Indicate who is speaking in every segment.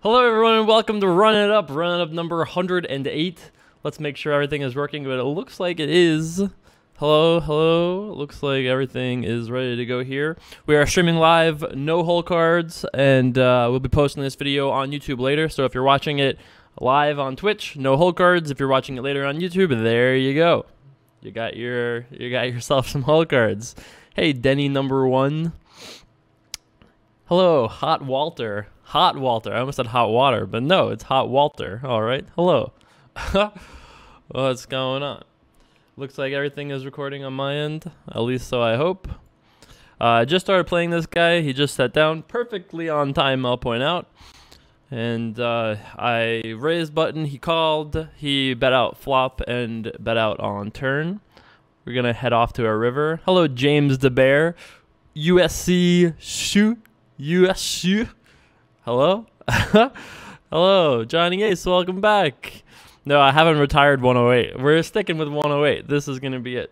Speaker 1: Hello everyone and welcome to Run It Up number 108. Let's make sure everything is working, but it looks like it is. Hello. Looks like everything is ready to go here. We are streaming live, no hole cards, and we'll be posting this video on YouTube later. So if you're watching it live on Twitch, no hole cards. If you're watching it later on YouTube, there you go. You got yourself some hole cards. Hey, Denny number 1. Hello, Hot Walter. Hot Walter. I almost said hot water, but no, it's Hot Walter. All right. Hello. What's going on? Looks like everything is recording on my end, at least so I hope. I just started playing this guy. He just sat down perfectly on time, I'll point out. And I raised button. He called. He bet out flop and bet out on turn. We're going to head off to our river. Hello, James DeBear. USC shoot. USC. Hello? Hello, Johnny Ace, welcome back. No, I haven't retired 108. We're sticking with 108. This is going to be it.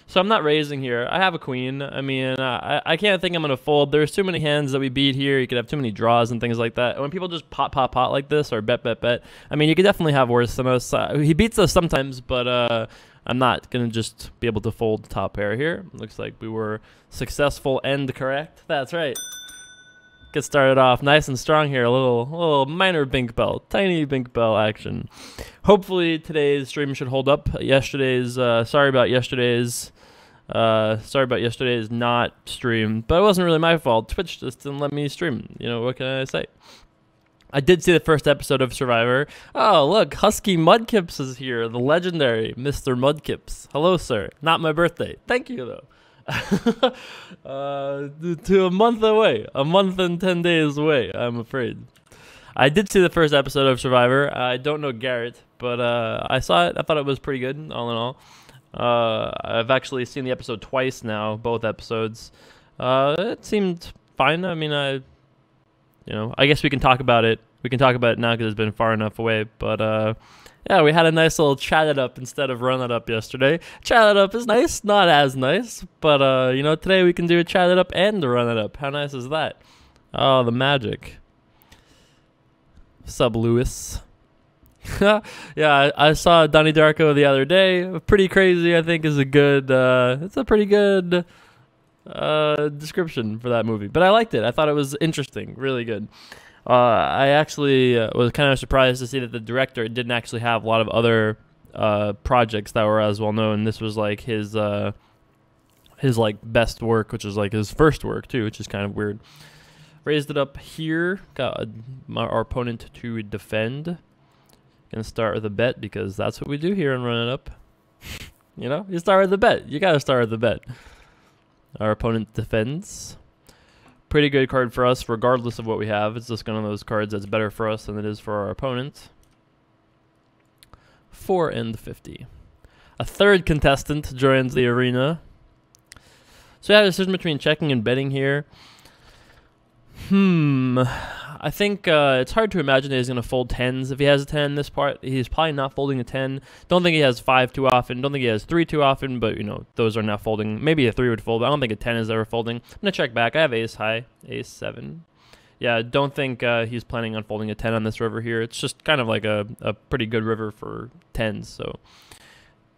Speaker 1: So I'm not raising here. I have a queen. I mean, I can't think I'm going to fold. There's too many hands that we beat here. You could have too many draws and things like that. And when people just pot like this or bet, I mean, you could definitely have worse than us. He beats us sometimes, but I'm not going to just be able to fold top pair here. Looks like we were successful and correct. That's right. Get started off nice and strong here. A little minor bink bell, tiny bink bell action. Hopefully today's stream should hold up. Sorry about yesterday's not stream, but it wasn't really my fault. Twitch just didn't let me stream. You know, what can I say? I did see the first episode of Survivor. Oh, look, Husky Mudkips is here. The legendary Mr. Mudkips. Hello, sir. Not my birthday. Thank you, though. To a month away, a month and 10 days away, I'm afraid. I did see the first episode of Survivor. I don't know Garrett, but I saw it. I thought it was pretty good, all in all. I've actually seen the episode twice now, both episodes. It seemed fine. I mean, I guess we can talk about it. We can talk about it now because it's been far enough away, but yeah, we had a nice little chat it up instead of run it up yesterday. Chat it up is nice, not as nice, but today we can do a chat it up and a run it up. How nice is that? Oh, the magic. Sub Lewis. Yeah, I saw Donnie Darko the other day. Pretty crazy, I think, is a good. It's a pretty good description for that movie, but I liked it. I thought it was interesting, really good. I actually was kind of surprised to see that the director didn't actually have a lot of other projects that were as well known. This was like his like best work, which is like his first work too, which is kind of weird. Raised it up here. Got our opponent to defend. Gonna start with a bet because that's what we do here and Run It Up. You start with the bet. You gotta start with the bet. Our opponent defends. Pretty good card for us, regardless of what we have. It's just one of those cards that's better for us than it is for our opponent. 4 and 50. A third contestant joins the arena. So yeah, a decision between checking and betting here. I think it's hard to imagine that he's going to fold 10s. If he has a 10 this part, he's probably not folding a 10. Don't think he has 5 too often. Don't think he has 3 too often, but, those are not folding. Maybe a 3 would fold, but I don't think a 10 is ever folding. I'm going to check back. I have ace high, ace 7. Yeah, don't think he's planning on folding a 10 on this river here. It's just kind of like a pretty good river for 10s, so...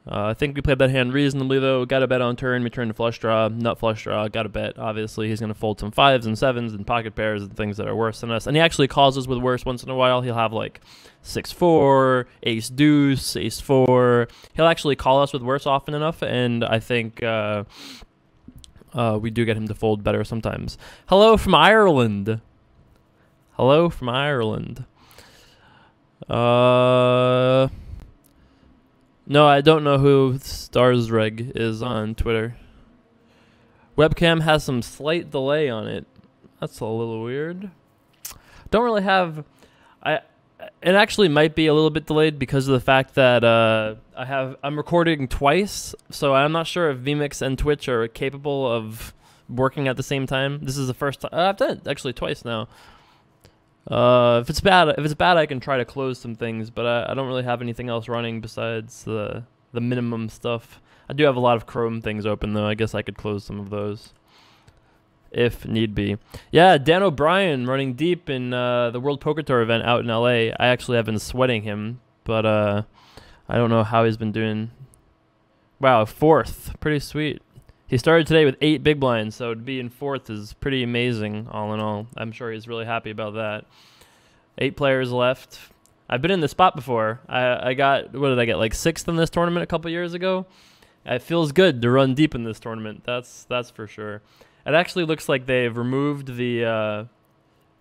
Speaker 1: I think we played that hand reasonably, though. Got a bet on turn. We turned to flush draw, nut flush draw. Got a bet. Obviously, he's going to fold some 5s and 7s and pocket pairs and things that are worse than us. And he actually calls us with worse once in a while. He'll have like 6-4, ace deuce, ace 4. He'll actually call us with worse often enough, and I think we do get him to fold better sometimes. Hello from Ireland. Hello from Ireland. No, I don't know who Starsreg is on Twitter. Webcam has some slight delay on it. That's a little weird. Don't really have... It actually might be a little bit delayed because of the fact that I'm recording twice, so I'm not sure if vMix and Twitch are capable of working at the same time. This is the first time... I've done it actually twice now. If it's bad, I can try to close some things, but I don't really have anything else running besides the minimum stuff. I do have a lot of Chrome things open, though. I guess I could close some of those. if need be. Yeah, Dan O'Brien running deep in the World Poker Tour event out in LA. I actually have been sweating him, but I don't know how he's been doing. Wow, 4th. Pretty sweet. He started today with 8 big blinds, so to be in 4th is pretty amazing all in all. I'm sure he's really happy about that. 8 players left. I've been in this spot before. I got, what did I get, like 6th in this tournament a couple years ago? It feels good to run deep in this tournament. That's for sure. It actually looks like they've removed the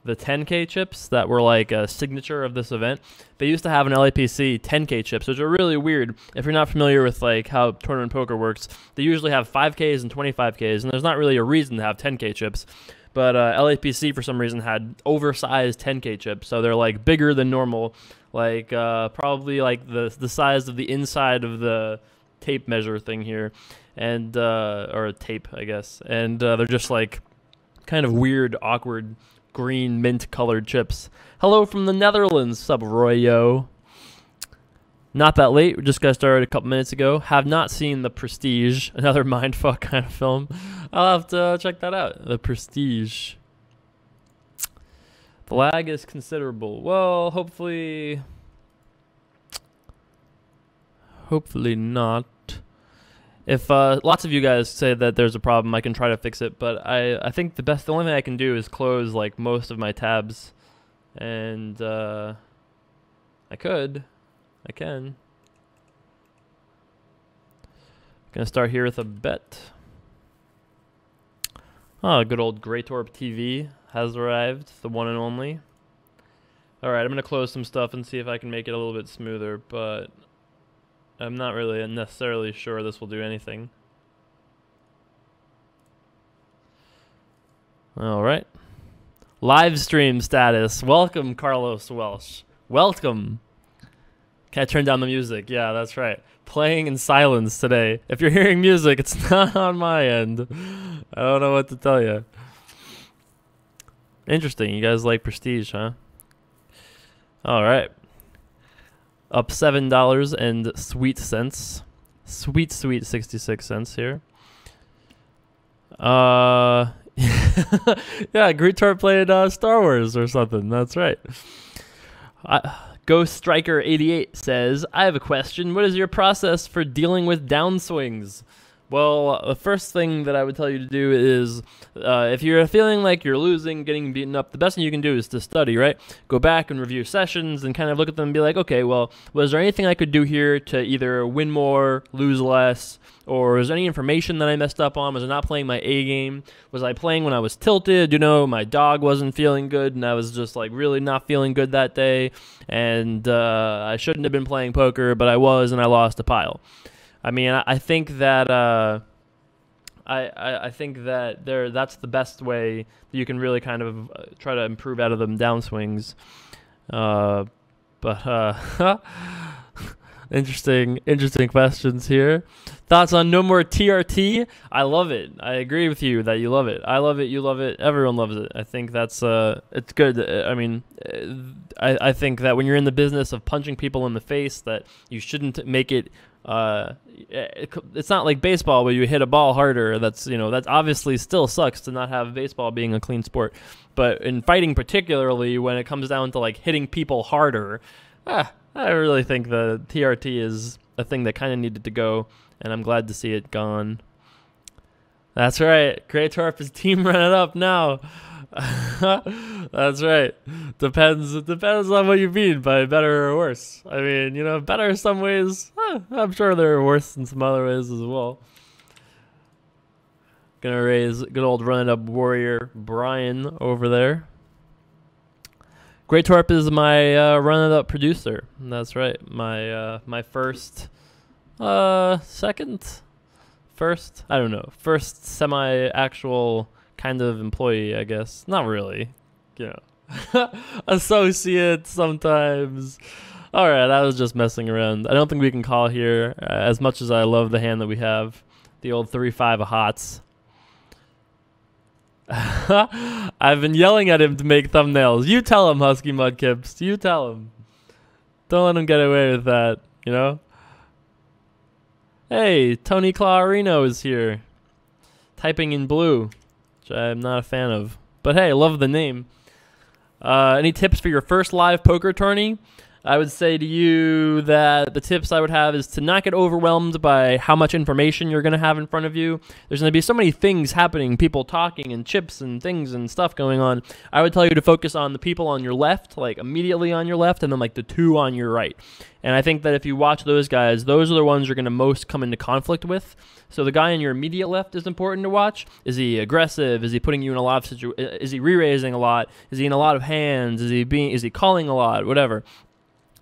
Speaker 1: 10K chips that were like a signature of this event. They used to have an LAPC 10K chips, which are really weird. If you're not familiar with like how tournament poker works, they usually have 5Ks and 25Ks, and there's not really a reason to have 10K chips. But LAPC for some reason had oversized 10K chips, so they're like bigger than normal, like probably like the size of the inside of the tape measure thing here, and or a tape, I guess. And they're just like kind of weird, awkward green mint colored chips. Hello from the Netherlands, sub Royo. Not that late, we just got started a couple minutes ago. Have not seen The Prestige, another mindfuck kind of film. I'll have to check that out. The Prestige. The lag is considerable. Well, hopefully not. If lots of you guys say that there's a problem, I can try to fix it, but I think the only thing I can do is close like most of my tabs, and I can. Gonna start here with a bet. Oh, good old Greytorp TV has arrived, the one and only. Alright, I'm gonna close some stuff and see if I can make it a little bit smoother, but I'm not really necessarily sure this will do anything. Alright. Live stream status. Welcome, Carlos Welsh. Welcome. Can I turn down the music? Yeah, that's right. Playing in silence today. If you're hearing music, it's not on my end. I don't know what to tell you. Interesting. You guys like Prestige, huh? Alright. Up $7 and sweet cents. Sweet 66 cents here. Yeah, Greytorp played Star Wars or something. That's right. Ghost Striker 88 says, I have a question. What is your process for dealing with downswings? Well, the first thing that I would tell you to do is, if you're feeling like you're losing, getting beaten up, the best thing you can do is to study, right? Go back and review sessions and kind of look at them and be like, okay, well, was there anything I could do here to either win more, lose less, or is there any information that I messed up on? Was I not playing my A game? Was I playing when I was tilted? You know, my dog wasn't feeling good and I was just like really not feeling good that day, and I shouldn't have been playing poker, but I was, and I lost a pile. I mean, I think that I think that that's the best way that you can really kind of try to improve out of them downswings. But interesting questions here. Thoughts on no more TRT? I love it. I agree with you that you love it. I love it. You love it. Everyone loves it. I think that's it's good. I mean, I think that when you're in the business of punching people in the face, that you shouldn't make it. It's not like baseball where you hit a ball harder. That's, you know, that obviously still sucks to not have baseball being a clean sport. But in fighting, particularly when it comes down to like hitting people harder, I really think the TRT is a thing that kind of needed to go, and I'm glad to see it gone. That's right. Greytorp is team running up now. That's right. Depends on what you mean by better or worse. I mean, you know, better in some ways. I'm sure they're worse in some other ways as well. Gonna raise good old running up warrior Brian over there. Greytorp is my running up producer. That's right. My first, second, first, I don't know, first semi-actual kind of employee, I guess. Not really, you know. Associate sometimes. All right, I was just messing around. I don't think we can call here, as much as I love the hand that we have. The old 3-5 of hots. I've been yelling at him to make thumbnails. You tell him, Husky Mudkips. You tell him. Don't let him get away with that, you know? Hey, Tony Clarino is here. Typing in blue. which I'm not a fan of. But hey, I love the name. Any tips for your first live poker tourney? I would say to you that the tips I would have is to not get overwhelmed by how much information you're going to have in front of you. There's going to be so many things happening, people talking and chips and things and stuff going on. I would tell you to focus on the people on your left, like immediately on your left, and then like the two on your right. And I think that if you watch those guys, those are the ones you're going to most come into conflict with. So the guy on your immediate left is important to watch. Is he aggressive? Is he putting you in a lot of situations? Is he re-raising a lot? Is he in a lot of hands? Is he calling a lot? Whatever.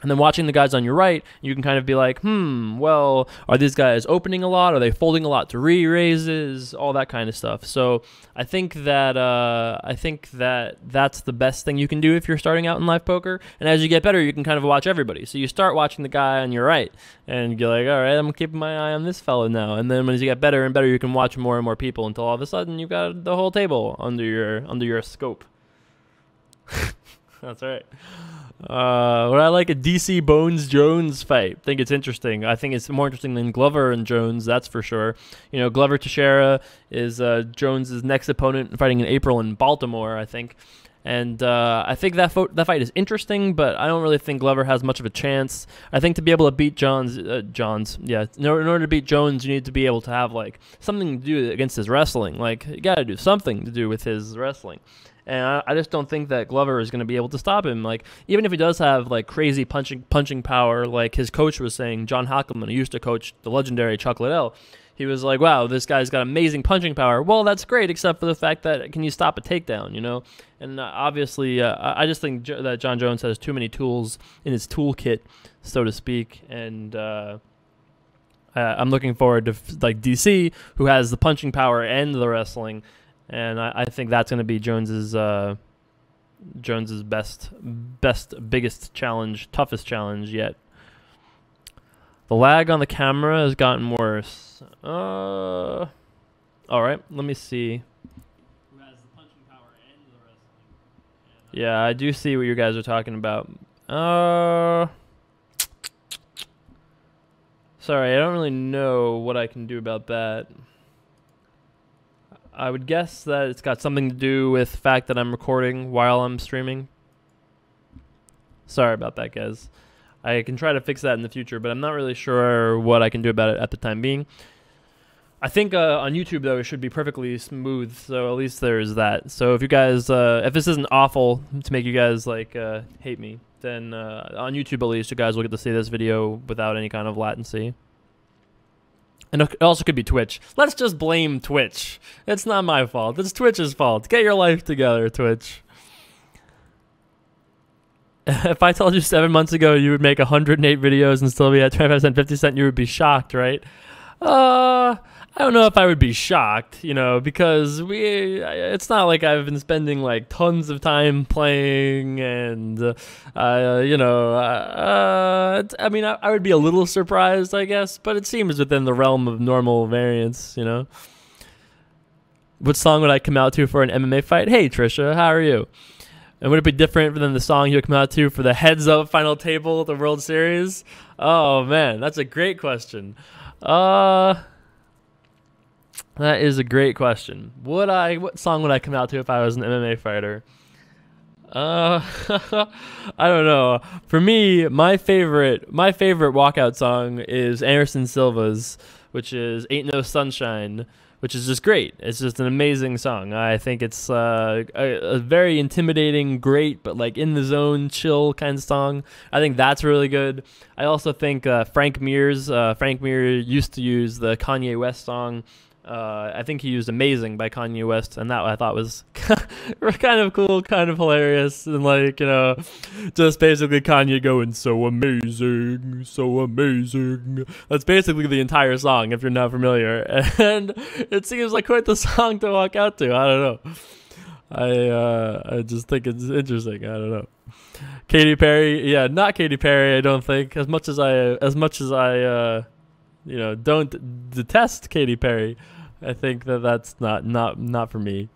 Speaker 1: And then watching the guys on your right, you can kind of be like, well, are these guys opening a lot? Are they folding a lot to re-raises? All that kind of stuff. So I think that that's the best thing you can do if you're starting out in live poker. And as you get better, you can kind of watch everybody. So you start watching the guy on your right, and you're like, all right, I'm keeping my eye on this fella now. And then as you get better and better, you can watch more and more people until all of a sudden you've got the whole table under your scope. That's right. What I like a DC Bones Jones fight. I think it's interesting. I think it's more interesting than Glover and Jones, that's for sure. You know, Glover Teixeira is Jones's next opponent fighting in April in Baltimore, I think. And I think that fight is interesting, but I don't really think Glover has much of a chance. I think to be able to beat in order to beat Jones, you need to be able to have like something to do against his wrestling. Like you got to do something to do with his wrestling. And I just don't think that Glover is going to be able to stop him. Like, even if he does have, like, crazy punching power, like his coach was saying, John Hockelman, who used to coach the legendary Chuck Liddell, he was like, wow, this guy's got amazing punching power. Well, that's great, except for the fact that can you stop a takedown, you know? And obviously, I just think that John Jones has too many tools in his toolkit, so to speak. And I'm looking forward to, like, DC, who has the punching power and the wrestling. And I think that's going to be Jones's biggest challenge, toughest challenge yet. The lag on the camera has gotten worse. All right, let me see. Who has the punching power and the wrestling? Yeah, I do see what you guys are talking about. Sorry, I don't really know what I can do about that. I would guess that it's got something to do with the fact that I'm recording while I'm streaming. Sorry about that, guys. I can try to fix that in the future, but I'm not really sure what I can do about it at the time being. I think on YouTube, though, it should be perfectly smooth, so at least there's that. So if you guys, if this isn't awful to make you guys, like, hate me, then on YouTube, at least, you guys will get to see this video without any kind of latency. And it also could be Twitch. Let's just blame Twitch. It's not my fault. It's Twitch's fault. Get your life together, Twitch. If I told you 7 months ago you would make 108 videos and still be at 25 cents, 50 cents, you would be shocked, right? I don't know if I would be shocked, you know, because it's not like I've been spending like tons of time playing and, you know, I mean, I would be a little surprised, I guess, but it seems within the realm of normal variance, you know. What song would I come out to for an MMA fight? Hey, Trisha, how are you? And would it be different than the song you would come out to for the Heads Up final table at the World Series? Oh, man, that's a great question. That is a great question. What song would I come out to if I was an MMA fighter? I don't know. For me, my favorite walkout song is Anderson Silva's, which is Ain't No Sunshine, which is just great. It's just an amazing song. I think it's a very intimidating, great, but like in the zone, chill kind of song. I think that's really good. I also think Frank Mir used to use the Kanye West song. I think he used Amazing by Kanye West, and that I thought was kind of cool, kind of hilarious, and like, you know, just basically Kanye going, so amazing, so amazing. That's basically the entire song, if you're not familiar, and it seems like quite the song to walk out to. I don't know. I just think it's interesting. I don't know. Katy Perry, yeah, not Katy Perry. I don't think as much as I you know, don't detest Katy Perry. I think that's not for me.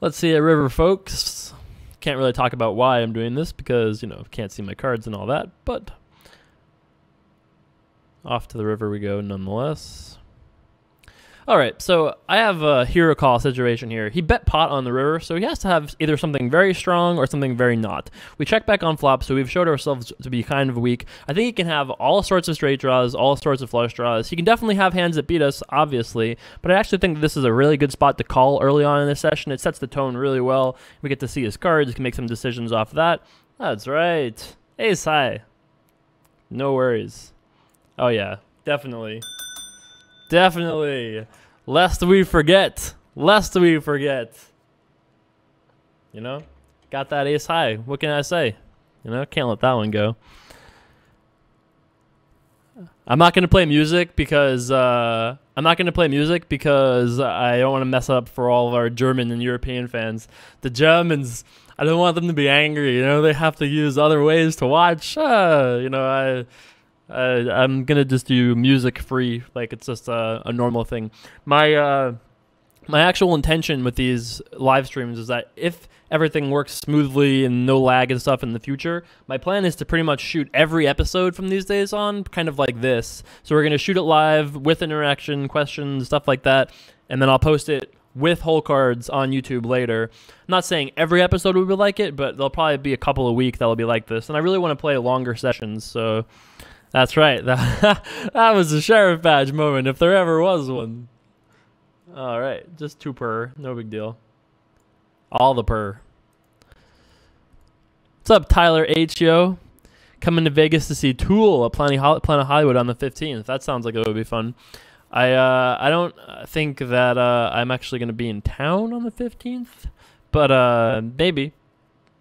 Speaker 1: Let's see, River folks. Can't really talk about why I'm doing this because, you know, can't see my cards and all that, but off to the river we go nonetheless. All right, so I have a hero call situation here. He bet pot on the river, so he has to have either something very strong or something very not. We check back on flop, so we've showed ourselves to be kind of weak. I think he can have all sorts of straight draws, all sorts of flush draws. He can definitely have hands that beat us, obviously, but I actually think that this is a really good spot to call early on in this session. It sets the tone really well. We get to see his cards, can make some decisions off that. That's right. Ace high. No worries. Oh yeah, definitely. Definitely. Lest we forget. Lest we forget. You know? Got that ace high. What can I say? You know, can't let that one go. I'm not going to play music because I don't want to mess up for all of our German and European fans. The Germans, I don't want them to be angry. You know, they have to use other ways to watch. You know, I'm gonna just do music free, like it's just a normal thing. My actual intention with these live streams is that if everything works smoothly and no lag and stuff in the future, my plan is to pretty much shoot every episode from these days on, kind of like this. So we're gonna shoot it live with interaction, questions, stuff like that, and then I'll post it with whole cards on YouTube later. I'm not saying every episode will be like it, but there'll probably be a couple a week that'll be like this, and I really want to play longer sessions, so. That's right. That was a sheriff badge moment, if there ever was one. All right, just 2 per, no big deal. All the per. What's up, Tyler H. Yo? Coming to Vegas to see Tool at Planet Hollywood on the 15th. That sounds like it would be fun. I don't think that I'm actually going to be in town on the 15th, but maybe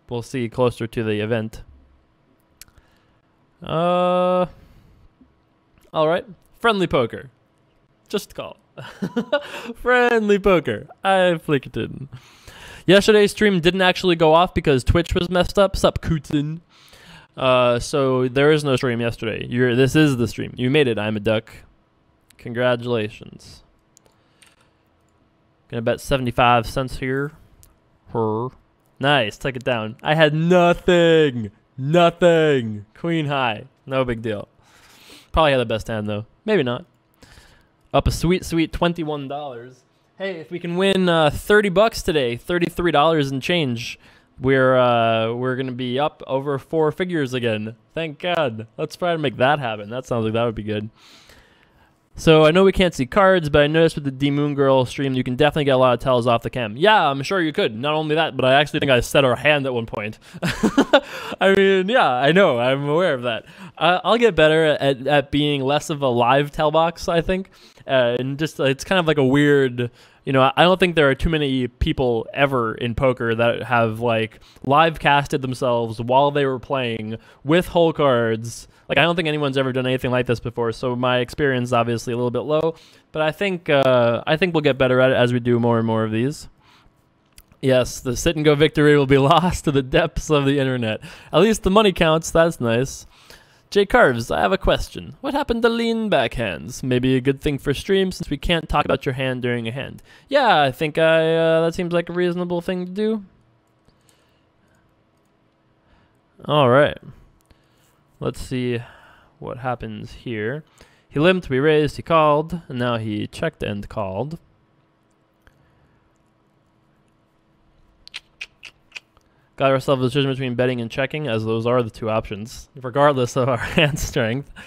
Speaker 1: we'll see closer to the event. All right. Friendly poker. Just call. Friendly poker. I flicked it in. Yesterday's stream didn't actually go off because Twitch was messed up. Sup, Kootin. So there is no stream yesterday. This is the stream. You made it, I'm a duck. Congratulations. Gonna bet 75 cents here. Nice. Take it down. I had nothing. Nothing. Queen high. No big deal. Probably had the best hand, though. Maybe not. Up a sweet, sweet $21. Hey, if we can win $30 today, $33 and change, we're going to be up over 4 figures again. Thank God. Let's try to make that happen. That sounds like that would be good. So I know we can't see cards, but I noticed with the D Moon Girl stream, you can definitely get a lot of tells off the cam. Yeah, I'm sure you could. Not only that, but I actually think I set our hand at one point. I mean, yeah, I know. I'm aware of that. I'll get better at being less of a live tell box, I think. And just it's kind of like a weird, you know, I don't think there are too many people ever in poker that have like live casted themselves while they were playing with whole cards. Like, I don't think anyone's ever done anything like this before, so my experience is obviously a little bit low. But I think we'll get better at it as we do more and more of these. Yes, the sit-and-go victory will be lost to the depths of the internet. At least the money counts, that's nice. Jay Carves, I have a question. What happened to lean backhands? Maybe a good thing for stream since we can't talk about your hand during a hand. Yeah, I think that seems like a reasonable thing to do. All right. Let's see what happens here. He limped, we raised, he called, and now he checked and called. Got ourselves a decision between betting and checking, as those are the 2 options, regardless of our hand strength. I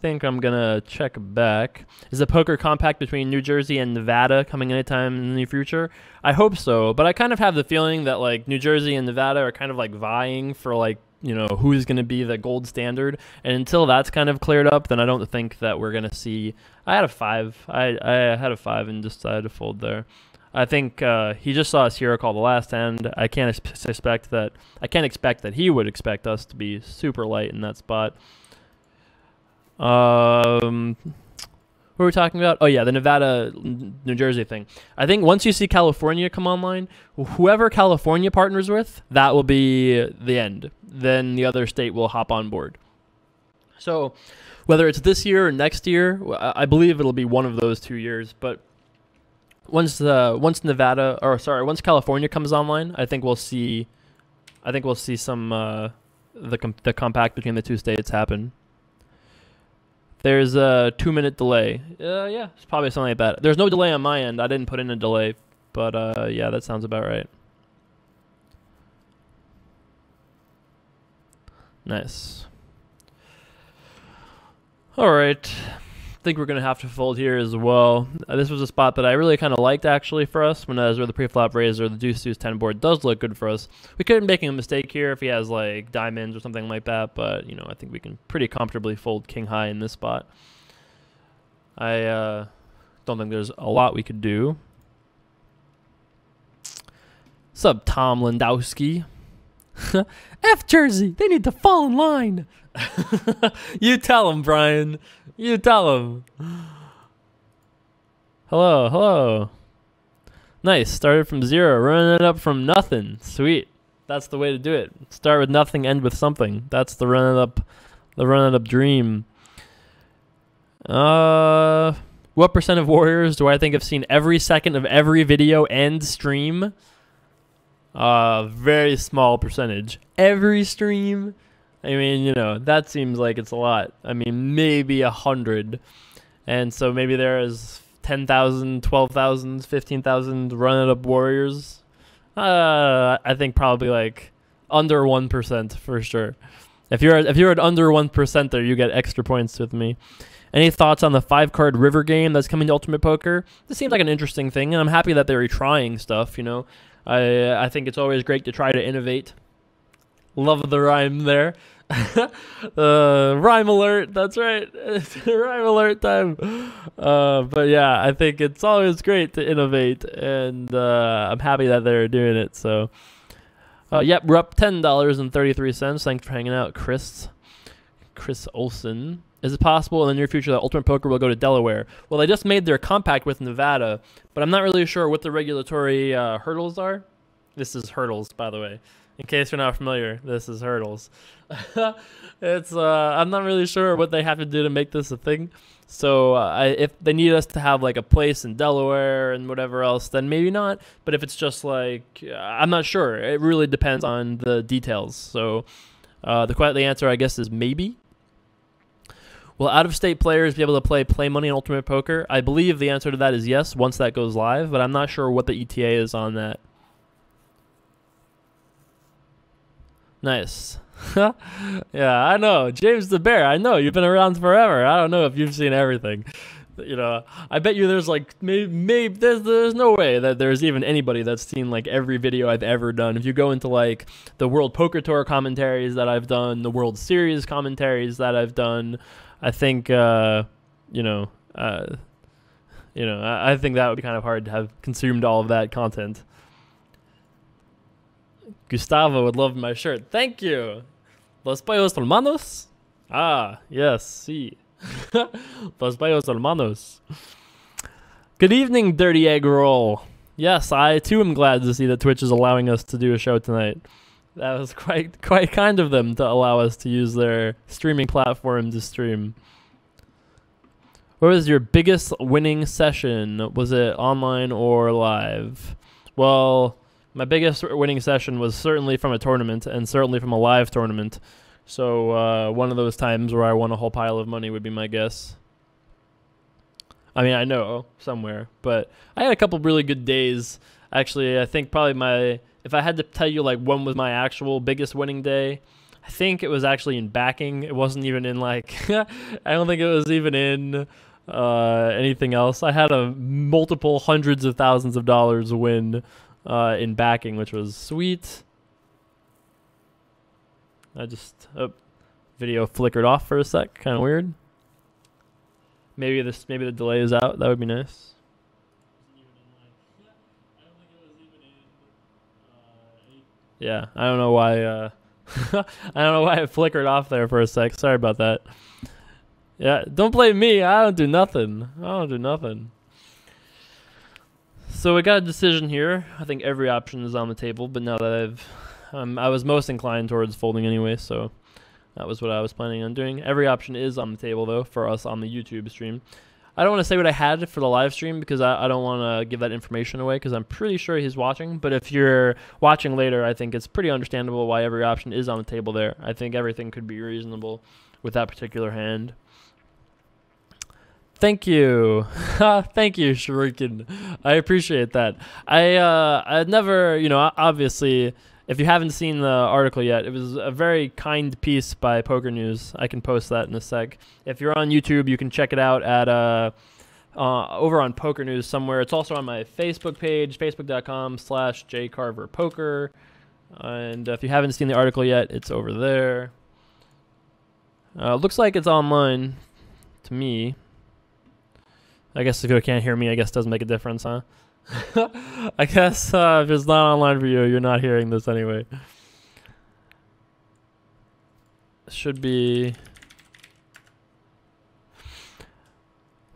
Speaker 1: think I'm going to check back. Is the poker compact between New Jersey and Nevada coming anytime in the near future? I hope so, but I kind of have the feeling that like New Jersey and Nevada are kind of like vying for like, you know, who's going to be the gold standard. And until that's kind of cleared up, then I don't think that we're going to see. I had a 5. I had a 5 and decided to fold there. I think he just saw us hero call the last hand. I can't expect that he would expect us to be super light in that spot. What were we talking about? Oh yeah, the Nevada, New Jersey thing. I think once you see California come online, whoever California partners with, that will be the end. Then the other state will hop on board. So whether it's this year or next year, I believe it'll be one of those 2 years. But once California comes online, I think we'll see some the compact between the 2 states happen. There's a 2-minute delay. Yeah, it's probably something like that. There's no delay on my end. I didn't put in a delay, but yeah, that sounds about right. Nice. All right. I think we're going to have to fold here as well. This was a spot that I really kind of liked, actually, for us. When with the pre-flop raiser, the deuce 10 board does look good for us. We could be making a mistake here if he has, like, diamonds or something like that. But, you know, I think we can pretty comfortably fold king high in this spot. I don't think there's a lot we could do. Sup, Tom Landowski? F Jersey, they need to fall in line. You tell him, Brian. You tell him. Hello. Nice. Started from 0, running it up from nothing. Sweet. That's the way to do it. Start with nothing, end with something. That's the run it up dream. What percent of Warriors do I think have seen every second of every video and stream? Very small percentage. Every stream? I mean, you know, that seems like it's a lot. I mean, maybe 100. And so maybe there is 10,000, 12,000, 15,000 run-it-up Warriors. I think probably like under 1% for sure. If you're at under 1% there, you get extra points with me. Any thoughts on the 5-card river game that's coming to Ultimate Poker? This seems like an interesting thing, and I'm happy that they're retrying stuff, you know. I think it's always great to try to innovate. Love the rhyme there. Rhyme alert, that's right. Rhyme alert time. But yeah, I think it's always great to innovate, and I'm happy that they're doing it. So, yep, we're up $10.33. Thanks for hanging out, Chris Olson. Is it possible in the near future that Ultimate Poker will go to Delaware? Well, they just made their compact with Nevada, but I'm not really sure what the regulatory hurdles are. This is hurdles, by the way. In case you're not familiar, this is hurdles. I'm not really sure what they have to do to make this a thing. So if they need us to have like a place in Delaware and whatever else, then maybe not. But if it's just like, I'm not sure. It really depends on the details. So the answer, I guess, is maybe. Will out-of-state players be able to play money in Ultimate Poker? I believe the answer to that is yes once that goes live, but I'm not sure what the ETA is on that. Nice. Yeah, I know. James the Bear, I know. You've been around forever. I don't know if you've seen everything. You know, I bet you there's like maybe there's no way that there's even anybody that's seen like every video I've ever done. If you go into like the World Poker Tour commentaries that I've done, the World Series commentaries that I've done, I think I think that would be kind of hard to have consumed all of that content. Gustavo would love my shirt. Thank you. Los Pollos Hermanos? Ah, yes, sí. Los Pollos Hermanos. Good evening, Dirty Egg Roll. Yes, I too am glad to see that Twitch is allowing us to do a show tonight. That was quite kind of them to allow us to use their streaming platform to stream. What was your biggest winning session? Was it online or live? Well, my biggest winning session was certainly from a tournament and certainly from a live tournament. So one of those times where I won a whole pile of money would be my guess. I mean, I know somewhere, but I had a couple really good days. Actually, I think probably if I had to tell you like when was my actual biggest winning day, I think it was actually in backing. It wasn't even in like, I don't think it was even in anything else. I had a multiple hundreds of thousands of dollars win in backing, which was sweet. Video flickered off for a sec, kind of weird. Maybe the delay is out. That would be nice. Yeah, I don't know why. I don't know why it flickered off there for a sec. Sorry about that. Yeah, don't blame me. I don't do nothing. So we got a decision here. I think every option is on the table, but now that I was most inclined towards folding anyway, so that was what I was planning on doing. Every option is on the table, though, for us on the YouTube stream. I don't want to say what I had for the live stream because I don't want to give that information away because I'm pretty sure he's watching. But if you're watching later, I think it's pretty understandable why every option is on the table there. I think everything could be reasonable with that particular hand. Thank you. Thank you, Shuriken. I appreciate that. I never, you know, obviously, if you haven't seen the article yet, it was a very kind piece by Poker News. I can post that in a sec. If you're on YouTube, you can check it out at over on Poker News somewhere. It's also on my Facebook page, facebook.com/jcarverpoker. And if you haven't seen the article yet, it's over there. Looks like it's online to me. I guess if you can't hear me, I guess it doesn't make a difference, huh? I guess if it's not online for you, you're not hearing this anyway. Should be.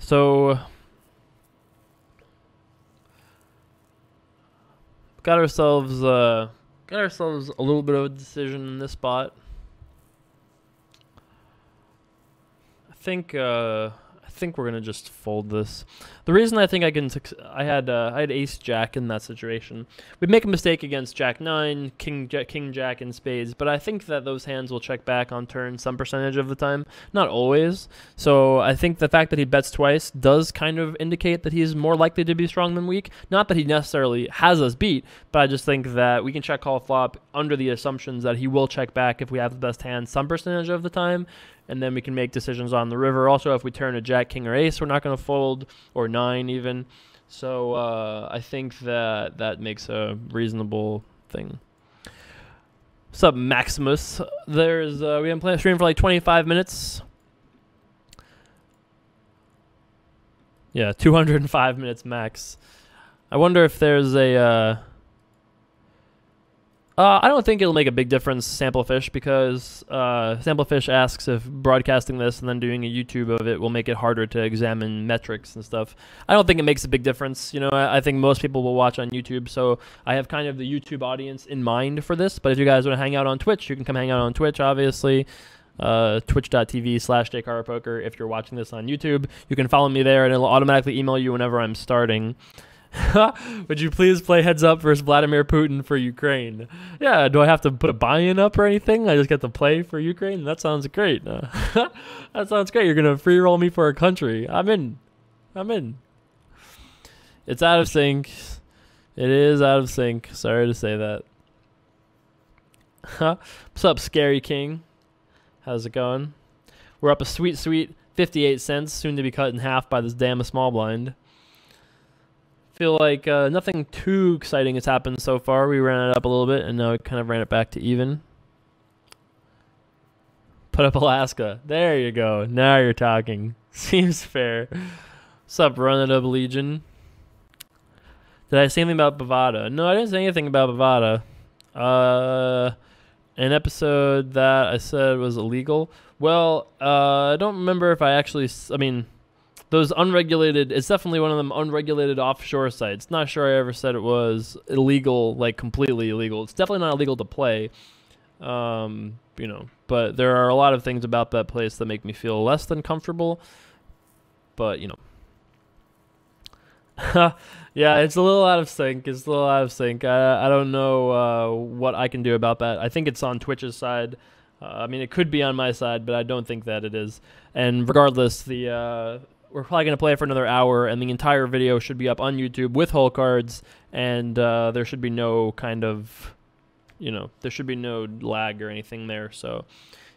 Speaker 1: So, got ourselves a little bit of a decision in this spot. I think we're gonna just fold this. The reason I think I had ace jack in that situation. We'd make a mistake against jack 9, king jack in spades, but I think that those hands will check back on turn some percentage of the time, not always. So I think the fact that he bets twice does kind of indicate that he's more likely to be strong than weak. Not that he necessarily has us beat, but I just think that we can check call flop under the assumptions that he will check back if we have the best hand some percentage of the time. And then we can make decisions on the river. Also, if we turn a jack, king, or ace, we're not going to fold, or 9 even. So I think that makes a reasonable thing. What's up, Maximus? There's we haven't played stream for like 25 minutes. Yeah, 205 minutes max. I wonder if there's a. I don't think it'll make a big difference, Samplefish, because Samplefish asks if broadcasting this and then doing a YouTube of it will make it harder to examine metrics and stuff. I don't think it makes a big difference. You know, I think most people will watch on YouTube, so I have kind of the YouTube audience in mind for this. But if you guys want to hang out on Twitch, you can come hang out on Twitch, obviously. Twitch.tv/jcarverpoker. If you're watching this on YouTube, you can follow me there, and it'll automatically email you whenever I'm starting. Would you please play Heads Up versus Vladimir Putin for Ukraine? Yeah, do I have to put a buy-in up or anything? I just get to play for Ukraine? That sounds great. That sounds great. You're going to free roll me for a country. I'm in. It's out of sync. It is out of sync. Sorry to say that. What's up, Scary King? How's it going? We're up a sweet 58 cents, soon to be cut in half by this damn small blind. Feel like nothing too exciting has happened so far. We ran it up a little bit, and now we kind of ran it back to even. Put up Alaska. There you go. Now you're talking. Seems fair. What's up, Run It Up Legion? Did I say anything about Bovada? No, I didn't say anything about Bovada. An episode that I said was illegal. Well, I don't remember if I actually... I mean... Those unregulated, it's definitely one of them unregulated offshore sites. Not sure I ever said it was illegal, like completely illegal. It's definitely not illegal to play, you know, but there are a lot of things about that place that make me feel less than comfortable, but, you know. Yeah, it's a little out of sync. I don't know what I can do about that. I think it's on Twitch's side. I mean, it could be on my side, but I don't think that it is. And regardless, we're probably going to play it for another hour, and the entire video should be up on YouTube with hole cards, and there should be no kind of, you know, there should be no lag or anything there. So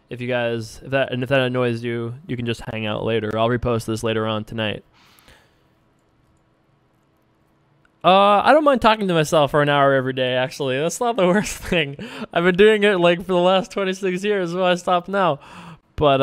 Speaker 1: if you guys, if that annoys you, you can just hang out later. I'll repost this later on tonight. I don't mind talking to myself for an hour every day, actually. That's not the worst thing. I've been doing it, like, for the last 26 years, so I stopped now. But,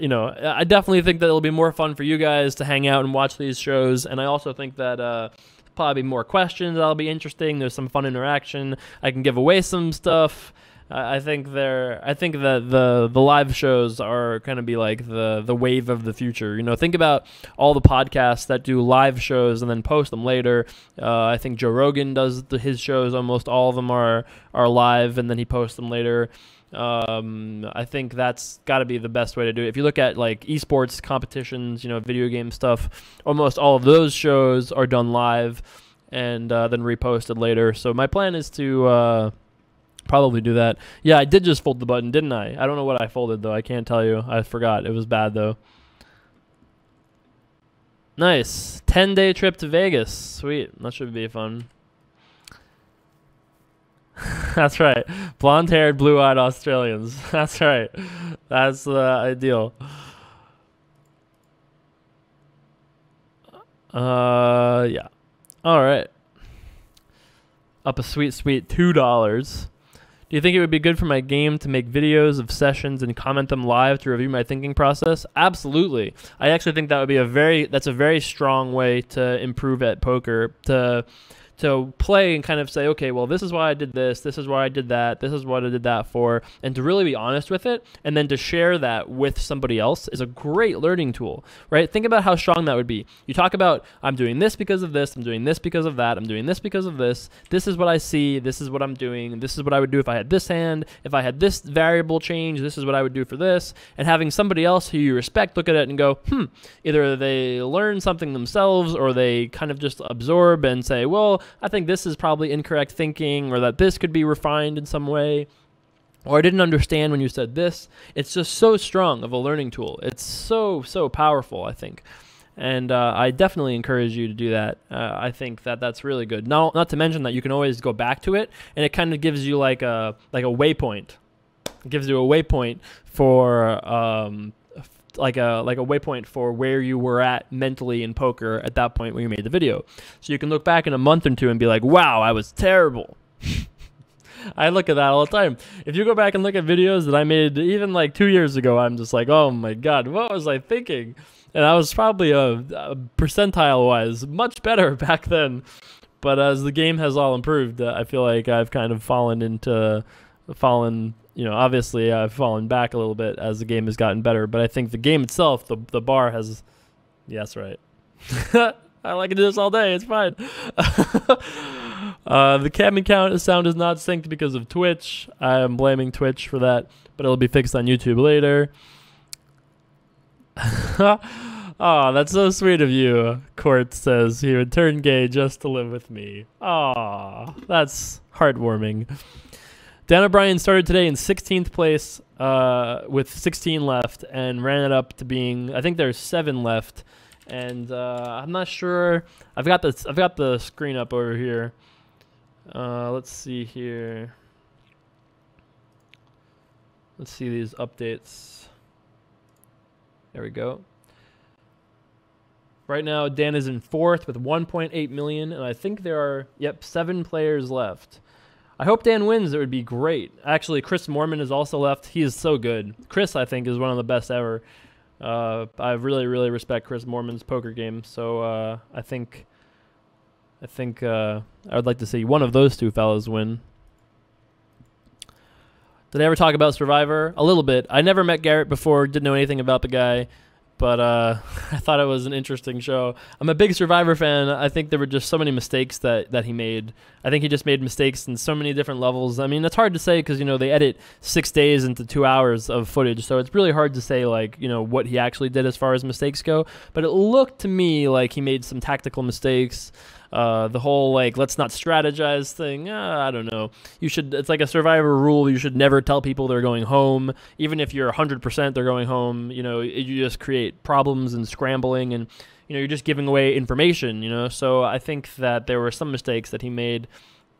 Speaker 1: you know, I definitely think that it'll be more fun for you guys to hang out and watch these shows. And I also think that probably more questions that'll be interesting. There's some fun interaction. I can give away some stuff. I think that the live shows are going to be like the wave of the future. You know, think about all the podcasts that do live shows and then post them later. I think Joe Rogan does his shows. Almost all of them are live, and then he posts them later. I think that's got to be the best way to do it. If you look at like esports competitions, you know, video game stuff, almost all of those shows are done live and then reposted later. So my plan is to probably do that. Yeah, I did just fold the button, didn't I? I don't know what I folded though. I can't tell you. I forgot. It was bad though. Nice. 10-day trip to Vegas. Sweet. That should be fun. That's right. Blonde-haired, blue-eyed Australians. That's right. That's the ideal. Yeah. All right. Up a sweet, sweet $2. Do you think it would be good for my game to make videos of sessions and comment them live to review my thinking process? Absolutely. I actually think that would be that's a very strong way to improve at poker, to play and kind of say, okay, well, this is why I did this is why I did that, this is what I did that for, and to really be honest with it, and then to share that with somebody else is a great learning tool, right? Think about how strong that would be. You talk about, I'm doing this because of this, I'm doing this because of that, I'm doing this because of this is what I see, this is what I'm doing, this is what I would do if I had this hand, if I had this variable change, this is what I would do for this, and having somebody else who you respect look at it and go, either they learn something themselves or they kind of just absorb and say, well, I think this is probably incorrect thinking, or that this could be refined in some way, or I didn't understand when you said this. It's just so strong of a learning tool. It's so powerful, I think. And I definitely encourage you to do that. I think that's really good. Not to mention that you can always go back to it, and it kind of gives you like a waypoint. It gives you a waypoint for like a waypoint for where you were at mentally in poker at that point when you made the video. So you can look back in a month or two and be like, wow, I was terrible. I look at that all the time. If you go back and look at videos that I made even like 2 years ago, I'm just like, oh my God, what was I thinking? And I was probably a percentile-wise much better back then. But as the game has all improved, I feel like I've kind of obviously I've fallen back a little bit as the game has gotten better, but I think the game itself, the bar has, yes, right. I like to do this all day, it's fine. The cam count sound is not synced because of Twitch. I am blaming Twitch for that, but it'll be fixed on YouTube later. Oh, that's so sweet of you. Court says he would turn gay just to live with me. Oh, that's heartwarming. Dan O'Brien started today in 16th place with 16 left and ran it up to being, I think there's 7 left. And I'm not sure. I've got the screen up over here. Let's see here. Let's see these updates. There we go. Right now, Dan is in 4th with 1.8 million, and I think there are, 7 players left. I hope Dan wins. It would be great. Actually, Chris Moorman is also left. He is so good. Chris, I think, is one of the best ever. I really, really respect Chris Moorman's poker game. So I think I would like to see one of those two fellas win. Did I ever talk about Survivor? A little bit. I never met Garrett before. Didn't know anything about the guy. But I thought it was an interesting show. I'm a big Survivor fan. I think there were just so many mistakes that he made. I think he just made mistakes in so many different levels. I mean, it's hard to say because, they edit 6 days into 2 hours of footage. So it's really hard to say, what he actually did as far as mistakes go. But it looked to me like he made some tactical mistakes. The whole let's not strategize thing, I don't know. It's like a Survivor rule. You should never tell people they're going home, even if you're 100% they're going home. You just create problems and scrambling, and you're just giving away information. So I think that there were some mistakes that he made,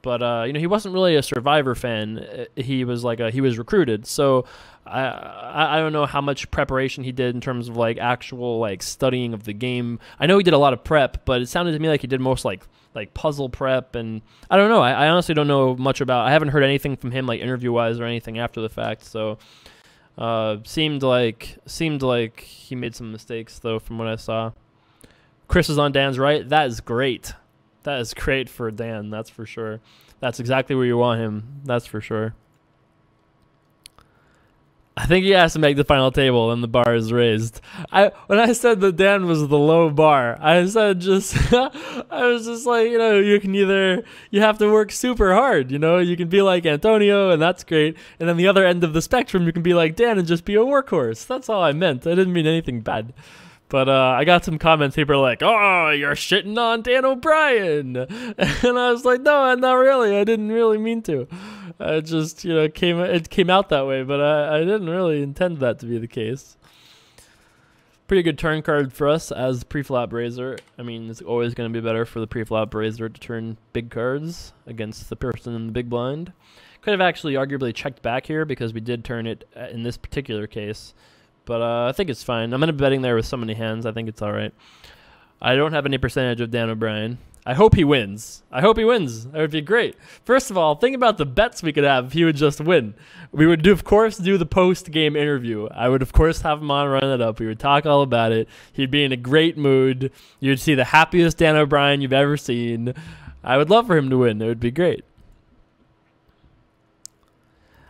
Speaker 1: but he wasn't really a Survivor fan. He was he was recruited, so I don't know how much preparation he did in terms of actual studying of the game. I know he did a lot of prep, but it sounded to me like he did most like puzzle prep, and I don't know. I honestly don't know much about. I haven't heard anything from him interview wise or anything after the fact. So seemed like he made some mistakes though from what I saw. Chris is on Dan's right. That is great. That is great for Dan. That's for sure. That's exactly where you want him. That's for sure. I think he has to make the final table and the bar is raised. When I said that Dan was the low bar, I said I was just you have to work super hard, you can be like Antonio and that's great. And then the other end of the spectrum, you can be like Dan and just be a workhorse. That's all I meant. I didn't mean anything bad. But I got some comments. People are like, "Oh, you're shitting on Dan O'Brien," and I was like, "No, not really. I didn't really mean to. It just, came out that way, but I didn't really intend that to be the case." Pretty good turn card for us as pre-flop raiser. I mean, it's always going to be better for the pre-flop raiser to turn big cards against the person in the big blind. Could have actually arguably checked back here because we did turn it in this particular case. But I think it's fine. I'm going to be betting there with so many hands. I think it's all right. I don't have any percentage of Dan O'Brien. I hope he wins. I hope he wins. That would be great. First of all, think about the bets we could have if he would just win. We would, of course, do the post-game interview. I would, of course, have him on, run it up. We would talk all about it. He'd be in a great mood. You'd see the happiest Dan O'Brien you've ever seen. I would love for him to win. It would be great.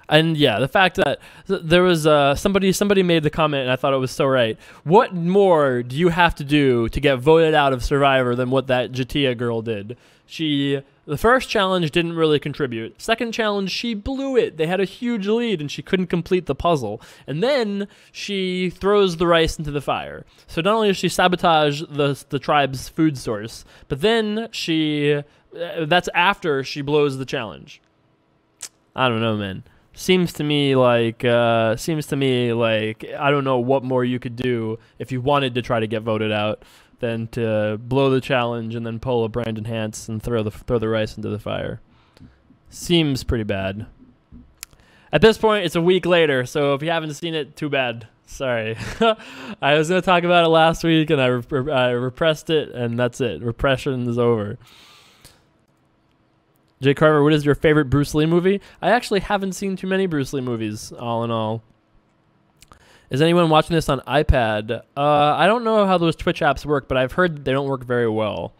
Speaker 1: And yeah, the fact that there was somebody made the comment, and I thought it was so right. What more do you have to do to get voted out of Survivor than what that Jatia girl did? The first challenge didn't really contribute. Second challenge, she blew it. They had a huge lead, and she couldn't complete the puzzle. And then she throws the rice into the fire. So not only does she sabotage the tribe's food source, but then that's after she blows the challenge. I don't know, man. Seems to me like I don't know what more you could do if you wanted to try to get voted out than to blow the challenge and then pull a Brandon Hance and throw the rice into the fire. Seems pretty bad. At this point, it's a week later, so if you haven't seen it, too bad. Sorry. I was going to talk about it last week, and I repressed it, and that's it. Repression is over. Jay Carver, what is your favorite Bruce Lee movie? I actually haven't seen too many Bruce Lee movies, all in all. Is anyone watching this on iPad? I don't know how those Twitch apps work, but I've heard they don't work very well.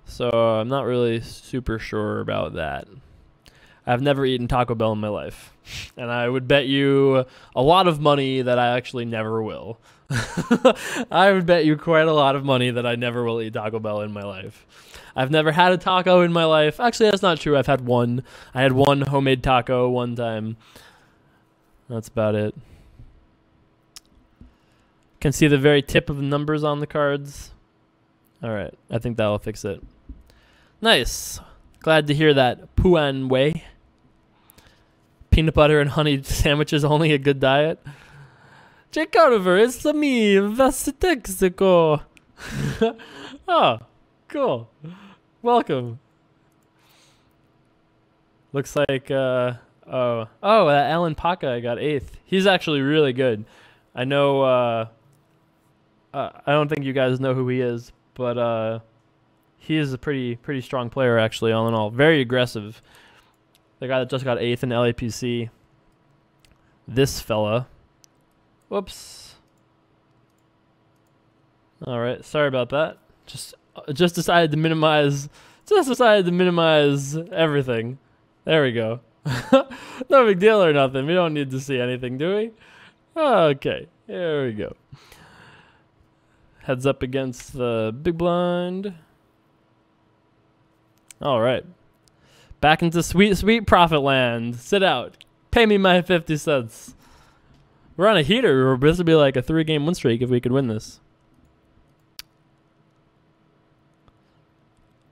Speaker 1: So I'm not really super sure about that. I've never eaten Taco Bell in my life. And I would bet you a lot of money that I actually never will. I would bet you quite a lot of money that I never will eat Taco Bell in my life. I've never had a taco in my life. Actually, that's not true. I've had one. I had one homemade taco one time. That's about it. Can see the very tip of the numbers on the cards. All right. I think that'll fix it. Nice. Glad to hear that. Puan Wei. Peanut butter and honey sandwiches only a good diet. Jake Oliver, it's me, Vasitexico. Oh, cool. Welcome. Looks like, that Alan Paca got 8th. He's actually really good. I know, I don't think you guys know who he is, but he is a pretty strong player, actually, all in all. Very aggressive. The guy that just got 8th in LAPC. This fella. Whoops. All right, sorry about that. Just decided to minimize. Just decided to minimize everything. There we go. No big deal or nothing. We don't need to see anything, do we? Okay, here we go. Heads up against the big blind. All right. Back into sweet profit land. Sit out. Pay me my 50 cents. We're on a heater. This would be like a 3-game win streak if we could win this.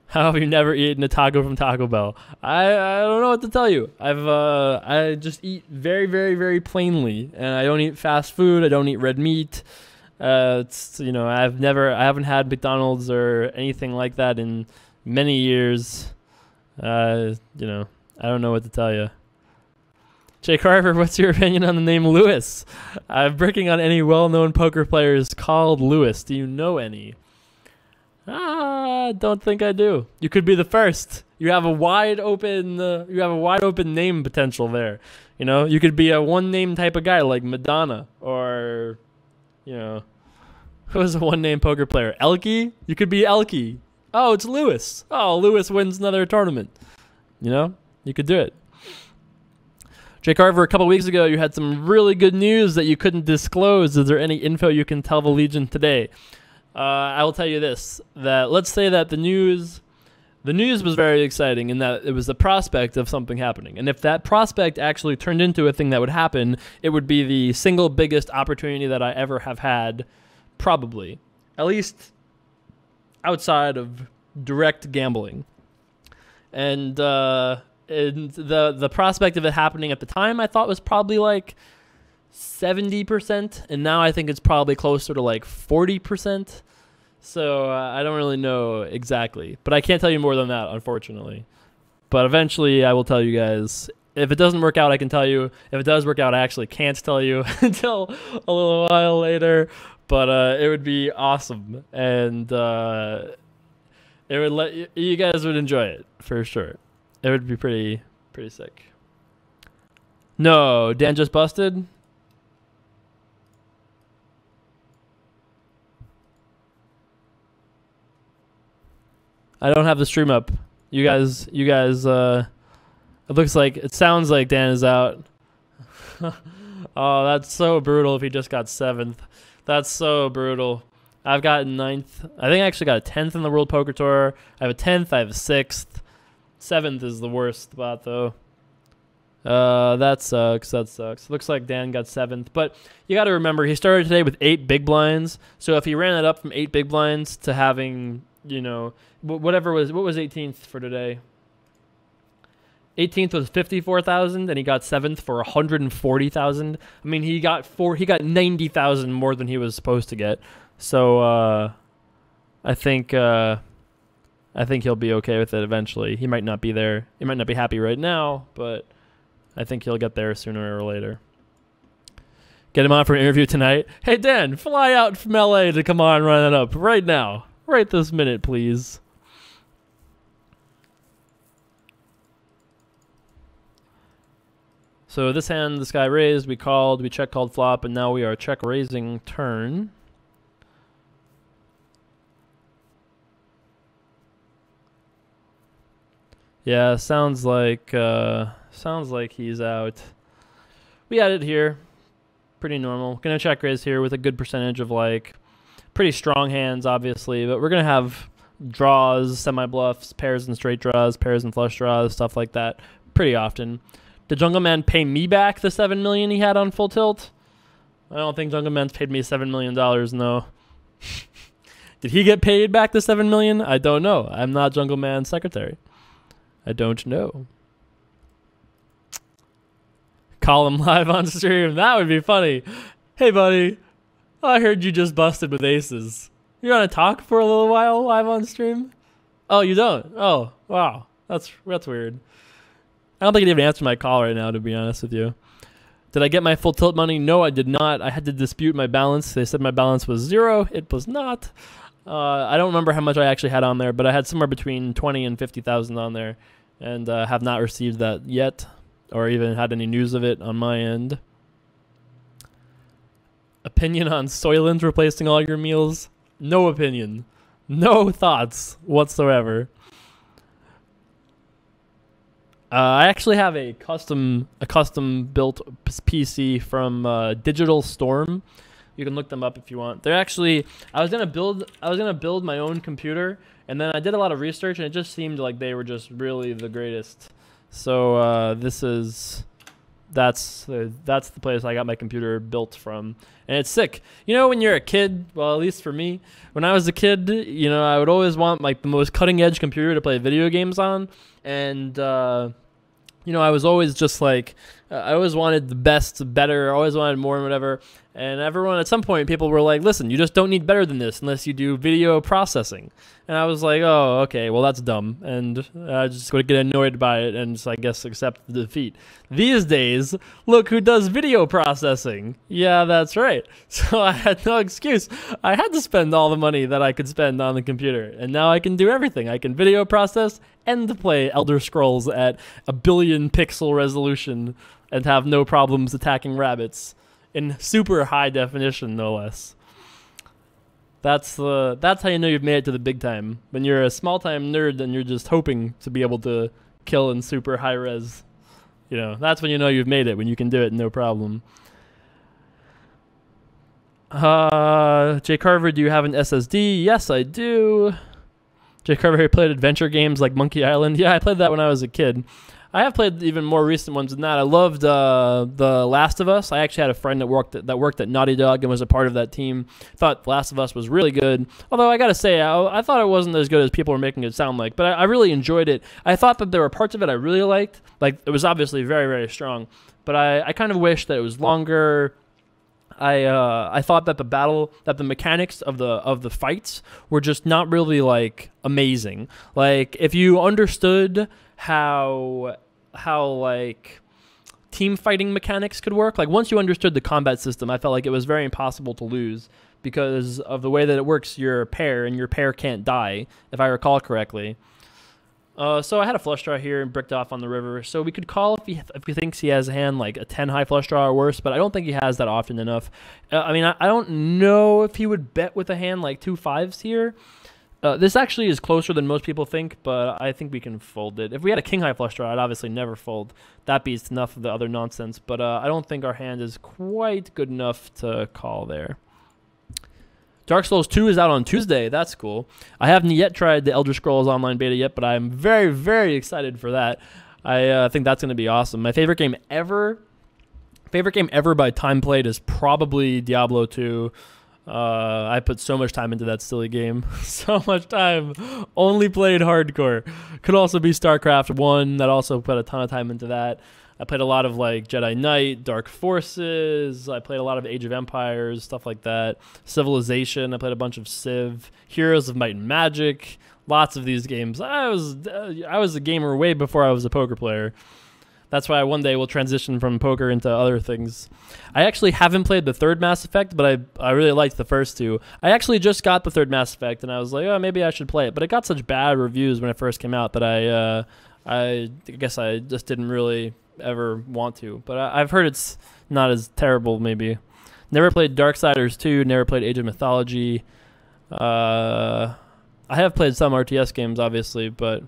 Speaker 1: How have you never eaten a taco from Taco Bell? I don't know what to tell you. I just eat very, very, very plainly, and I don't eat fast food. I don't eat red meat. I haven't had McDonald's or anything like that in many years. I don't know what to tell you. Jay Carver, what's your opinion on the name Lewis? I'm breaking on any well-known poker players called Lewis. Do you know any? Don't think I do. You could be the first. You have a wide open name potential there. You know, you could be a one-name type of guy like Madonna, or, who was a one-name poker player? Elke? You could be Elke. Oh, it's Lewis. Oh, Lewis wins another tournament. You could do it. Jay Carver, a couple weeks ago, you had some really good news that you couldn't disclose. Is there any info you can tell the Legion today? I will tell you this, that let's say that the news was very exciting in that it was the prospect of something happening. And if that prospect actually turned into a thing that would happen, it would be the single biggest opportunity that I ever have had, probably. At least outside of direct gambling. And the prospect of it happening at the time, I thought was probably like 70%, and now I think it's probably closer to like 40%. So I don't really know exactly, but I can't tell you more than that, unfortunately. But eventually I will tell you guys. If it doesn't work out, I can tell you. If it does work out, I actually can't tell you until a little while later. But it would be awesome, and it would you guys would enjoy it for sure. It would be pretty sick. No, Dan just busted. I don't have the stream up. You guys, it sounds like Dan is out. Oh, that's so brutal if he just got 7th. That's so brutal. I've gotten 9th. I think I actually got a 10th in the World Poker Tour. I have a 10th, I have a 6th. 7th is the worst spot, though. That sucks. Looks like Dan got 7th. But you got to remember, he started today with 8 big blinds. So if he ran it up from 8 big blinds to having, you know, what was 18th for today? 18th was 54,000, and he got 7th for 140,000. I mean, he got 90,000 more than he was supposed to get. So I think he'll be okay with it eventually. He might not be there. He might not be happy right now, but I think he'll get there sooner or later. Get him on for an interview tonight. Hey, Dan, fly out from LA to come on, run it up right now. Right this minute, please. So this hand, this guy raised, we check called flop, and now we are check raising turn. Yeah, sounds like he's out. We had it here. Pretty normal. Gonna check raise here with a good percentage of like pretty strong hands, obviously, but we're gonna have draws, semi-bluffs, pairs and straight draws, pairs and flush draws, stuff like that pretty often. Did Jungle Man pay me back the $7 million he had on full tilt? I don't think Jungle Man's paid me $7 million, no. Did he get paid back the $7 million? I don't know. I'm not Jungle Man's secretary. I don't know. Call him live on stream. That would be funny. Hey, buddy. I heard you just busted with aces. You want to talk for a little while live on stream? Oh, you don't? Oh, wow. That's weird. I don't think he'd even answer my call right now, to be honest with you. Did I get my full tilt money? No, I did not. I had to dispute my balance. They said my balance was 0. It was not. I don't remember how much I actually had on there, but I had somewhere between 20 and 50,000 on there, and have not received that yet, or even had any news of it on my end. Opinion on Soylent replacing all your meals? No opinion. No thoughts whatsoever. I actually have a custom built PC from Digital Storm. You can look them up if you want. They're actually I was gonna build my own computer, and then I did a lot of research, and it just seemed like they were just really the greatest. So that's the place I got my computer built from, and it's sick. You know, when you're a kid, well, at least for me, when I was a kid, you know, I would always want like the most cutting edge computer to play video games on, and you know, I was always just like, I always wanted the best, better, I always wanted more and whatever. And everyone, at some point, people were like, listen, you just don't need better than this unless you do video processing. And I was like, oh, okay, well, that's dumb. And I just would get annoyed by it and just, I guess, accept the defeat. These days, look who does video processing. Yeah, that's right. So I had no excuse. I had to spend all the money that I could spend on the computer. And now I can do everything. I can video process and play Elder Scrolls at 1 billion pixel resolution and have no problems attacking rabbits. In super high definition, no less. That's how you know you've made it to the big time. When you're a small time nerd and you're just hoping to be able to kill in super high res. You know, that's when you know you've made it, when you can do it no problem. Jay Carver, do you have an SSD? Yes, I do. Jay Carver, have you played adventure games like Monkey Island? Yeah, I played that when I was a kid. I have played even more recent ones than that. I loved The Last of Us. I actually had a friend that worked at Naughty Dog and was a part of that team. Thought The Last of Us was really good. Although I gotta say, I thought it wasn't as good as people were making it sound like. But I really enjoyed it. I thought that there were parts of it I really liked. Like, it was obviously very, very strong. But I kind of wish that it was longer, I thought that the mechanics of the fights were just not really like amazing. Like if you understood how like team fighting mechanics could work, like once you understood the combat system, I felt like it was very impossible to lose because of the way that it works. You're a pair, and your pair can't die, if I recall correctly. So I had a flush draw here and bricked off on the river. So we could call if he thinks he has a hand like a 10 high flush draw or worse, but I don't think he has that often enough. I mean, I don't know if he would bet with a hand like 2 5s here. This actually is closer than most people think, but I think we can fold it. If we had a king high flush draw, I'd obviously never fold. That beats enough of the other nonsense, but I don't think our hand is quite good enough to call there. Dark Souls 2 is out on Tuesday. That's cool. I haven't yet tried the Elder Scrolls Online beta yet, but I'm very, very excited for that. I think that's going to be awesome. My favorite game ever by time played is probably Diablo 2. I put so much time into that silly game. So much time. Only played hardcore. Could also be StarCraft 1. That also put a ton of time into that. I played a lot of like Jedi Knight, Dark Forces. I played a lot of Age of Empires, stuff like that. Civilization. I played a bunch of Civ. Heroes of Might and Magic. Lots of these games. I was a gamer way before I was a poker player. That's why one day we'll transition from poker into other things. I actually haven't played the third Mass Effect, but I really liked the first two. I actually just got the third Mass Effect, and I was like, oh, maybe I should play it. But it got such bad reviews when it first came out that I guess I just didn't really ever want to. But I've heard it's not as terrible, maybe. Never played Darksiders 2, never played Age of Mythology. I have played some RTS games, obviously, but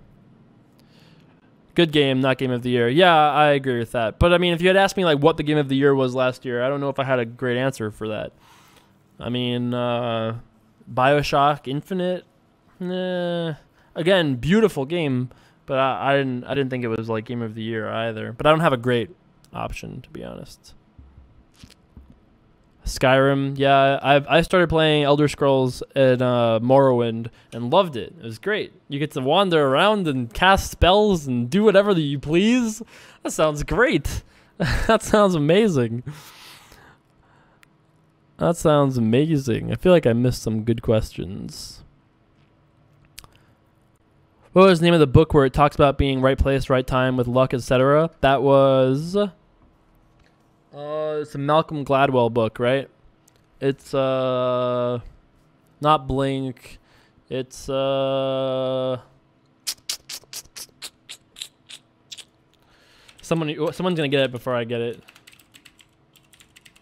Speaker 1: good game, not game of the year. Yeah, I agree with that. But I mean, if you had asked me like what the game of the year was last year, I don't know if I had a great answer for that. I mean, BioShock Infinite, again, beautiful game, but I didn't think it was like game of the year either. But I don't have a great option, to be honest. Skyrim, yeah, I started playing Elder Scrolls in Morrowind and loved it. It was great. You get to wander around and cast spells and do whatever you please. That sounds great. That sounds amazing. That sounds amazing. I feel like I missed some good questions. What was the name of the book where it talks about being right place, right time with luck, etc.? That was... it's a Malcolm Gladwell book, right? It's not Blink. It's someone's gonna get it before I get it.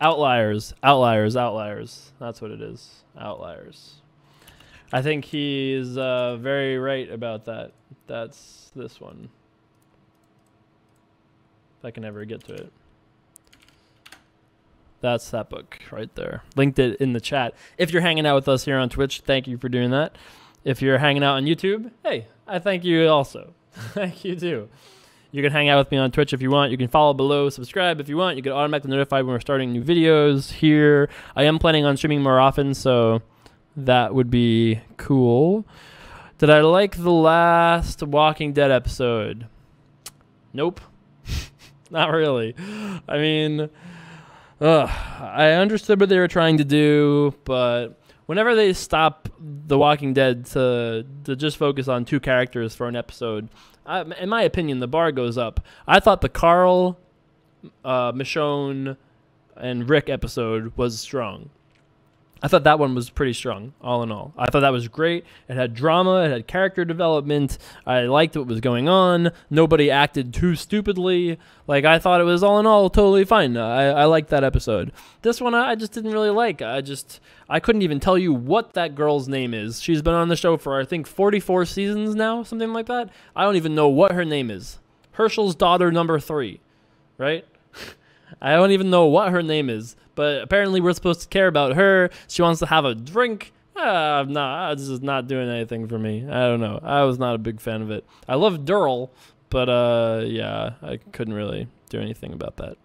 Speaker 1: Outliers. That's what it is. Outliers. I think he's very right about that. That's this one. If I can ever get to it. That's that book right there. Linked it in the chat. If you're hanging out with us here on Twitch, thank you for doing that. If you're hanging out on YouTube, hey, I thank you also. Thank you too. You can hang out with me on Twitch if you want. You can follow below, subscribe if you want. You get automatically notified when we're starting new videos here. I am planning on streaming more often, so that would be cool. Did I like the last Walking Dead episode? Nope. Not really. I mean... I understood what they were trying to do, but whenever they stop The Walking Dead to just focus on 2 characters for an episode, in my opinion, the bar goes up. I thought the Carl, Michonne, and Rick episode was strong. I thought that one was pretty strong, all in all. I thought that was great. It had drama. It had character development. I liked what was going on. Nobody acted too stupidly. Like, I thought it was, all in all, totally fine. I liked that episode. This one, I just didn't really like. I couldn't even tell you what that girl's name is. She's been on the show for, I think, 44 seasons now, something like that. I don't even know what her name is. Herschel's daughter number 3, right? I don't even know what her name is, but apparently we're supposed to care about her. She wants to have a drink. This is not doing anything for me. I don't know. I was not a big fan of it. I love Durrell, but yeah, I couldn't really do anything about that.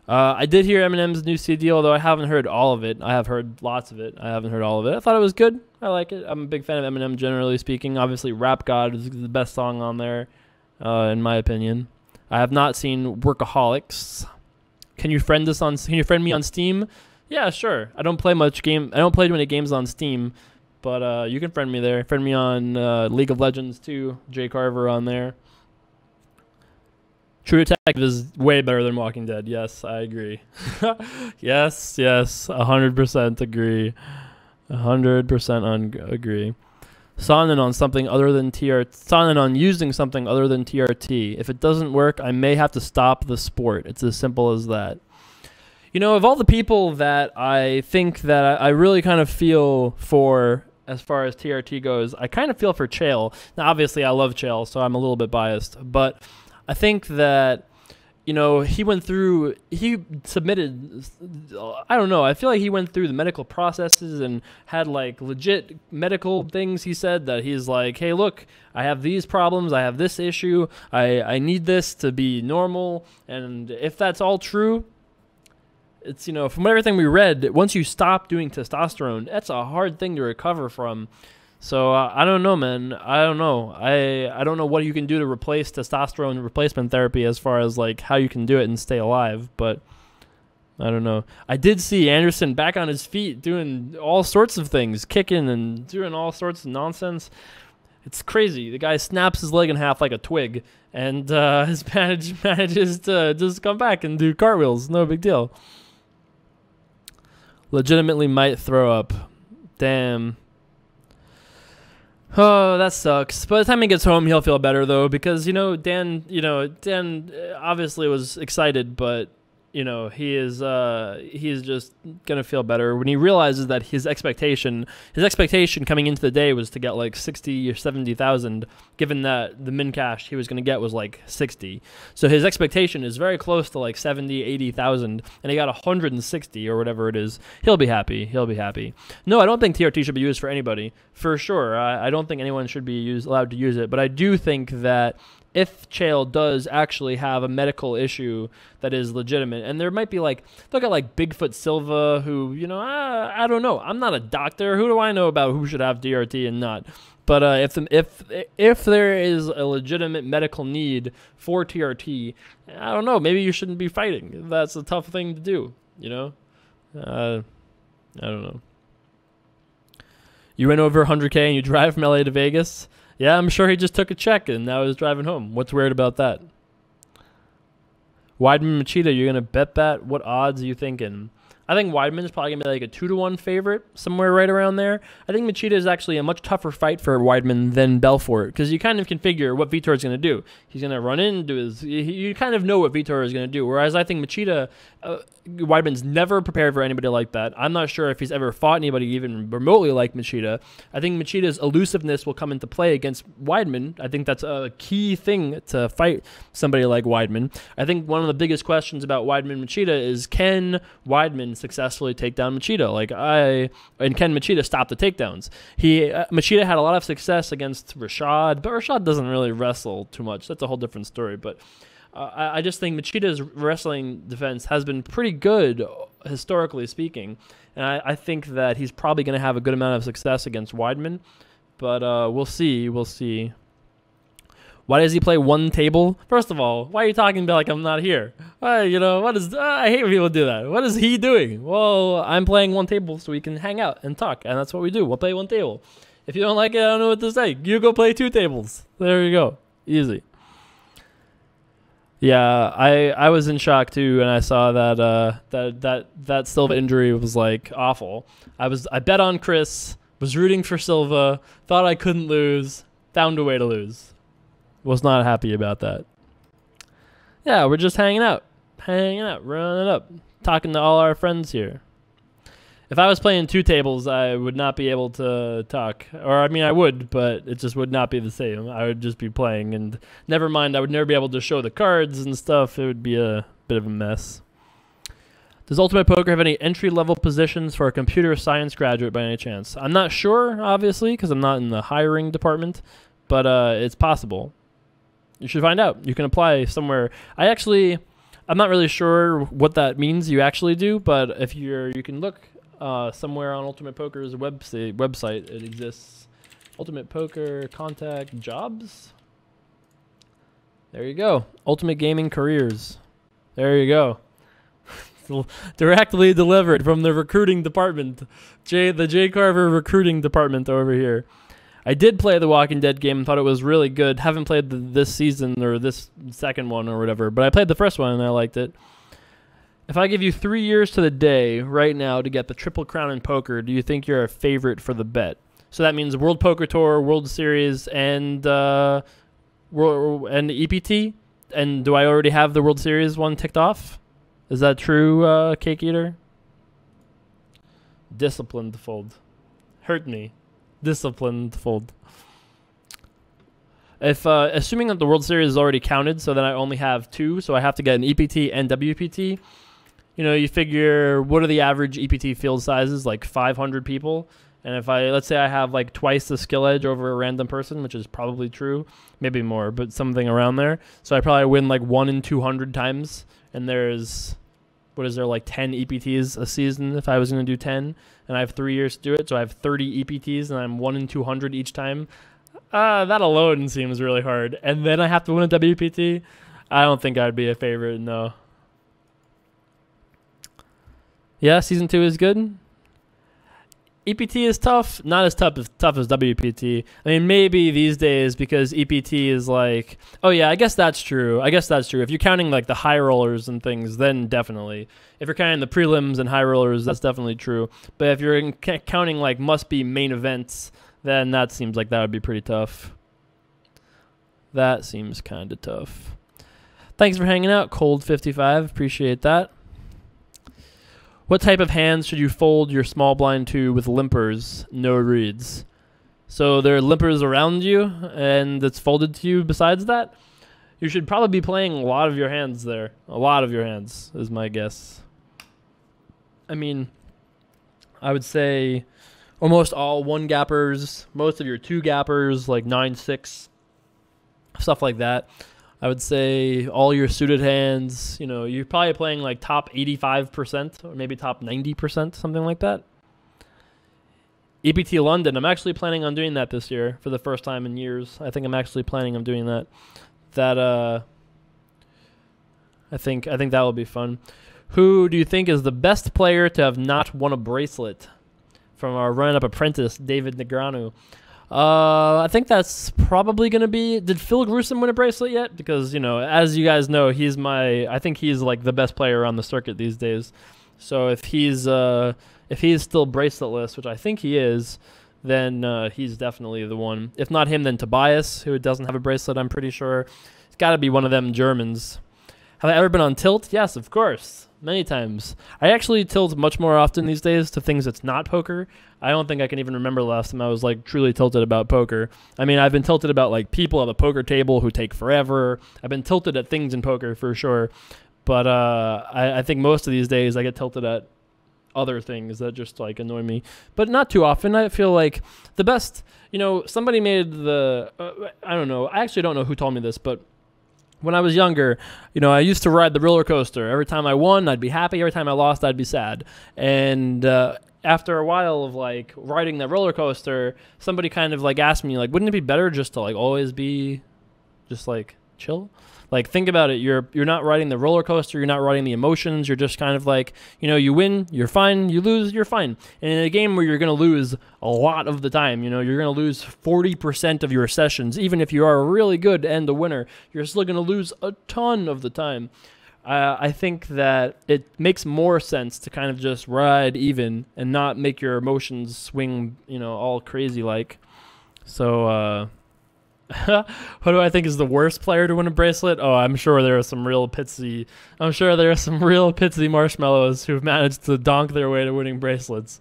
Speaker 1: I did hear Eminem's new CD, although I haven't heard all of it. I have heard lots of it. I haven't heard all of it. I thought it was good. I like it. I'm a big fan of Eminem, generally speaking. Obviously, Rap God is the best song on there, in my opinion. I have not seen Workaholics. Can you friend me on Steam? Yeah, sure. I don't play too many games on Steam, but you can friend me there. Friend me on League of Legends too. Jay Carver on there. True Detective is way better than Walking Dead. Yes, I agree. Yes, 100% agree. 100% agree. Signing on something other than TRT. Signing on using something other than TRT. If it doesn't work, I may have to stop the sport. It's as simple as that. You know, of all the people that I think that I really kind of feel for as far as TRT goes, I kind of feel for Chael. Now, obviously, I love Chael, so I'm a little bit biased. But I think that, you know, he submitted, I don't know, I feel like he went through the medical processes and had like legit medical things. He said that he's like, hey, look, I have these problems, I have this issue, I need this to be normal. And if that's all true, it's, you know, from everything we read, once you stop doing testosterone, that's a hard thing to recover from. So I don't know, man. I don't know. I don't know what you can do to replace testosterone replacement therapy as far as like how you can do it and stay alive, but I don't know. I did see Anderson back on his feet doing all sorts of things, kicking and doing all sorts of nonsense. It's crazy. The guy snaps his leg in half like a twig, and his manages to just come back and do cartwheels. No big deal. Legitimately might throw up. Damn. Oh, that sucks. By the time he gets home, he'll feel better though, because Dan obviously was excited, but he's just gonna feel better when he realizes that his expectation coming into the day was to get like 60 or 70,000, given that the min cash he was gonna get was like 60. So his expectation is very close to like 70, 80,000, and he got 160 or whatever it is. He'll be happy. No, I don't think TRT should be used for anybody, for sure. I don't think anyone should be allowed to use it, but I do think that if Chael does actually have a medical issue that is legitimate, and there might be like, look at like Bigfoot Silva, who, I don't know. I'm not a doctor. Who do I know about who should have DRT and not? But if there is a legitimate medical need for TRT, I don't know. Maybe you shouldn't be fighting. That's a tough thing to do, I don't know. You went over 100K and you drive from LA to Vegas? Yeah, I'm sure he just took a check and now he's driving home. What's weird about that? Weidman Machida, you're going to bet that? What odds are you thinking? I think Weidman is probably going to be like a 2-1 favorite, somewhere right around there. I think Machida is actually a much tougher fight for Weidman than Belfort, because you kind of can figure what Vitor is going to do. He's going to run in, you kind of know what Vitor is going to do, whereas I think Machida, Weidman's never prepared for anybody like that. I'm not sure if he's ever fought anybody even remotely like Machida. I think Machida's elusiveness will come into play against Weidman. I think that's a key thing to fight somebody like Weidman. I think one of the biggest questions about Weidman Machida is, can Weidman successfully take down Machida? And can Machida stop the takedowns? Machida had a lot of success against Rashad, but Rashad doesn't really wrestle too much. That's a whole different story, but I just think Machida's wrestling defense has been pretty good, historically speaking, and I think that he's probably going to have a good amount of success against Weidman, but we'll see. Why does he play one table? First of all, why are you talking about like I'm not here? I hate when people do that. What is he doing? Well, I'm playing one table so we can hang out and talk, and that's what we do. We'll play one table. If you don't like it, I don't know what to say. You go play 2 tables. There you go. Easy. Yeah, I was in shock too, and I saw that Silva injury was like awful. I bet on Chris, was rooting for Silva, thought I couldn't lose, found a way to lose. Was not happy about that. Yeah, we're just hanging out, running up, talking to all our friends here. If I was playing 2 tables, I would not be able to talk. Or, I mean, I would, but it just would not be the same. I would just be playing. And never mind, I would never be able to show the cards and stuff. It would be a bit of a mess. Does Ultimate Poker have any entry-level positions for a computer science graduate by any chance? I'm not sure, obviously, because I'm not in the hiring department. But it's possible. You should find out. You can apply somewhere. I'm not really sure what that means you actually do. But if you can look somewhere on Ultimate Poker's website, it exists. Ultimate Poker contact jobs. There you go. Ultimate Gaming careers. There you go. Directly delivered from the recruiting department. The J Carver recruiting department over here. I did play the Walking Dead game and thought it was really good. Haven't played this season or this second one or whatever, but I played the first one and I liked it. If I give you 3 years to the day right now to get the Triple Crown in poker, do you think you're a favorite for the bet? So that means World Poker Tour, World Series, and EPT. And do I already have the World Series one ticked off? Is that true, Cake Eater? Disciplined fold. Hurt me. Disciplined fold. If assuming that the World Series is already counted, so then I only have 2, so I have to get an EPT and WPT. You know, you figure what are the average EPT field sizes, like 500 people. And if let's say I have like twice the skill edge over a random person, which is probably true, maybe more, but something around there. So I probably win like 1 in 200 times. And there's, what is there, like 10 EPTs a season if I was going to do 10. And I have 3 years to do it. So I have 30 EPTs and I'm 1 in 200 each time. That alone seems really hard. And then I have to win a WPT. I don't think I'd be a favorite, no. Yeah, season 2 is good. EPT is tough, not as tough as WPT. I mean, maybe these days because EPT is like, oh yeah, I guess that's true. If you're counting like the high rollers and things, then definitely. If you're counting the prelims and high rollers, that's definitely true. But if you're counting like must be main events, then that seems like that would be pretty tough. That seems kind of tough. Thanks for hanging out, Cold55. Appreciate that. What type of hands should you fold your small blind to with limpers, no reads? So there are limpers around you, and it's folded to you besides that? You should probably be playing a lot of your hands there. A lot of your hands is my guess. I mean, I would say almost all 1-gappers, most of your 2-gappers, like 9-6, stuff like that. I would say all your suited hands, you know, you're probably playing like top 85% or maybe top 90%, something like that. EPT London, I'm actually planning on doing that this year for the first time in years. I think I'm actually planning on doing that. I think that will be fun. Who do you think is the best player to have not won a bracelet? From our run-up apprentice, David Negreanu. I think that's probably going to be... Did Phil Gruesome win a bracelet yet? Because, you know, as you guys know, I think he's like the best player on the circuit these days. So if he's still braceletless, which I think he is, then he's definitely the one. If not him, then Tobias, who doesn't have a bracelet, I'm pretty sure. It's got to be one of them Germans. Have I ever been on tilt? Yes, of course. Many times. I actually tilt much more often these days to things that's not poker. I don't think I can even remember the last time I was like truly tilted about poker. I mean, I've been tilted about like people at the poker table who take forever. I've been tilted at things in poker for sure. But I think most of these days I get tilted at other things that just like annoy me. But not too often. I feel like the best, you know, somebody made I don't know. I actually don't know who told me this, but when I was younger, you know, I used to ride the roller coaster. Every time I won, I'd be happy. Every time I lost, I'd be sad. And after a while of like riding the roller coaster, somebody kind of like asked me, like, wouldn't it be better just to like always be just like chill? Like, think about it. You're not riding the roller coaster. You're not riding the emotions. You're just kind of like, you know, you win, you're fine. You lose, you're fine. And in a game where you're going to lose a lot of the time, you know, you're going to lose 40% of your sessions. Even if you are really good and a winner, you're still going to lose a ton of the time. I think that it makes more sense to kind of just ride even and not make your emotions swing, you know, all crazy like. So, who do I think is the worst player to win a bracelet? Oh, I'm sure there are some real pitsy marshmallows who've managed to donk their way to winning bracelets.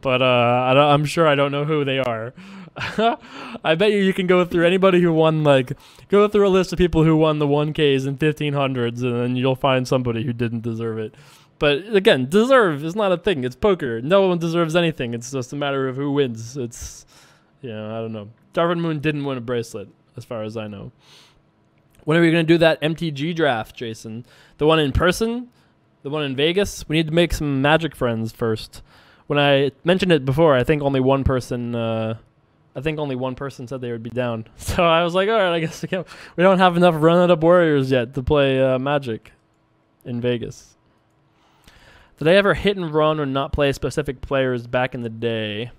Speaker 1: But I'm sure I don't know who they are. I bet you can go through anybody who won, like, go through a list of people who won the 1Ks and 1500s, and then you'll find somebody who didn't deserve it. But again, deserve is not a thing. It's poker. No one deserves anything. It's just a matter of who wins. It's, you know, I don't know. Darvin Moon didn't win a bracelet, as far as I know. When are we going to do that MTG draft, Jason? The one in person? The one in Vegas? We need to make some Magic friends first. When I mentioned it before, I think only one person said they would be down. So I was like, all right, I guess we don't have enough run-it-up warriors yet to play Magic in Vegas. Did I ever hit and run or not play specific players back in the day?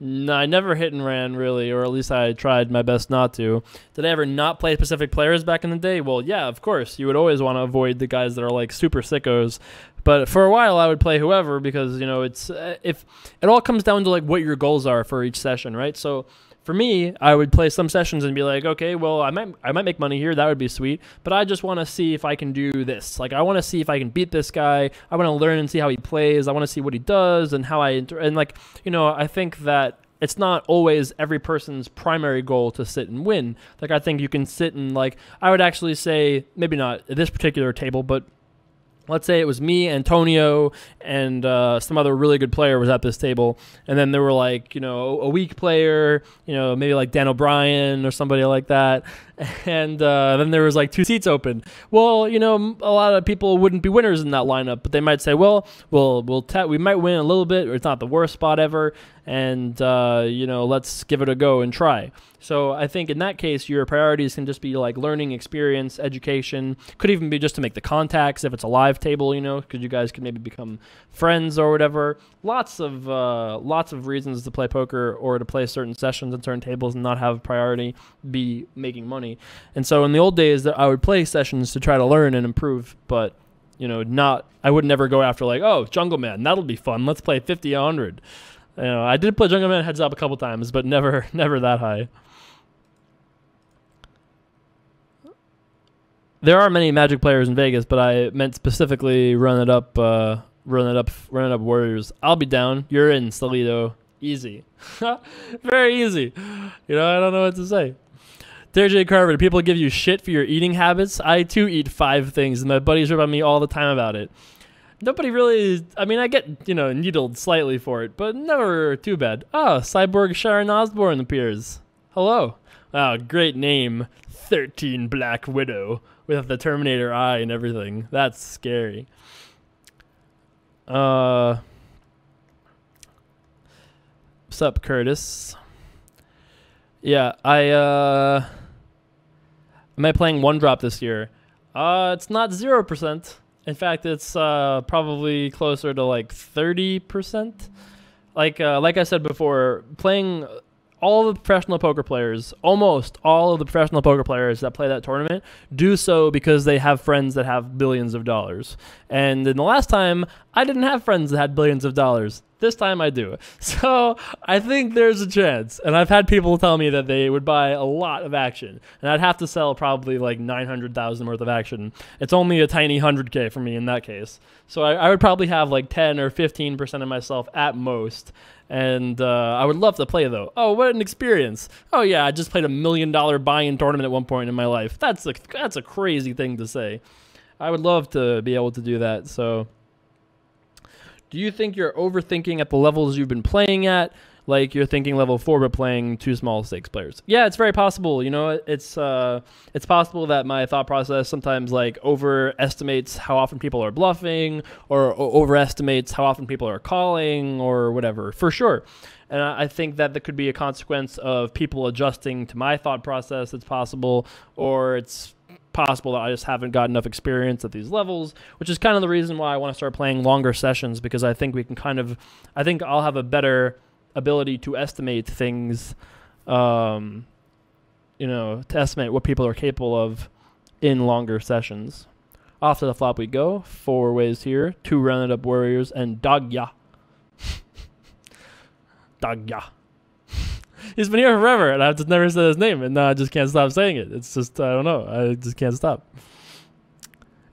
Speaker 1: No, I never hit and ran, really, or at least I tried my best not to. Did I ever not play specific players back in the day? Well, yeah, of course. You would always want to avoid the guys that are, like, super sickos. But for a while, I would play whoever because, you know, it's if it all comes down to, like, what your goals are for each session, right? So for me, I would play some sessions and be like, okay, well, I might make money here. That would be sweet. But I just want to see if I can do this. Like, I want to see if I can beat this guy. I want to learn and see how he plays. I want to see what he does and how and like, you know, I think that it's not always every person's primary goal to sit and win. Like, I think you can sit and, like, I would actually say, maybe not at this particular table, but let's say it was me, Antonio, and some other really good player was at this table, and then there were, like, you know, a weak player, you know, maybe like Dan O'Brien or somebody like that, and then there was like 2 seats open. Well, you know, a lot of people wouldn't be winners in that lineup, but they might say, well, we might win a little bit, or it's not the worst spot ever, and you know, let's give it a go and try. So I think in that case, your priorities can just be like learning, experience, education. Could even be just to make the contacts if it's a live table, you know, because you guys could maybe become friends or whatever. Lots of reasons to play poker or to play certain sessions and certain tables and not have a priority be making money. And so in the old days, I would play sessions to try to learn and improve, but you know, I would never go after like, oh, Jungle Man, that'll be fun. Let's play 50, 100. You know, I did play Jungle Man heads up a couple times, but never that high. There are many Magic players in Vegas, but I meant specifically run it up Warriors. I'll be down. You're in, Salido. Easy. Very easy. You know, I don't know what to say. Dear J. Carver, do people give you shit for your eating habits? I, too, eat 5 things, and my buddies rip on me all the time about it. Nobody really... I mean, I get, you know, needled slightly for it, but never too bad. Oh, Cyborg Sharon Osbourne appears. Hello. Oh, great name. 13 Black Widow. With the Terminator eye and everything. That's scary. What's up, Curtis? Yeah, am I playing 1-drop this year? It's not 0%. In fact, it's probably closer to like 30%. Like I said before, playing all of the professional poker players, almost all of the professional poker players that play that tournament do so because they have friends that have billions of dollars. And in the last time, I didn't have friends that had billions of dollars. This time I do. So I think there's a chance. And I've had people tell me that they would buy a lot of action. And I'd have to sell probably like 900,000 worth of action. It's only a tiny 100K for me in that case. So I would probably have like 10 or 15% of myself at most. And I would love to play, though. Oh, what an experience. Oh, yeah, I just played $1 million buy-in tournament at one point in my life. That's a crazy thing to say. I would love to be able to do that. So, do you think you're overthinking at the levels you've been playing at? Like you're thinking level 4 but playing 2 small stakes players. Yeah, it's very possible. You know, it's possible that my thought process sometimes like overestimates how often people are bluffing or overestimates how often people are calling or whatever, for sure. And I think that could be a consequence of people adjusting to my thought process. It's possible, or it's possible that I just haven't got enough experience at these levels, which is kind of the reason why I want to start playing longer sessions, because I think we can I think I'll have a better ability to estimate things, you know, to estimate what people are capable of in longer sessions. Off to the flop we go. 4 ways here. 2 rounded up Warriors and Dagya. Dagya. He's been here forever, and I've just never said his name, and I just can't stop saying it. It's just, I don't know. I just can't stop.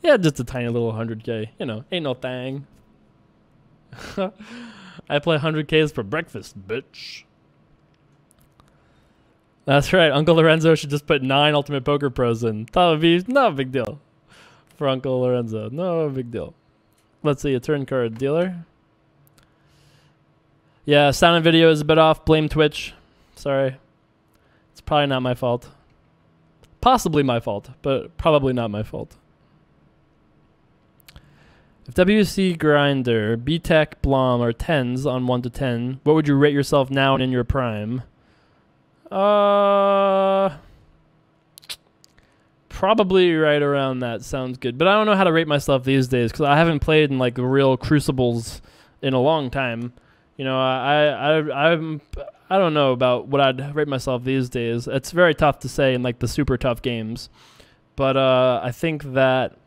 Speaker 1: Yeah, just a tiny little 100K. You know, ain't no thing. I play 100Ks for breakfast, bitch. That's right. Uncle Lorenzo should just put 9 Ultimate Poker Pros in. That would be no big deal for Uncle Lorenzo. No big deal. Let's see. A turn card dealer. Yeah, sound and video is a bit off. Blame Twitch. Sorry. It's probably not my fault. Possibly my fault, but probably not my fault. If WC Grinder, BTEC, Blom are 10s on 1 to 10, what would you rate yourself now and in your prime? Probably right around that sounds good. But I don't know how to rate myself these days because I haven't played in like real crucibles in a long time. You know, I don't know about what I'd rate myself these days. It's very tough to say in like the super tough games. But I think that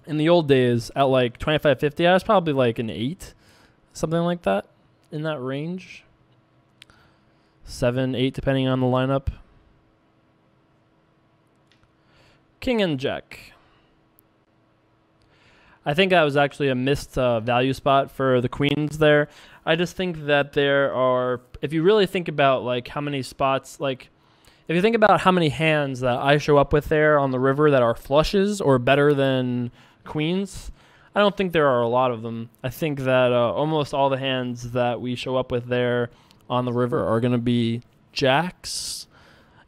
Speaker 1: in the old days at like 25-50, I was probably like an 8, something like that, in that range. 7, 8, depending on the lineup. King and Jack. I think that was actually a missed value spot for the queens there. I just think that there are, if you really think about like how many spots, like if you think about how many hands that I show up with there on the river that are flushes or better than queens, I don't think there are a lot of them. I think that almost all the hands that we show up with there on the river are going to be jacks.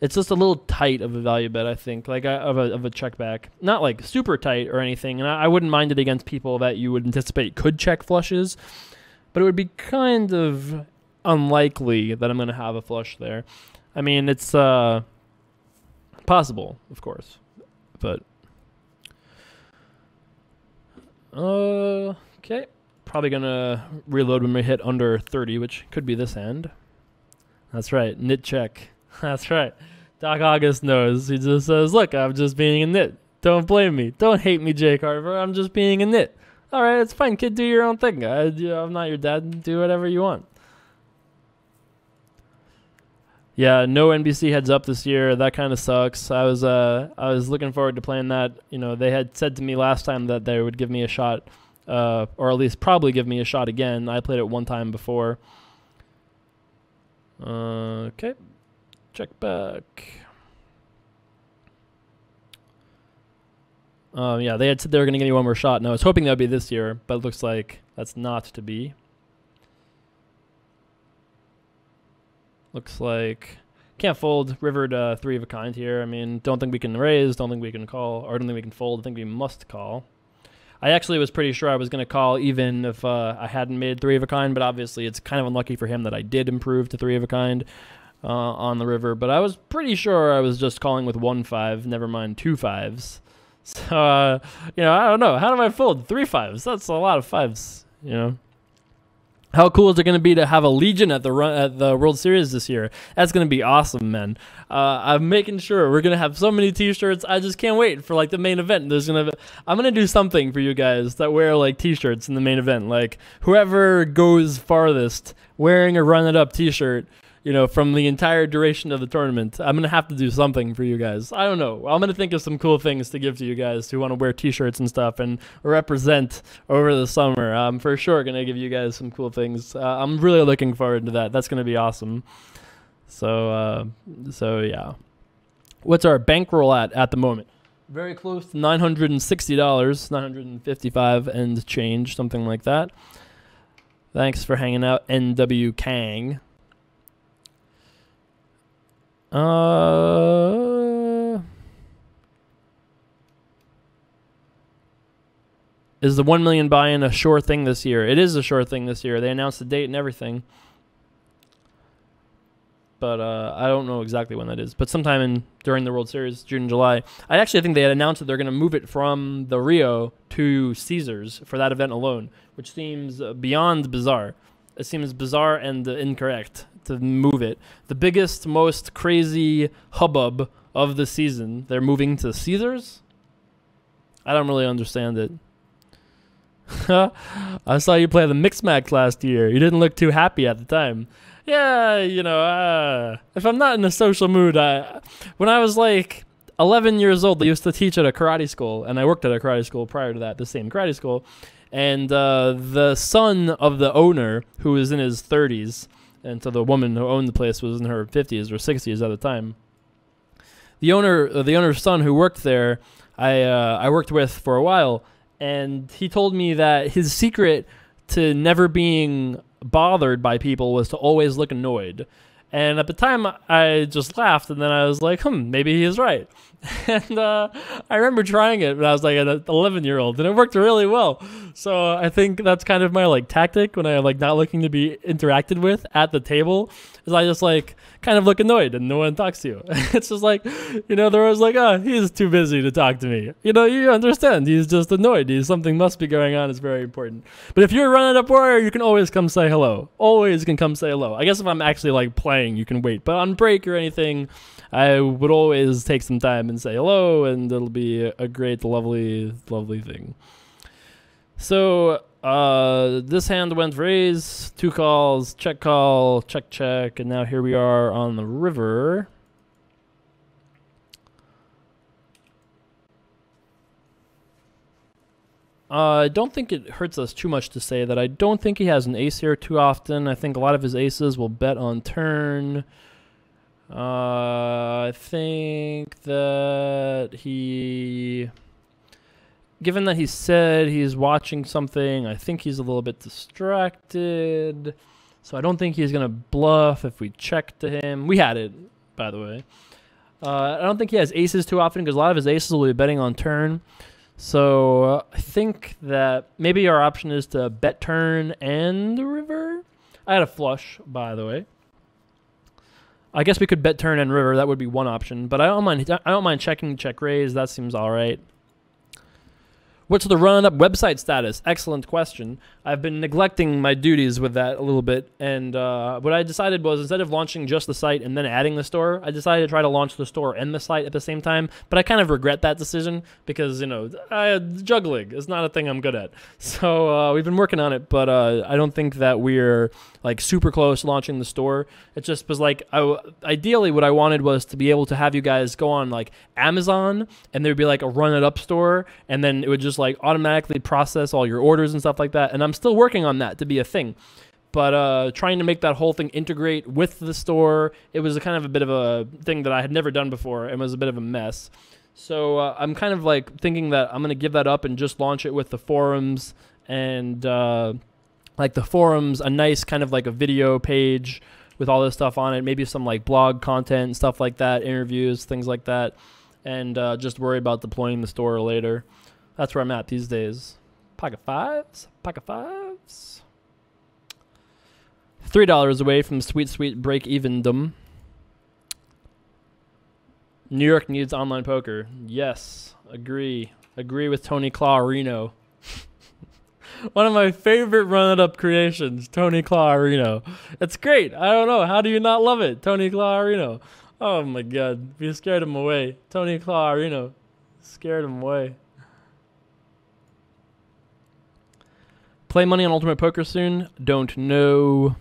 Speaker 1: It's just a little tight of a value bet, I think, like of a check back. Not like super tight or anything, and I wouldn't mind it against people that you would anticipate could check flushes, but it would be kind of unlikely that I'm going to have a flush there. I mean, it's possible, of course, but okay. Probably going to reload when we hit under 30, which could be this hand. That's right, nit check. That's right. Doc August knows. He just says, look, I'm just being a nit. Don't blame me. Don't hate me, Jay Carver. I'm just being a nit. All right, it's fine, kid. Do your own thing. I'm not your dad. Do whatever you want. Yeah, no NBC heads up this year. That kind of sucks. I was looking forward to playing that. You know, they had said to me last time that they would give me a shot, or at least probably give me a shot again. I played it one time before. Okay. Check back. Yeah, they had said they were going to give me one more shot, and I was hoping that would be this year, but it looks like that's not to be. Looks like can't fold. River to 3 of a kind here. I mean, don't think we can raise, don't think we can call, or don't think we can fold. I think we must call. I actually was pretty sure I was going to call even if I hadn't made 3 of a kind, but obviously it's kind of unlucky for him that I did improve to 3 of a kind. On the river, but I was pretty sure I was just calling with 1 5, never mind 2 5s. So, you know, I don't know. How do I fold 3 5s? That's a lot of 5s, you know. How cool is it going to be to have a Legion at the World Series this year? That's going to be awesome, man. I'm making sure we're going to have so many T-shirts. I just can't wait for like the main event. I'm going to do something for you guys that wear like T-shirts in the main event. Like whoever goes farthest wearing a Run It Up T-shirt, you know, from the entire duration of the tournament, I'm going to have to do something for you guys. I don't know. I'm going to think of some cool things to give to you guys who want to wear T-shirts and stuff and represent over the summer. I'm for sure going to give you guys some cool things. I'm really looking forward to that. That's going to be awesome. So yeah. What's our bankroll at the moment? Very close to $960, $955 and change, something like that. Thanks for hanging out, NW Kang. Is the 1 million buy-in a sure thing this year? It is a sure thing this year. They announced the date and everything. But I don't know exactly when that is. But sometime during the World Series, June and July. I actually think they had announced that they're going to move it from the Rio to Caesars for that event alone, which seems beyond bizarre. It seems bizarre and incorrect to move it. The biggest, most crazy hubbub of the season. They're moving to Caesars? I don't really understand it. I saw you play the Mixed Match last year. You didn't look too happy at the time. Yeah, you know, if I'm not in a social mood, when I was like 11 years old, I used to teach at a karate school, and I worked at a karate school prior to that, the same karate school. And the son of the owner, who was in his 30s, and so the woman who owned the place was in her 50s or 60s at the time. The owner's son who worked there, I worked with for a while, and he told me that his secret to never being bothered by people was to always look annoyed. And at the time, I just laughed, and then I was like, maybe he is right. And I remember trying it when I was like an 11-year-old, and it worked really well. So I think that's kind of my like tactic when I like not looking to be interacted with at the table, is I just like kind of look annoyed and no one talks to you. It's just like, you know, they're always like, oh, he's too busy to talk to me. You know, you understand. He's just annoyed. Something must be going on. It's very important. But if you're a run-it-up warrior, you can always come say hello. Always can come say hello. I guess if I'm actually like playing, you can wait. But on break or anything, I would always take some time and say hello, and it'll be a great, lovely, lovely thing. So this hand went raise, 2 calls, check call, check, check, and now here we are on the river. I don't think it hurts us too much to say that I don't think he has an ace here too often. I think a lot of his aces will bet on turn. I think that given that he said he's watching something, I think he's a little bit distracted. So I don't think he's going to bluff if we check to him. We had it, by the way. I don't think he has aces too often because a lot of his aces will be betting on turn. So I think that maybe our option is to bet turn and the river. I had a flush, by the way. I guess we could bet turn and river. That would be one option, but I don't mind checking check raise. That seems all right. What's the run-up website status? Excellent question. I've been neglecting my duties with that a little bit, and what I decided was instead of launching just the site and then adding the store, I decided to try to launch the store and the site at the same time, but I kind of regret that decision because, you know, juggling is not a thing I'm good at. So we've been working on it, but I don't think that we're like super close to launching the store. It just was like, ideally what I wanted was to be able to have you guys go on like Amazon, and there'd be like a run it up store, and then it would just like automatically process all your orders and stuff like that. And I'm still working on that to be a thing, but trying to make that whole thing integrate with the store, it was a kind of a bit of a thing that I had never done before and was a bit of a mess. So I'm kind of like thinking that I'm going to give that up and just launch it with the forums, and like the forums, a nice kind of like a video page with all this stuff on it, maybe some like blog content, stuff like that, interviews, things like that, and just worry about deploying the store later. That's where I'm at these days. Pocket fives. $3 away from sweet, sweet break-evendom. New York needs online poker. Yes, agree. Agree with Tony Clarino. One of my favorite run-it-up creations, Tony Clarino. It's great. I don't know. How do you not love it? Tony Clarino. Oh, my God. You scared him away. Tony Clarino. Scared him away. Play money on Ultimate Poker soon? Don't know.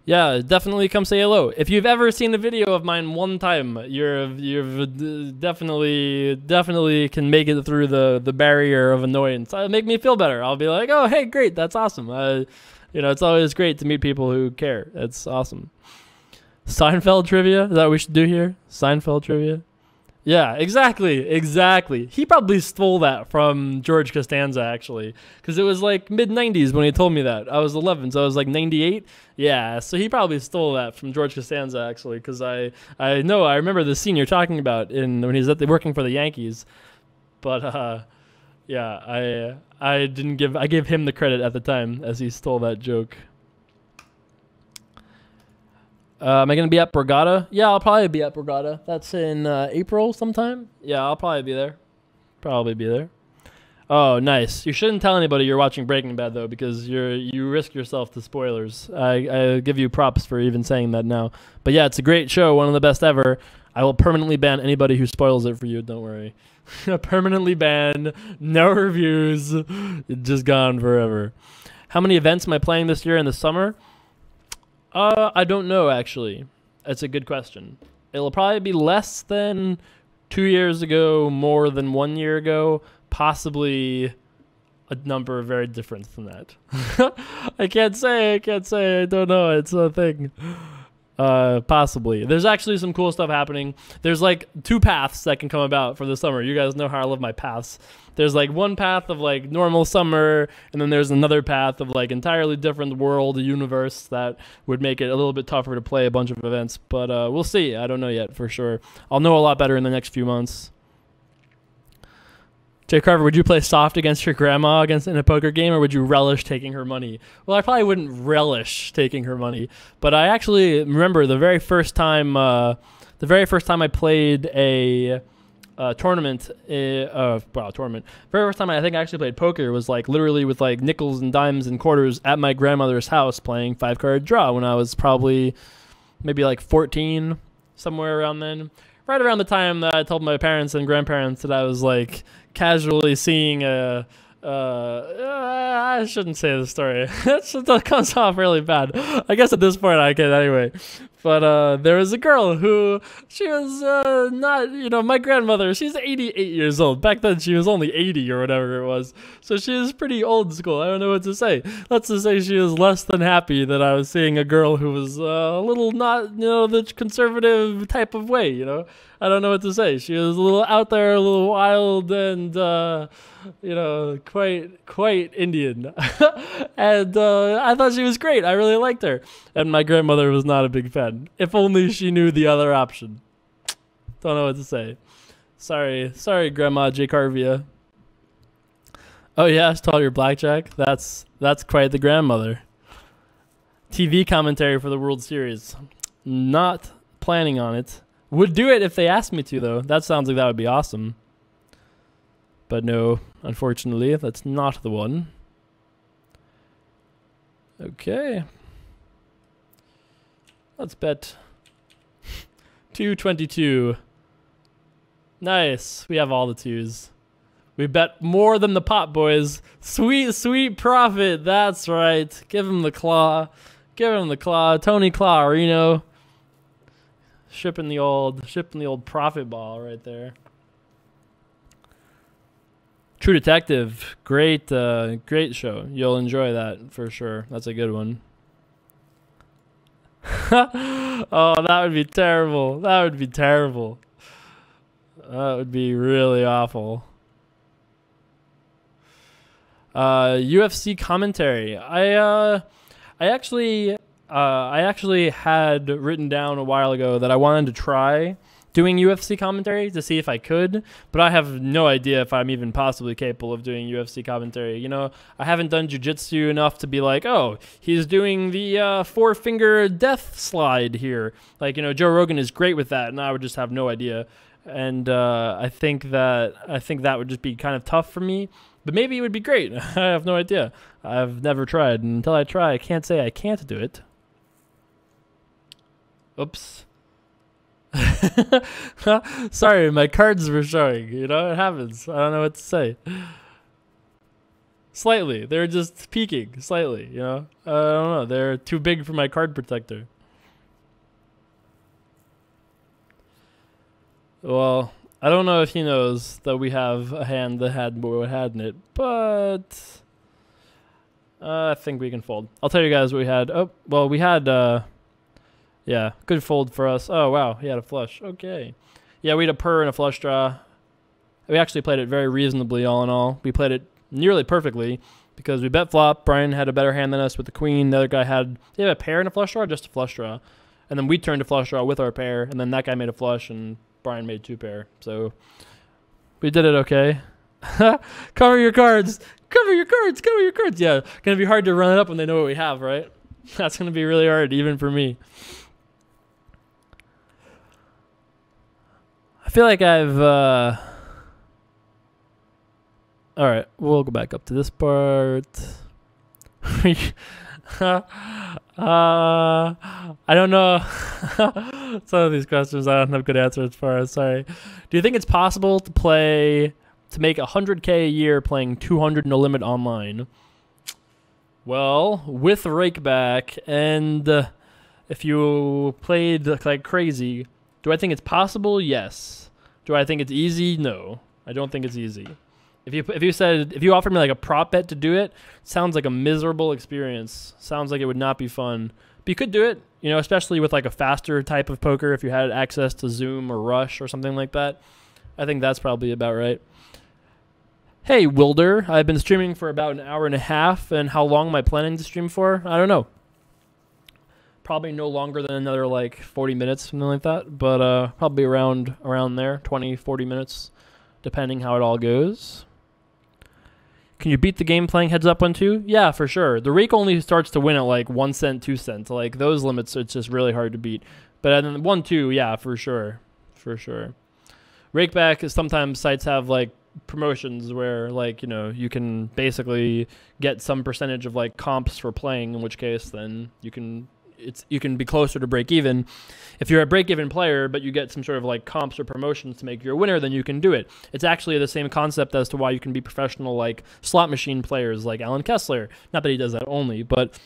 Speaker 1: Yeah, definitely come say hello. If you've ever seen a video of mine one time, you've definitely can make it through the barrier of annoyance. It'll make me feel better. I'll be like, oh, hey, great, that's awesome. You know, it's always great to meet people who care. It's awesome. Seinfeld trivia? Is that what we should do here? Seinfeld trivia? Yeah, exactly. He probably stole that from George Costanza, actually, because it was like mid-90s when he told me that. I was 11, so I was like 98. Yeah, so he probably stole that from George Costanza, actually, because I remember the scene you're talking about when he's working for the Yankees. But yeah, I gave him the credit at the time as he stole that joke. Am I going to be at Borgata? Yeah, I'll probably be at Borgata. That's in April sometime. Yeah, I'll probably be there. Oh, nice. You shouldn't tell anybody you're watching Breaking Bad, though, because you risk yourself to spoilers. I give you props for even saying that now. But yeah, it's a great show, one of the best ever. I will permanently ban anybody who spoils it for you, don't worry. Permanently banned, no reviews, it's just gone forever. How many events am I playing this year in the summer? I don't know, actually. That's a good question. It'll probably be less than 2 years ago, more than 1 year ago, possibly a number very different than that. I can't say, I don't know, it's a thing. Possibly. There's actually some cool stuff happening. There's like 2 paths that can come about for the summer. You guys know how I love my paths. There's like one path of like normal summer, and then there's another path of like entirely different world, universe that would make it a little bit tougher to play a bunch of events. But we'll see. I don't know yet for sure. I'll know a lot better in the next few months. Jay Carver, would you play soft against your grandma in a poker game, or would you relish taking her money? Well, I probably wouldn't relish taking her money, but I actually remember the very first time I played a tournament. Tournament. Very first time I think I actually played poker was like literally with like nickels and dimes and quarters at my grandmother's house playing 5-card draw when I was probably maybe like 14, somewhere around then. Right around the time that I told my parents and grandparents that I was like casually seeing I shouldn't say the story. That comes off really bad. I guess at this point I can anyway. But there was a girl who, she was not, my grandmother, she's 88 years old. Back then she was only 80 or whatever it was. So she was pretty old school. I don't know what to say. Let's just say she was less than happy that I was seeing a girl who was a little not, the conservative type of way, I don't know what to say. She was a little out there, a little wild, and quite Indian. And I thought she was great. I really liked her. And my grandmother was not a big fan. If only she knew the other option. Don't know what to say. Sorry, Grandma J. Carvia. Oh yeah, stall your blackjack. That's quite the grandmother. TV commentary for the World Series. Not planning on it. Would do it if they asked me to, though. That sounds like that would be awesome. But no, unfortunately, that's not the one. Okay. Let's bet 222. Nice. We have all the 2s. We bet more than the pot, boys. Sweet, sweet profit. That's right. Give him the claw. Give him the claw. Tony Clawrino. Shipping the old profit ball right there. True Detective, great show. You'll enjoy that for sure. That's a good one. Oh, that would be terrible. That would be terrible. That would be really awful. UFC commentary. I actually had written down a while ago that I wanted to try doing UFC commentary to see if I could, but I have no idea if I'm even possibly capable of doing UFC commentary. I haven't done jiu-jitsu enough to be like, oh, he's doing the 4-finger death slide here. Like, Joe Rogan is great with that, and I would just have no idea. And I think that would just be kind of tough for me. But maybe it would be great. I have no idea. I've never tried. And until I try, I can't say I can't do it. Oops. Sorry, my cards were showing. It happens. I don't know what to say. Slightly. They're just peeking. Slightly, I don't know. They're too big for my card protector. Well, I don't know if he knows that we have a hand that had more what had in it, but I think we can fold. I'll tell you guys what we had. Oh, well, we had, yeah, good fold for us. Oh, wow, he had a flush. Okay. Yeah, we had a purr and a flush draw. We actually played it very reasonably, all in all. We played it nearly perfectly because we bet flop. Brian had a better hand than us with the queen. The other guy had, did he have a pair and a flush draw or just a flush draw? And then we turned a flush draw with our pair, and then that guy made a flush, and Brian made 2 pair. So we did it okay. Cover your cards. Cover your cards. Cover your cards. Yeah, going to be hard to run it up when they know what we have, right? That's going to be really hard, even for me. I feel like I've... All right, we'll go back up to this part. I don't know. Some of these questions I don't have good answers for. Sorry. Do you think it's possible to make $100K a year playing 200 no limit online? Well, with Rakeback and if you played like crazy, do I think it's possible? Yes. Do I think it's easy? No. I don't think it's easy. If you offered me like a prop bet to do it, sounds like a miserable experience. Sounds like it would not be fun. But you could do it. You know, especially with like a faster type of poker, if you had access to Zoom or Rush or something like that. I think that's probably about right. Hey, Wilder. I've been streaming for about an hour and a half, and how long am I planning to stream for? I don't know. Probably no longer than another like 40 minutes, something like that. But probably around there, 20, 40 minutes, depending how it all goes. Can you beat the game playing Heads Up 1-2? Yeah, for sure. The rake only starts to win at like 1 cent, 2 cents. Like those limits, it's just really hard to beat. But then 1-2, yeah, for sure. For sure. Rakeback is sometimes sites have like promotions where like, you know, you can basically get some percentage of like comps for playing, in which case then you can be closer to break even. If you're a break even player but you get some sort of like comps or promotions to make you a winner, then you can do it. It's actually the same concept as to why you can be professional like slot machine players like Alan Kessler. Not that he does that only, but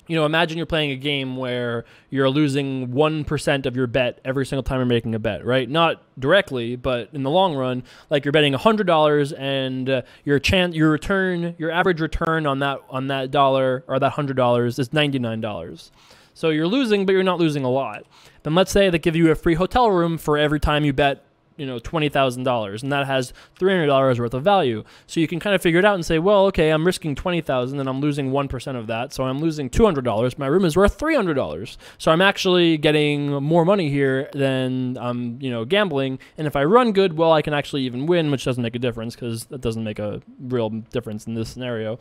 Speaker 1: you know, imagine you're playing a game where you're losing 1% of your bet every single time you're making a bet, right? Not directly, but in the long run, like you're betting $100 and your average return on that dollar or that $100 is $99. So you're losing, but you're not losing a lot. Then let's say they give you a free hotel room for every time you bet, you know, $20,000, and that has $300 worth of value. So you can kind of figure it out and say, well, okay, I'm risking $20,000 and I'm losing 1% of that, so I'm losing $200. My room is worth $300. So I'm actually getting more money here than I'm, you know, gambling. And if I run good, well, I can actually even win, which doesn't make a difference because that doesn't make a real difference in this scenario.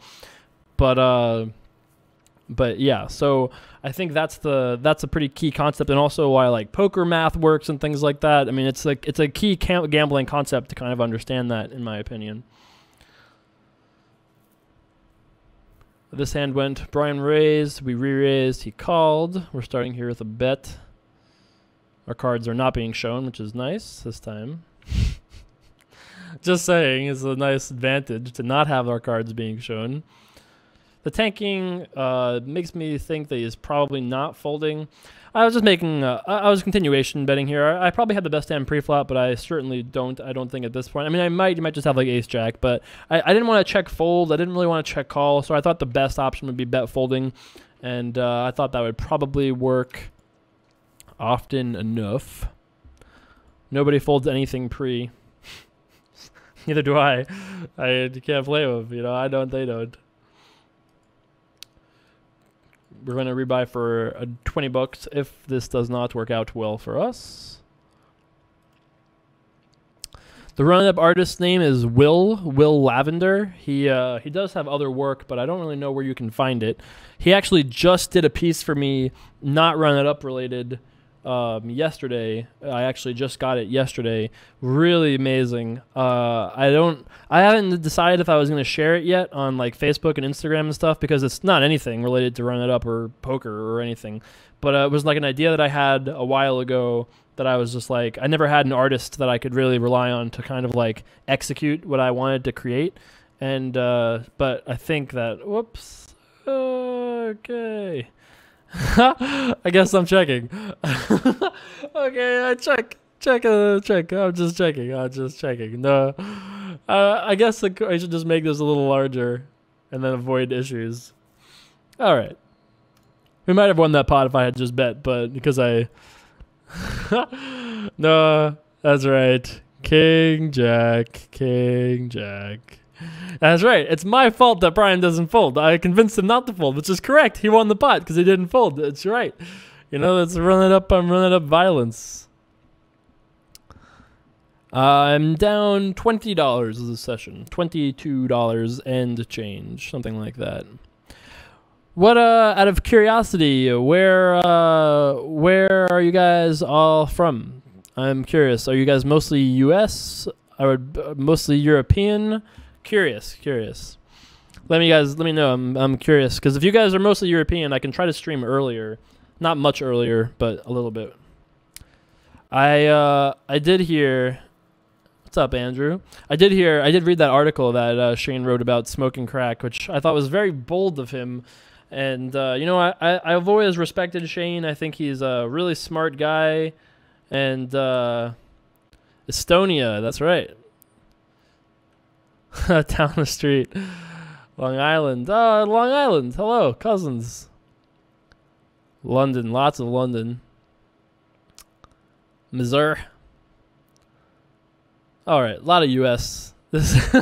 Speaker 1: But yeah, so I think that's a pretty key concept, and also why like poker math works and things like that. I mean, it's a key gambling concept to kind of understand that, in my opinion. This hand went Brian raised, we re-raised, he called. We're starting here with a bet. Our cards are not being shown, which is nice this time. Just saying, it's a nice advantage to not have our cards being shown. The tanking makes me think that he's probably not folding. I was just making, I was continuation betting here. I probably had the best hand pre-flop, but I certainly don't. I don't think at this point. I mean, you might just have like ace-jack, but I didn't want to check fold. I didn't really want to check call, so I thought the best option would be bet folding, and I thought that would probably work often enough. Nobody folds anything pre. Neither do I. I can't play with, you know. I don't. They don't. We're going to rebuy for $20 if this does not work out well for us. The run-up artist's name is Will Lavender. He does have other work, but I don't really know where you can find it. He actually just did a piece for me, not run-it-up related, yesterday. I actually just got it yesterday. Really amazing. I haven't decided if I was going to share it yet on like Facebook and Instagram and stuff, because it's not anything related to Run It Up or poker or anything. But it was like an idea that I had a while ago that I was just like, I never had an artist that I could really rely on to kind of like execute what I wanted to create. And but I think that, whoops, okay. I guess I'm checking. Okay, I check. I'm just checking. No, I guess I should just make this a little larger and then avoid issues. All right. We might have won that pot if I had just bet, but because I... No, that's right. King, Jack. That's right. It's my fault that Brian doesn't fold. I convinced him not to fold, which is correct. He won the pot because he didn't fold. It's right. You know, let's run it up. I'm running up violence. I'm down $20 this session. $22 and change. Something like that. What, out of curiosity, where are you guys all from? I'm curious. Are you guys mostly U.S. or mostly European? Curious. Let me know. I'm curious, because if you guys are mostly European, I can try to stream earlier. Not much earlier, but a little bit. I did hear. What's up, Andrew? I did read that article that Shane wrote about smoking crack, which I thought was very bold of him. And you know, I've always respected Shane. I think he's a really smart guy. And Estonia, that's right. Down the street. Long Island. Oh, Long Island. Hello, cousins. London, lots of London. Missouri. All right, a lot of U.S. This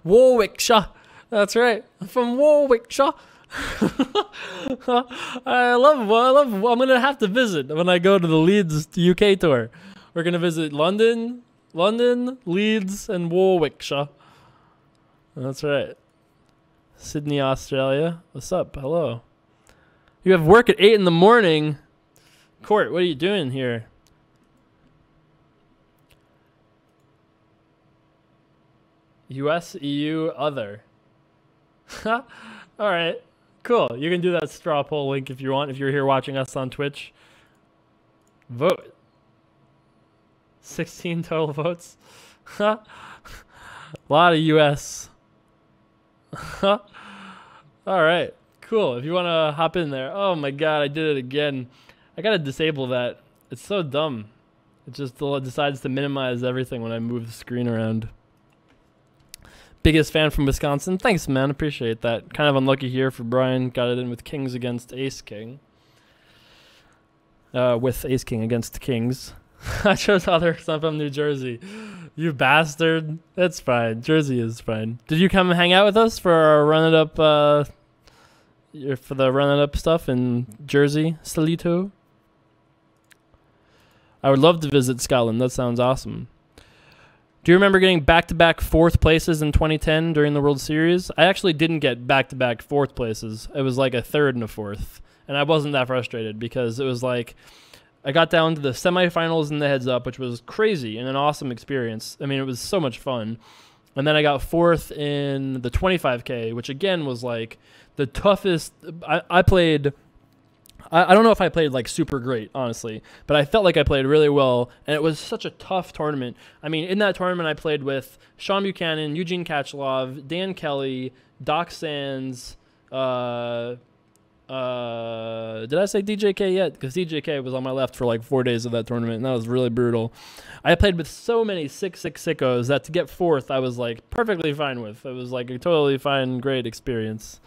Speaker 1: Warwickshire. That's right. I'm from Warwickshire. I love. I'm gonna have to visit when I go to the Leeds UK tour. We're gonna visit London, Leeds, and Warwickshire. That's right. Sydney, Australia. What's up? Hello. You have work at 8 in the morning. Court, what are you doing here? US, EU, other. All right. Cool. You can do that straw poll link if you want, if you're here watching us on Twitch. Vote. 16 total votes. A lot of US. All right. Cool. If you want to hop in there. Oh my God, I did it again. I got to disable that. It's so dumb. It just decides to minimize everything when I move the screen around. Biggest fan from Wisconsin. Thanks, man. Appreciate that. Kind of unlucky here for Brian. Got it in with Kings against Ace King. With Ace King against Kings. I chose other because I'm from New Jersey. You bastard. That's fine. Jersey is fine. Did you come hang out with us for our Run It Up, for the Run It Up stuff in Jersey, Salito? I would love to visit Scotland. That sounds awesome. Do you remember getting back-to-back 4th places in 2010 during the World Series? I actually didn't get back-to-back 4th places. It was like a 3rd and a 4th. And I wasn't that frustrated because it was like I got down to the semifinals in the Heads Up, which was crazy and an awesome experience. I mean, it was so much fun. And then I got 4th in the 25K, which again was like the toughest. I played... I don't know if I played like super great, honestly, but I felt like I played really well, and it was such a tough tournament. I mean, in that tournament, I played with Sean Buchanan, Eugene Kachalov, Dan Kelly, Doc Sands. Did I say DJK yet? Because DJK was on my left for like 4 days of that tournament, and that was really brutal. I played with so many 6-6 sickos that to get 4th, I was like perfectly fine with. It was like a totally fine, great experience.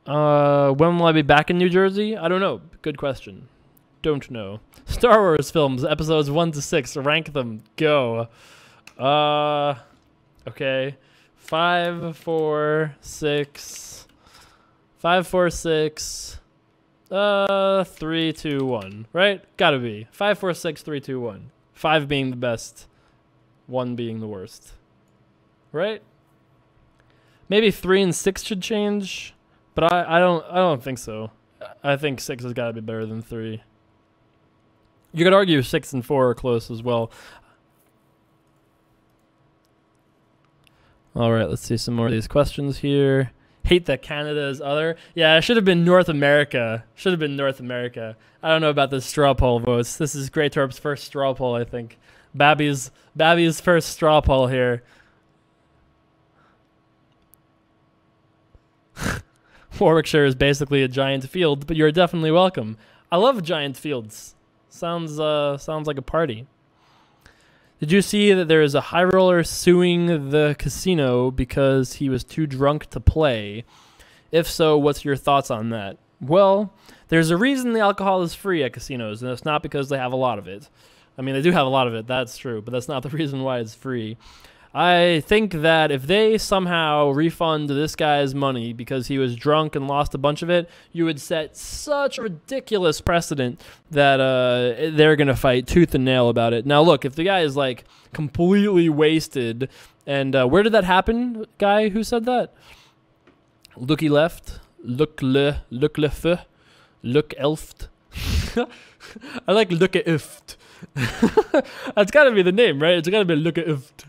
Speaker 1: When will I be back in New Jersey? I don't know. Good question. Don't know. Star Wars films, episodes 1 to 6. Rank them. Go. Okay. 5, 4, 6. 5, 4, 6. 3, 2, 1. Right? Gotta be. 5, 4, 6, 3, 2, 1. 5 being the best. 1 being the worst. Right? Maybe 3 and 6 should change. But I don't think so. I think 6 has got to be better than 3. You could argue 6 and 4 are close as well. All right, let's see some more of these questions here. Hate that Canada is other. Yeah, it should have been North America. Should have been North America. I don't know about the straw poll votes. This is Greytorp's first straw poll, I think. Babby's first straw poll here. Warwickshire is basically a giant field, but you're definitely welcome. I love giant fields. Sounds like a party. Did you see that there is a high roller suing the casino because he was too drunk to play? If so, what's your thoughts on that? Well, there's a reason the alcohol is free at casinos, and it's not because they have a lot of it. I mean, they do have a lot of it, that's true, but that's not the reason why it's free. I think that if they somehow refund this guy's money because he was drunk and lost a bunch of it, you would set such a ridiculous precedent that they're going to fight tooth and nail about it. Now, look, if the guy is like completely wasted, and where did that happen, guy who said that? Looky left, look left, look elft. I like look at ift. That's got to be the name, right? It's got to be look at ift.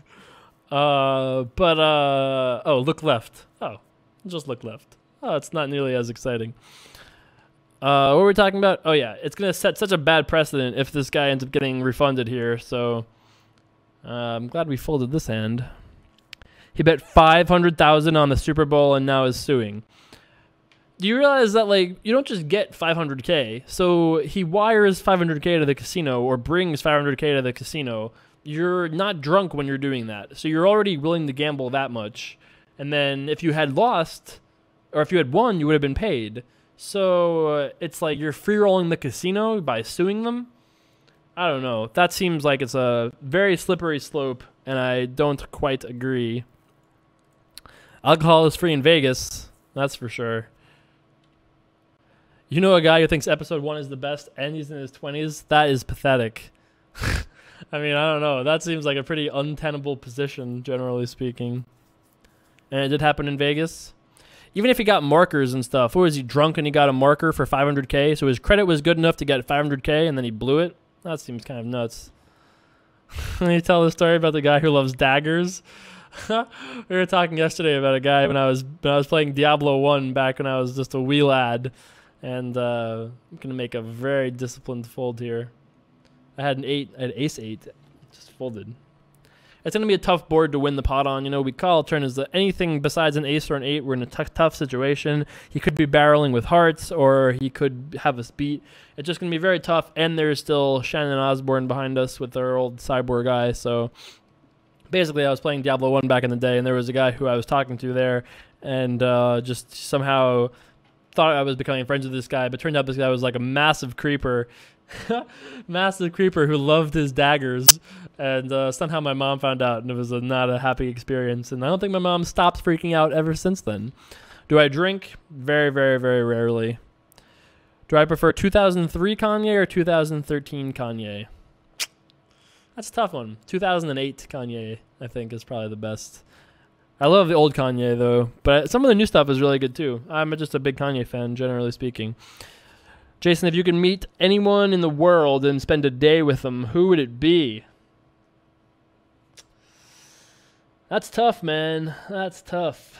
Speaker 1: Oh, look left. Oh, just look left. Oh, it's not nearly as exciting. What were we talking about? Oh, yeah, it's going to set such a bad precedent if this guy ends up getting refunded here, so I'm glad we folded this hand. He bet $500,000 on the Super Bowl and now is suing. Do you realize that, like, you don't just get $500K? So he wires $500K to the casino or brings $500K to the casino. You're not drunk when you're doing that. So you're already willing to gamble that much. And then if you had lost, or if you had won, you would have been paid. So it's like you're free rolling the casino by suing them. I don't know. That seems like it's a very slippery slope, and I don't quite agree. Alcohol is free in Vegas, that's for sure. You know a guy who thinks episode 1 is the best and he's in his 20s? That is pathetic. I mean, I don't know. That seems like a pretty untenable position, generally speaking. And it did happen in Vegas. Even if he got markers and stuff, or was he drunk and he got a marker for 500K? So his credit was good enough to get 500K and then he blew it? That seems kind of nuts. Let me tell the story about the guy who loves daggers. We were talking yesterday about a guy when I was playing Diablo 1 back when I was just a wee lad. And I'm going to make a very disciplined fold here. I had ace 8. Just folded. It's going to be a tough board to win the pot on. You know, we call turn as anything besides an ace or an 8. We're in a tough situation. He could be barreling with hearts, or he could have us beat. It's just going to be very tough, and there's still Shannon Osborne behind us with our old cyborg guy. So basically, I was playing Diablo 1 back in the day, and there was a guy who I was talking to there, and just somehow thought I was becoming friends with this guy, but turned out this guy was like a massive creeper. Massive creeper who loved his daggers, and somehow my mom found out, and it was not a happy experience, and I don't think my mom stopped freaking out ever since then. Do I drink? Very, very, very rarely. Do I prefer 2003 Kanye or 2013 Kanye? That's a tough one. 2008 Kanye, I think, is probably the best. I love the old Kanye, though, but some of the new stuff is really good, too. I'm just a big Kanye fan, generally speaking. Jason, if you could meet anyone in the world and spend a day with them, who would it be? That's tough, man. That's tough.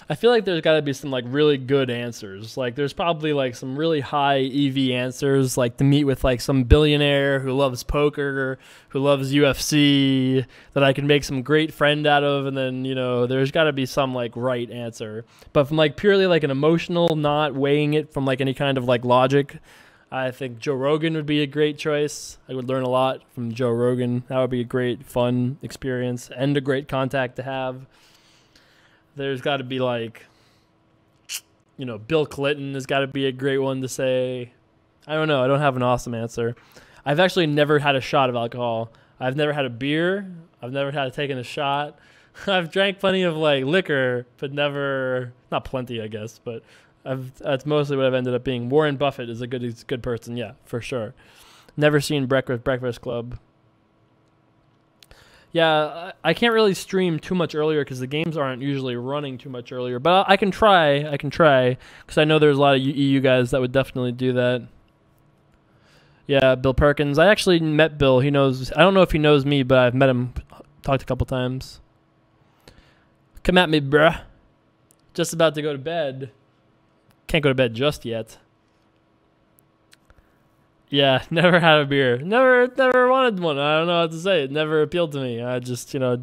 Speaker 1: I feel like there's got to be some like really good answers. Like there's probably like some really high EV answers, like to meet with like some billionaire who loves poker, who loves UFC, that I can make some great friend out of. And then, you know, there's got to be some like right answer. But from like purely like an emotional, not weighing it from like any kind of like logic, I think Joe Rogan would be a great choice. I would learn a lot from Joe Rogan. That would be a great, fun experience and a great contact to have. There's got to be like, you know, Bill Clinton has got to be a great one to say. I don't know. I don't have an awesome answer. I've actually never had a shot of alcohol. I've never had a beer. I've never had taken a shot. I've drank plenty of like liquor, but never, not plenty, I guess, but that's mostly what I've ended up being. Warren Buffett is a good person. Yeah, for sure. Never seen Breakfast Club. Yeah, I can't really stream too much earlier because the games aren't usually running too much earlier. But I can try. Because I know there's a lot of EU guys that would definitely do that. Yeah, Bill Perkins. I actually met Bill. He knows. I don't know if he knows me, but I've met him, talked a couple times. Come at me, bruh. Just about to go to bed. Can't go to bed just yet. Yeah, never had a beer. Never wanted one. I don't know what to say. It never appealed to me. I just, you know, it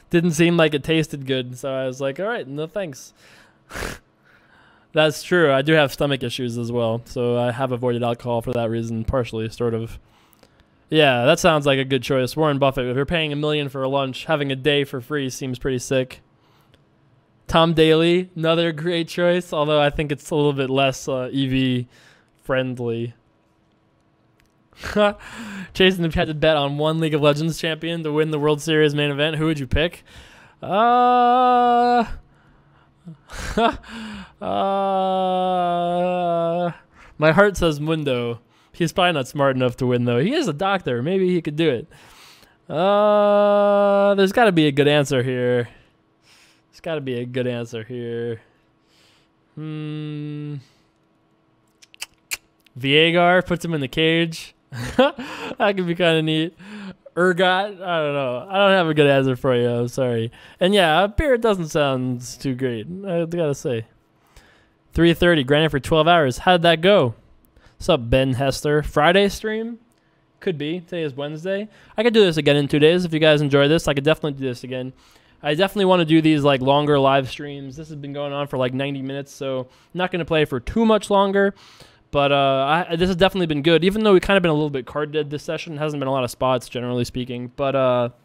Speaker 1: didn't seem like it tasted good. So I was like, all right, no thanks. That's true. I do have stomach issues as well. So I have avoided alcohol for that reason, partially, sort of. Yeah, that sounds like a good choice. Warren Buffett, if you're paying $1 million for a lunch, having a day for free seems pretty sick. Tom Daly, another great choice, although I think it's a little bit less EV friendly. Jason, if you had to bet on one League of Legends champion to win the World Series main event, who would you pick? My heart says Mundo. He's probably not smart enough to win, though. He is a doctor. Maybe he could do it. There's got to be a good answer here. Viegar puts him in the cage. That could be kind of neat. Urgot, I don't know. I don't have a good answer for you. I'm sorry. And yeah, beer doesn't sound too great, I gotta say. 3:30, granted for 12 hours. How'd that go? What's up, Ben Hester? Friday stream? Could be. Today is Wednesday. I could do this again in 2 days. If you guys enjoy this, I could definitely do this again. I definitely want to do these like longer live streams. This has been going on for like 90 minutes, so I'm not going to play for too much longer. But this has definitely been good, even though we've kind of been a little bit card dead this session. Hasn't been a lot of spots, generally speaking. But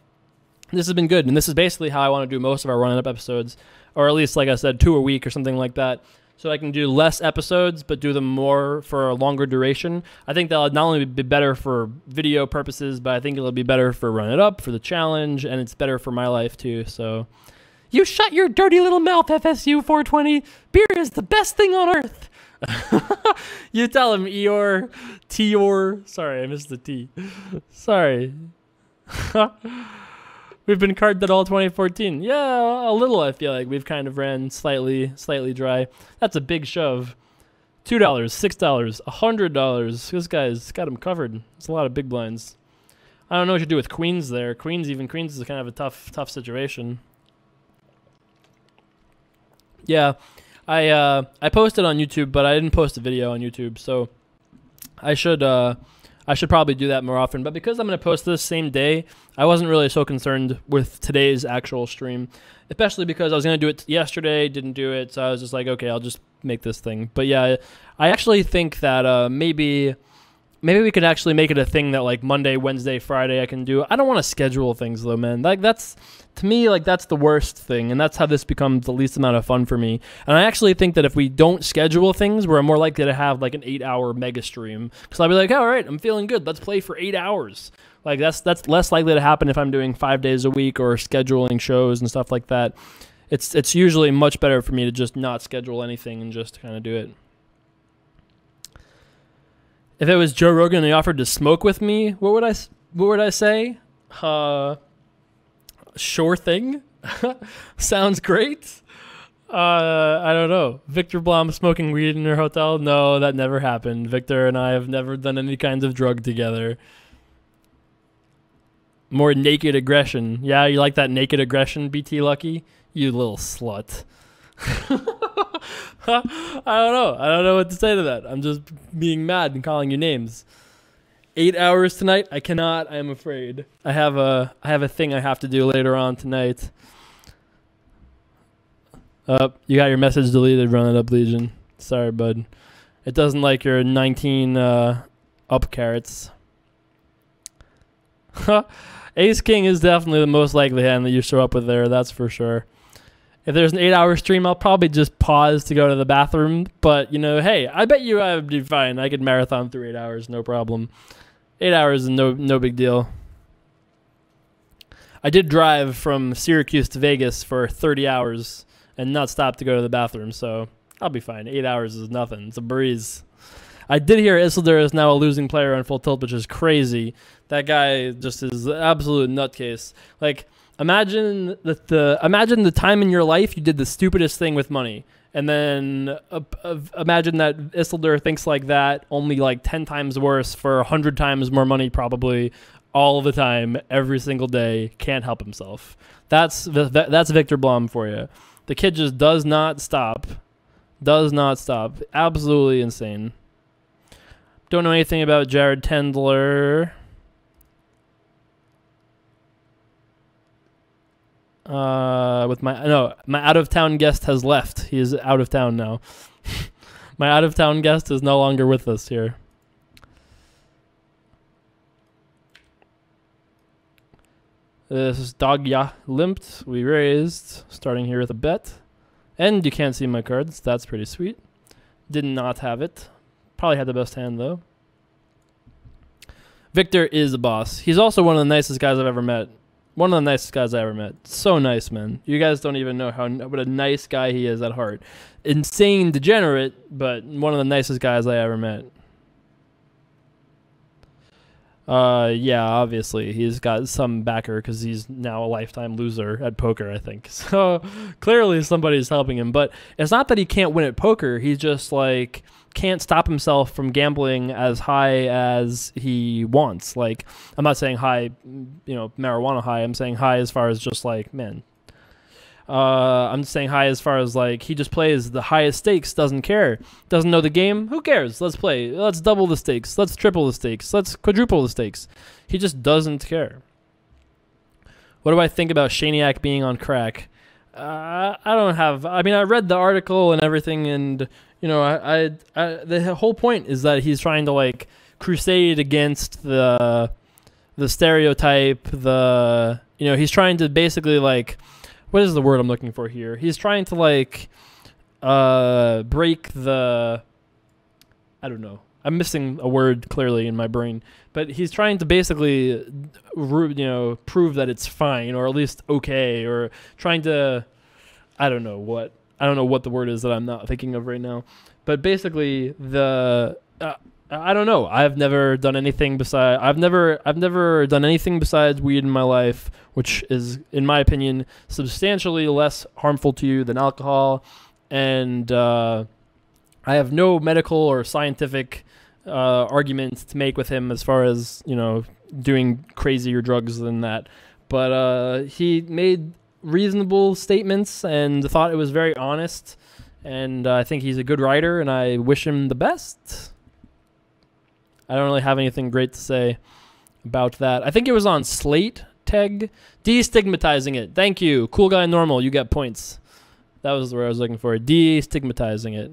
Speaker 1: This has been good, and this is basically how I want to do most of our Run It Up episodes, or at least, like I said, 2 a week or something like that, so I can do less episodes but do them more for a longer duration. I think that'll not only be better for video purposes, but I think it'll be better for Run It Up, for the challenge, and it's better for my life too. So, you shut your dirty little mouth, FSU 420. Beer is the best thing on earth. You tell him, Eeyore, Tior. Sorry, I missed the T. Sorry. We've been carved at all 2014. Yeah, a little, I feel like. We've kind of ran slightly dry. That's a big shove. $2, $6, $100. This guy's got him covered. It's a lot of big blinds. I don't know what you do with queens there. Queens is kind of a tough situation. Yeah, I posted on YouTube, but I didn't post a video on YouTube, so I should probably do that more often. But because I'm going to post this same day, I wasn't really so concerned with today's actual stream, especially because I was going to do it yesterday, didn't do it, so I was just like, okay, I'll just make this thing. But yeah, I actually think that maybe we could actually make it a thing that like Monday, Wednesday, Friday I can do. I don't want to schedule things though, man. Like that's, to me, like that's the worst thing, and that's how this becomes the least amount of fun for me. And I actually think that if we don't schedule things, we're more likely to have like an 8-hour mega stream. Because I'll be like, all right, I'm feeling good. Let's play for 8 hours. Like that's less likely to happen if I'm doing 5 days a week or scheduling shows and stuff like that. It's usually much better for me to just not schedule anything and just kind of do it. If it was Joe Rogan and he offered to smoke with me, what would I say? Sure thing. Sounds great. I don't know. Victor Blom smoking weed in her hotel? No, that never happened. Victor and I have never done any kinds of drug together. More naked aggression. Yeah, you like that naked aggression, BT Lucky? You little slut. I don't know. I don't know what to say to that. I'm just being mad and calling you names. 8 hours tonight? I cannot. I am afraid. I have a thing I have to do later on tonight. You got your message deleted, Run It Up Legion. Sorry, bud. It doesn't like your 19 up carrots. Ace King is definitely the most likely hand that you show up with there, that's for sure. If there's an 8-hour stream, I'll probably just pause to go to the bathroom. But, you know, hey, I bet you I would be fine. I could marathon through 8 hours, no problem. 8 hours is no big deal. I did drive from Syracuse to Vegas for 30 hours and not stop to go to the bathroom, so I'll be fine. 8 hours is nothing. It's a breeze. I did hear Isildur is now a losing player on Full Tilt, which is crazy. That guy just is an absolute nutcase. Like, imagine the time in your life you did the stupidest thing with money, and then imagine that Isildur thinks like that, only like 10 times worse for 100 times more money probably, all the time, every single day, can't help himself. That's Victor Blom for you. The kid just does not stop. Does not stop. Absolutely insane. Don't know anything about Jared Tendler. My out of town guest has left. He is out of town now. My out of town guest is no longer with us here. This is Dogya limped. We raised, starting here with a bet. And you can't see my cards. That's pretty sweet. Did not have it. Probably had the best hand, though. Victor is a boss. He's also one of the nicest guys I've ever met. One of the nicest guys I ever met. So nice, man. You guys don't even know what a nice guy he is at heart. Insane degenerate, but one of the nicest guys I ever met. Yeah, obviously. He's got some backer because he's now a lifetime loser at poker, I think. So clearly somebody's helping him. But it's not that he can't win at poker. He's just like can't stop himself from gambling as high as he wants. Like, I'm not saying high, you know, marijuana high. I'm saying high as far as just like, man. I'm just saying high as far as like he just plays the highest stakes, doesn't care, doesn't know the game. Who cares? Let's play. Let's double the stakes. Let's triple the stakes. Let's quadruple the stakes. He just doesn't care. What do I think about Shaniac being on crack? I don't have. I mean, I read the article and everything, and you know, the whole point is that he's trying to like crusade against the stereotype, the You know, he's trying to basically like, what is the word I'm looking for here? He's trying to like break the, I don't know. I'm missing a word clearly in my brain, but he's trying to basically, you know, prove that it's fine or at least okay, or trying to, I don't know what the word is that I'm not thinking of right now, but basically I don't know. I've never done anything besides I've never done anything besides weed in my life, which is, in my opinion, substantially less harmful to you than alcohol, and I have no medical or scientific arguments to make with him as far as, you know, doing crazier drugs than that. But he made reasonable statements and thought it was very honest, and I think he's a good writer, and I wish him the best. I don't really have anything great to say about that. I think it was on Slate, Teg. Destigmatizing it. Thank you. Cool Guy Normal, you get points. That was the word I was looking for. Destigmatizing it.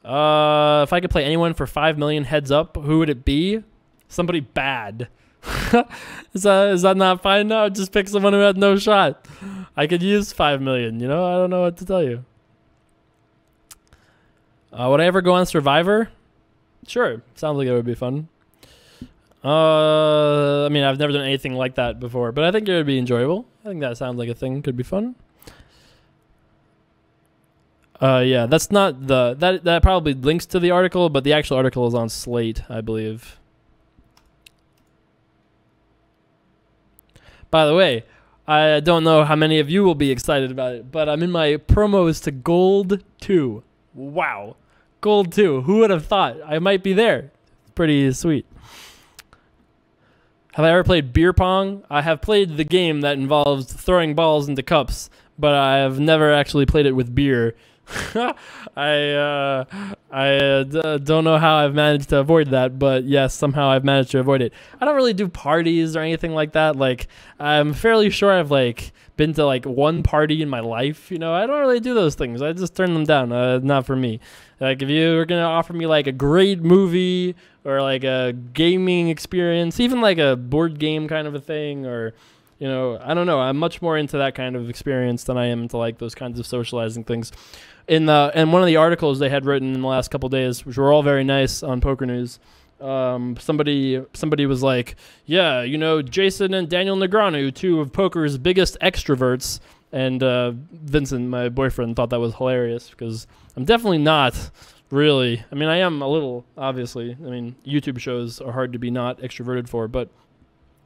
Speaker 1: If I could play anyone for 5 million heads up, who would it be? Somebody bad. Is that not fine now? Just pick someone who had no shot. I could use 5 million, you know? I don't know what to tell you. Would I ever go on Survivor? Sure. Sounds like it would be fun. I mean, I've never done anything like that before, but I think it would be enjoyable. I think that sounds like a thing could be fun. Yeah, that's not that probably links to the article, but the actual article is on Slate, I believe. By the way, I don't know how many of you will be excited about it, but I'm in my promos to Gold 2. Wow. Gold 2. Who would have thought? I might be there. Pretty sweet. Have I ever played beer pong? I have played the game that involves throwing balls into cups, but I have never actually played it with beer. I don't know how I've managed to avoid that, but yes, somehow I've managed to avoid it. I don't really do parties or anything like that. Like, I'm fairly sure I've like been to like one party in my life. You know, I don't really do those things. I just turn them down. Not for me. Like, if you were gonna offer me like a great movie or like a gaming experience, even like a board game kind of a thing, or, you know, I don't know. I'm much more into that kind of experience than I am into like those kinds of socializing things. In one of the articles they had written in the last couple of days, which were all very nice on Poker News, somebody was like, yeah, you know, Jason and Daniel Negreanu, two of poker's biggest extroverts, and Vincent, my boyfriend, thought that was hilarious because I'm definitely not really. I mean, I am a little, obviously. I mean, YouTube shows are hard to be not extroverted for, but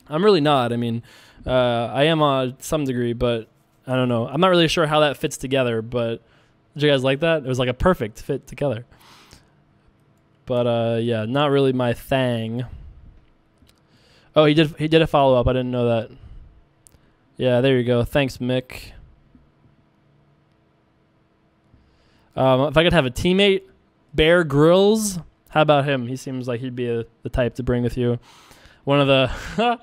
Speaker 1: I'm really not. I mean, I am on some degree, but I don't know. I'm not really sure how that fits together, but did you guys like that? It was like a perfect fit together. But yeah, not really my thing. Oh, he did a follow-up. I didn't know that. Yeah, there you go. Thanks, Mick. If I could have a teammate, Bear Grylls, how about him? He seems like he'd be the type to bring with you. One of the,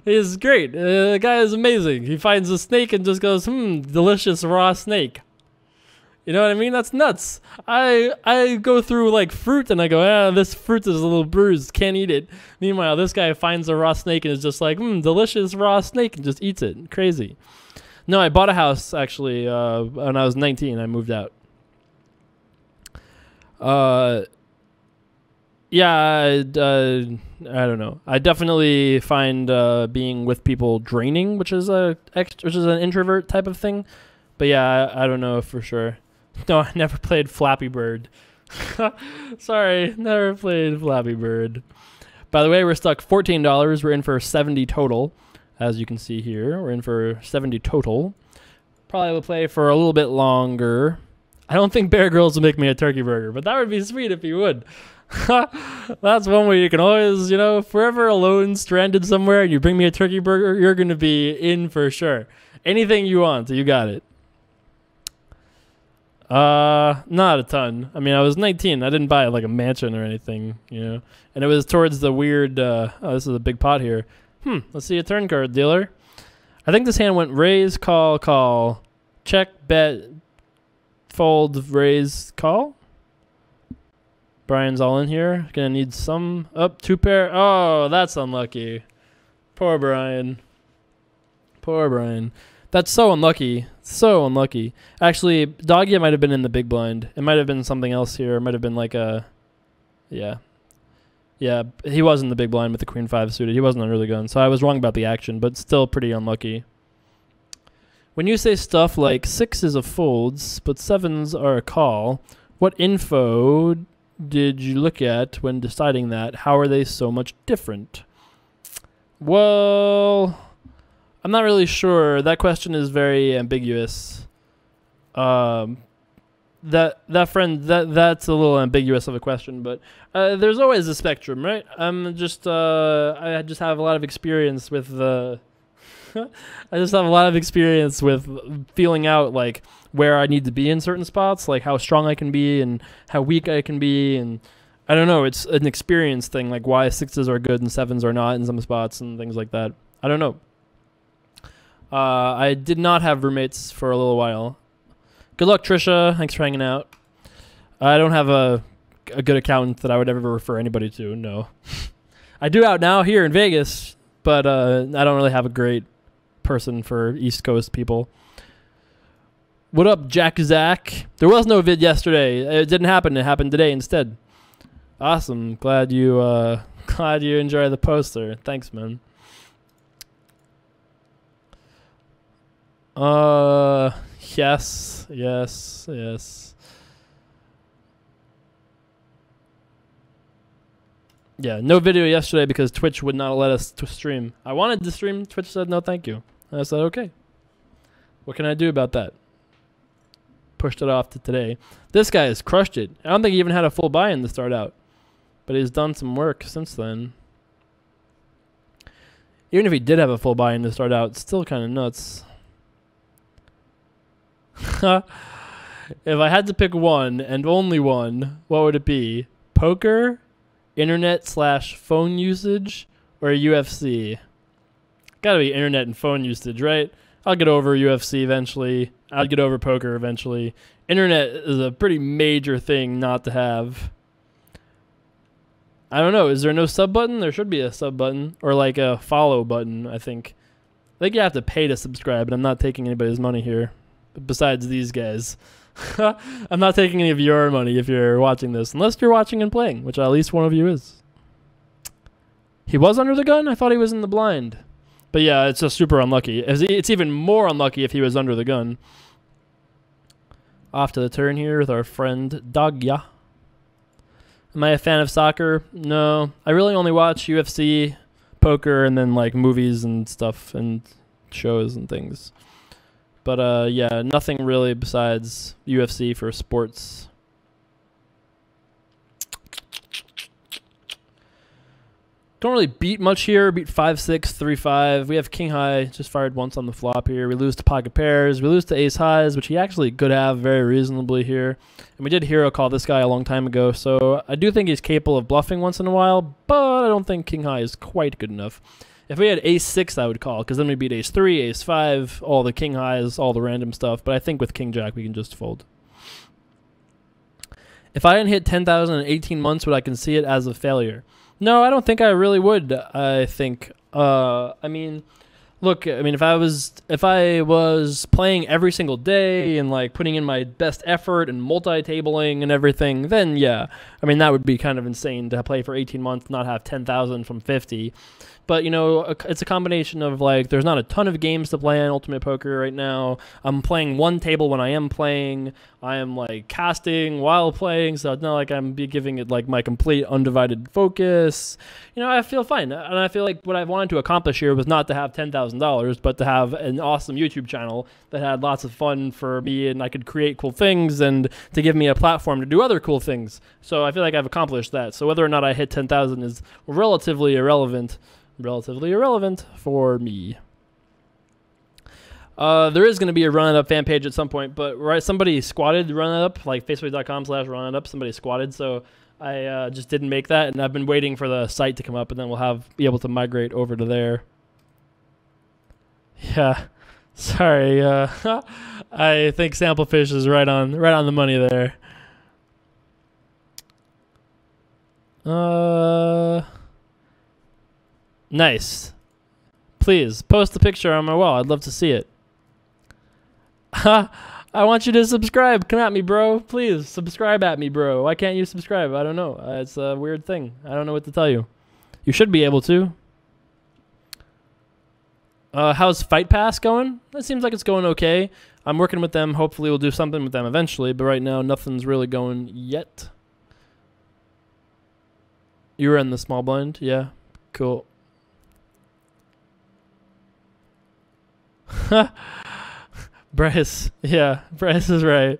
Speaker 1: he's great. The guy is amazing. He finds a snake and just goes, delicious raw snake. You know what I mean? That's nuts. I go through like fruit and I go, this fruit is a little bruised, can't eat it. Meanwhile, this guy finds a raw snake and is just like, delicious raw snake, and just eats it. Crazy. No, I bought a house actually when I was 19. I moved out. Yeah, I don't know. I definitely find being with people draining, which is an introvert type of thing. But yeah, I don't know for sure. No, I never played Flappy Bird. Sorry, never played Flappy Bird. By the way, we're stuck $14. We're in for 70 total. As you can see here, we're in for 70 total. Probably will play for a little bit longer. I don't think Bear Grylls will make me a turkey burger, but that would be sweet if he would. That's one way you can always, you know, forever alone, stranded somewhere, and you bring me a turkey burger, you're going to be in for sure. Anything you want, you got it. Not a ton. I mean, I was 19. I didn't buy like a mansion or anything, you know. And it was towards the weird, oh, this is a big pot here. Let's see a turn card, dealer. I think this hand went raise, call, call, check, bet, fold, raise, call. Brian's all in here. Gonna need some, up, two pair. Oh, that's unlucky. Poor Brian. Poor Brian. That's so unlucky. So unlucky. Actually, Doggy might have been in the big blind. It might have been something else here. It might have been like a... Yeah. Yeah, he was in the big blind with the queen 5 suited. He wasn't under the gun, so I was wrong about the action, but still pretty unlucky. When you say stuff like 6s are folds, but 7s are a call, what info did you look at when deciding that? How are they so much different? Well, I'm not really sure. That question is very ambiguous. That's a little ambiguous of a question, but there's always a spectrum, right? I just have a lot of experience with the I just have a lot of experience with feeling out like where I need to be in certain spots, like how strong I can be and how weak I can be, and I don't know, it's an experience thing, like why 6s are good and 7s are not in some spots and things like that. I don't know. I did not have roommates for a little while. Good luck, Trisha. Thanks for hanging out. I don't have a good accountant that I would ever refer anybody to, no. I do out now here in Vegas, but I don't really have a great person for East Coast people. What up, Jack Zach? There was no vid yesterday. It didn't happen. It happened today instead. Awesome. Glad you enjoy the poster. Thanks, man. Yes. Yeah, no video yesterday because Twitch would not let us to stream. I wanted to stream. Twitch said no, thank you. And I said, okay. What can I do about that? Pushed it off to today. This guy has crushed it. I don't think he even had a full buy-in to start out. But he's done some work since then. Even if he did have a full buy-in to start out, it's still kind of nuts. If I had to pick one, and only one, what would it be? Poker, internet/phone usage, or UFC? Gotta be internet and phone usage, right? I'll get over UFC eventually. I'll get over poker eventually. Internet is a pretty major thing not to have. I don't know. Is there no sub button? There should be a sub button. Or like a follow button, I think. I think you have to pay to subscribe, but I'm not taking anybody's money here. Besides these guys. I'm not taking any of your money if you're watching this. Unless you're watching and playing, which at least one of you is. He was under the gun? I thought he was in the blind. But yeah, it's just super unlucky. It's even more unlucky if he was under the gun. Off to the turn here with our friend Dogya. Am I a fan of soccer? No. I really only watch UFC, poker, and then like movies and stuff and shows and things. But yeah, nothing really besides UFC for sports. Don't really beat much here. Beat 5-6, 3-5. We have king high, just fired once on the flop here. We lose to pocket pairs. We lose to ace highs, which he actually could have very reasonably here. And we did hero call this guy a long time ago, so I do think he's capable of bluffing once in a while, but I don't think king high is quite good enough. If we had ace 6, I would call, because then we beat ace 3, ace 5, all the king highs, all the random stuff. But I think with king jack, we can just fold. If I didn't hit 10,000 in 18 months, would I consider it as a failure? No, I don't think I really would. I think, I mean, look, I mean, if I was playing every single day and like putting in my best effort and multi-tabling and everything, then yeah, I mean, that would be kind of insane to play for 18 months, not have 10,000 from 50. But, you know, it's a combination of, like, there's not a ton of games to play on Ultimate Poker right now. I'm playing one table when I am playing. I am, like, casting while playing, so it's not like I'm giving it, like, my complete undivided focus. You know, I feel fine. And I feel like what I wanted to accomplish here was not to have $10,000, but to have an awesome YouTube channel that had lots of fun for me and I could create cool things and to give me a platform to do other cool things. So I feel like I've accomplished that. So whether or not I hit 10,000 is relatively irrelevant. For me. There is going to be a Run It Up fan page at some point, but somebody squatted Run It Up, like facebook.com/Run It Up. Somebody squatted, so I just didn't make that, and I've been waiting for the site to come up, and then we'll be able to migrate over to there. Yeah, sorry. I think Samplefish is right on the money there. Nice. Please, post the picture on my wall. I'd love to see it. Ha! I want you to subscribe. Come at me, bro. Please, subscribe at me, bro. Why can't you subscribe? I don't know. It's a weird thing. I don't know what to tell you. You should be able to. How's Fight Pass going? It seems like it's going okay. I'm working with them. Hopefully we'll do something with them eventually, but right now nothing's really going yet. You were in the small blind? Yeah. Cool. Bryce. Yeah, Bryce is right.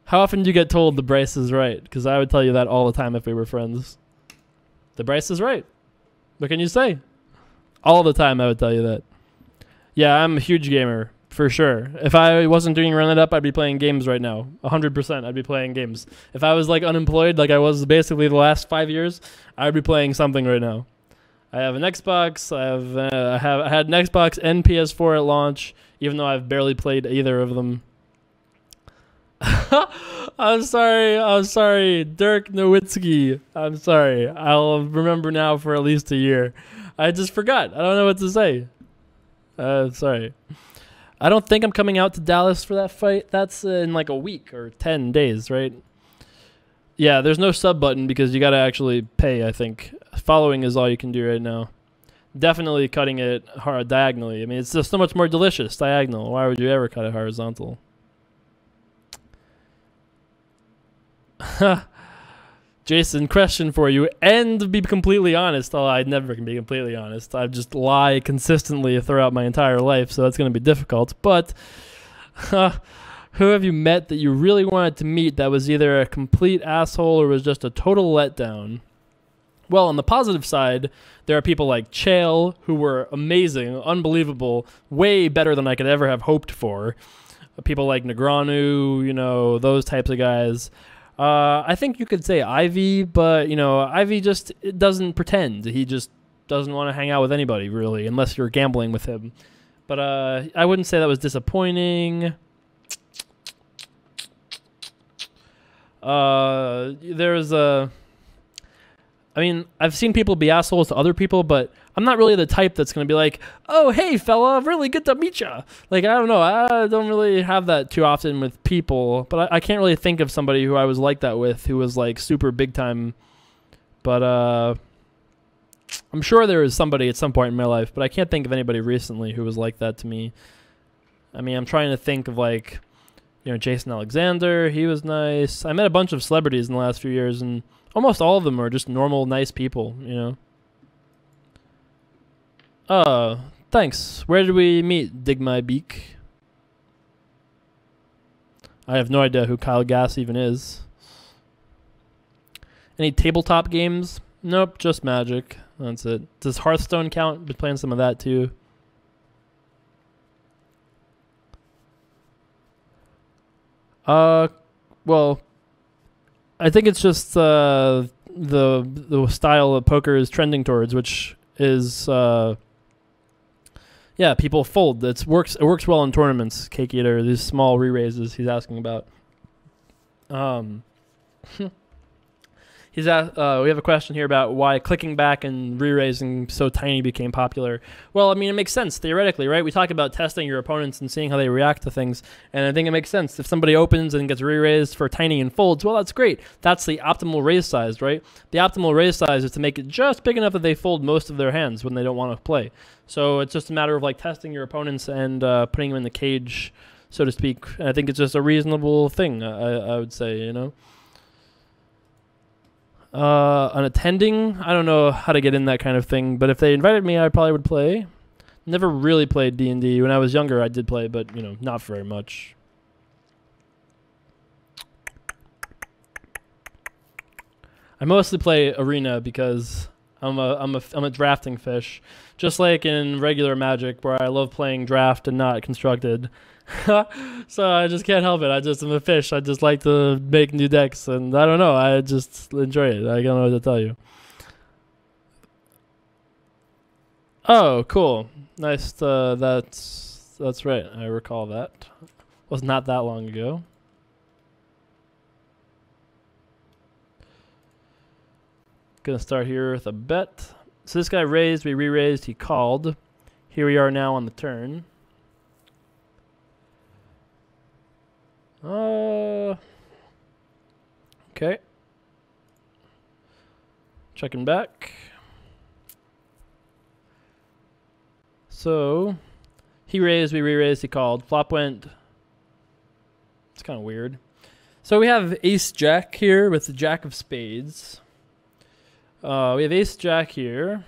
Speaker 1: How often do you get told the Bryce is right? Because I would tell you that all the time if we were friends. The Bryce is right. What can you say? All the time I would tell you that. Yeah, I'm a huge gamer, for sure. If I wasn't doing Run It Up, I'd be playing games right now. 100% I'd be playing games. If I was like unemployed, like I was basically the last 5 years, I'd be playing something right now. I have an Xbox. I had an Xbox and PS4 at launch, even though I've barely played either of them. I'm sorry, Dirk Nowitzki. I'm sorry. I'll remember now for at least a year. I just forgot. I don't know what to say. Sorry. I don't think I'm coming out to Dallas for that fight. That's in like a week or 10 days, right? Yeah, there's no sub button because you got to actually pay, I think. Following is all you can do right now. Definitely cutting it diagonally. I mean, it's just so much more delicious diagonal. Why would you ever cut it horizontal? Jason, question for you. And to be completely honest, I never can be completely honest. I just lie consistently throughout my entire life, so that's going to be difficult. But who have you met that you really wanted to meet that was either a complete asshole or was just a total letdown? Well, on the positive side, there are people like Chael, who were amazing, unbelievable, way better than I could ever have hoped for. People like Negreanu, you know, those types of guys. I think you could say Ivy, but, you know, Ivy just doesn't pretend. He just doesn't want to hang out with anybody, really, unless you're gambling with him. But I wouldn't say that was disappointing. There's a... I mean, I've seen people be assholes to other people, but I'm not really the type that's going to be like, oh, hey, fella, really good to meet ya. Like, I don't know. I don't really have that too often with people, but I can't really think of somebody who I was like that with who was, like, super big time. But I'm sure there is somebody at some point in my life, but I can't think of anybody recently who was like that to me. I mean, I'm trying to think of, like, you know, Jason Alexander. He was nice. I met a bunch of celebrities in the last few years, and almost all of them are just normal, nice people, you know. Thanks. Where did we meet? Dig My Beak. I have no idea who Kyle Gass even is. Any tabletop games? Nope, just Magic. That's it. Does Hearthstone count? Been playing some of that too. Well, I think it's just the style of poker is trending towards, which is yeah, people fold. It works well in tournaments. Cake Eater, these small re-raises he's asking about. We have a question here about why clicking back and re-raising so tiny became popular. Well, I mean, it makes sense theoretically, right? We talk about testing your opponents and seeing how they react to things, and I think it makes sense. If somebody opens and gets re-raised for tiny and folds, well, that's great. That's the optimal raise size, right? The optimal raise size is to make it just big enough that they fold most of their hands when they don't want to play. So it's just a matter of like testing your opponents and putting them in the cage, so to speak. And I think it's just a reasonable thing, I would say, you know? An attending, I don't know how to get in that kind of thing, but if they invited me, I probably would play. Never really played D&D. When I was younger, I did play, but, you know, not very much. I mostly play Arena because I'm a drafting fish, just like in regular Magic, where I love playing draft and not constructed. So I just can't help it. I'm a fish. I just like to make new decks, and I don't know. I just enjoy it. I don't know what to tell you. Oh, cool. Nice. That's right. I recall that. Was not that long ago. Gonna start here with a bet.
Speaker 2: So this guy raised, we re-raised, he called. Here we are now on the turn. Okay. Checking back. So he raised, we re-raised, he called. Flop went. It's kind of weird. So we have ace jack here with the jack of spades. We have ace jack here.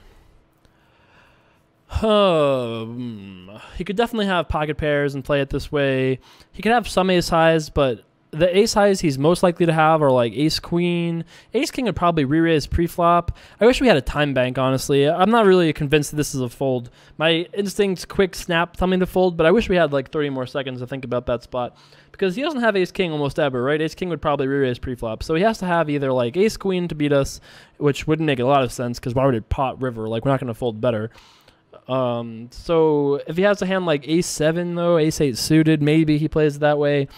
Speaker 2: He could definitely have pocket pairs and play it this way. He could have some ace highs, but the ace highs he's most likely to have are like ace queen. Ace king would probably re-raise pre-flop. I wish we had a time bank, honestly. I'm not really convinced that this is a fold. My instinct's quick snap tell me to fold, but I wish we had like 30 more seconds to think about that spot. Because he doesn't have ace king almost ever, right? Ace king would probably re-raise pre-flop. So he has to have either like ace queen to beat us, which wouldn't make a lot of sense because why would it pot river? Like we're not going to fold better. So if he has a hand like ace 7 though, ace 8 suited, maybe he plays it that way.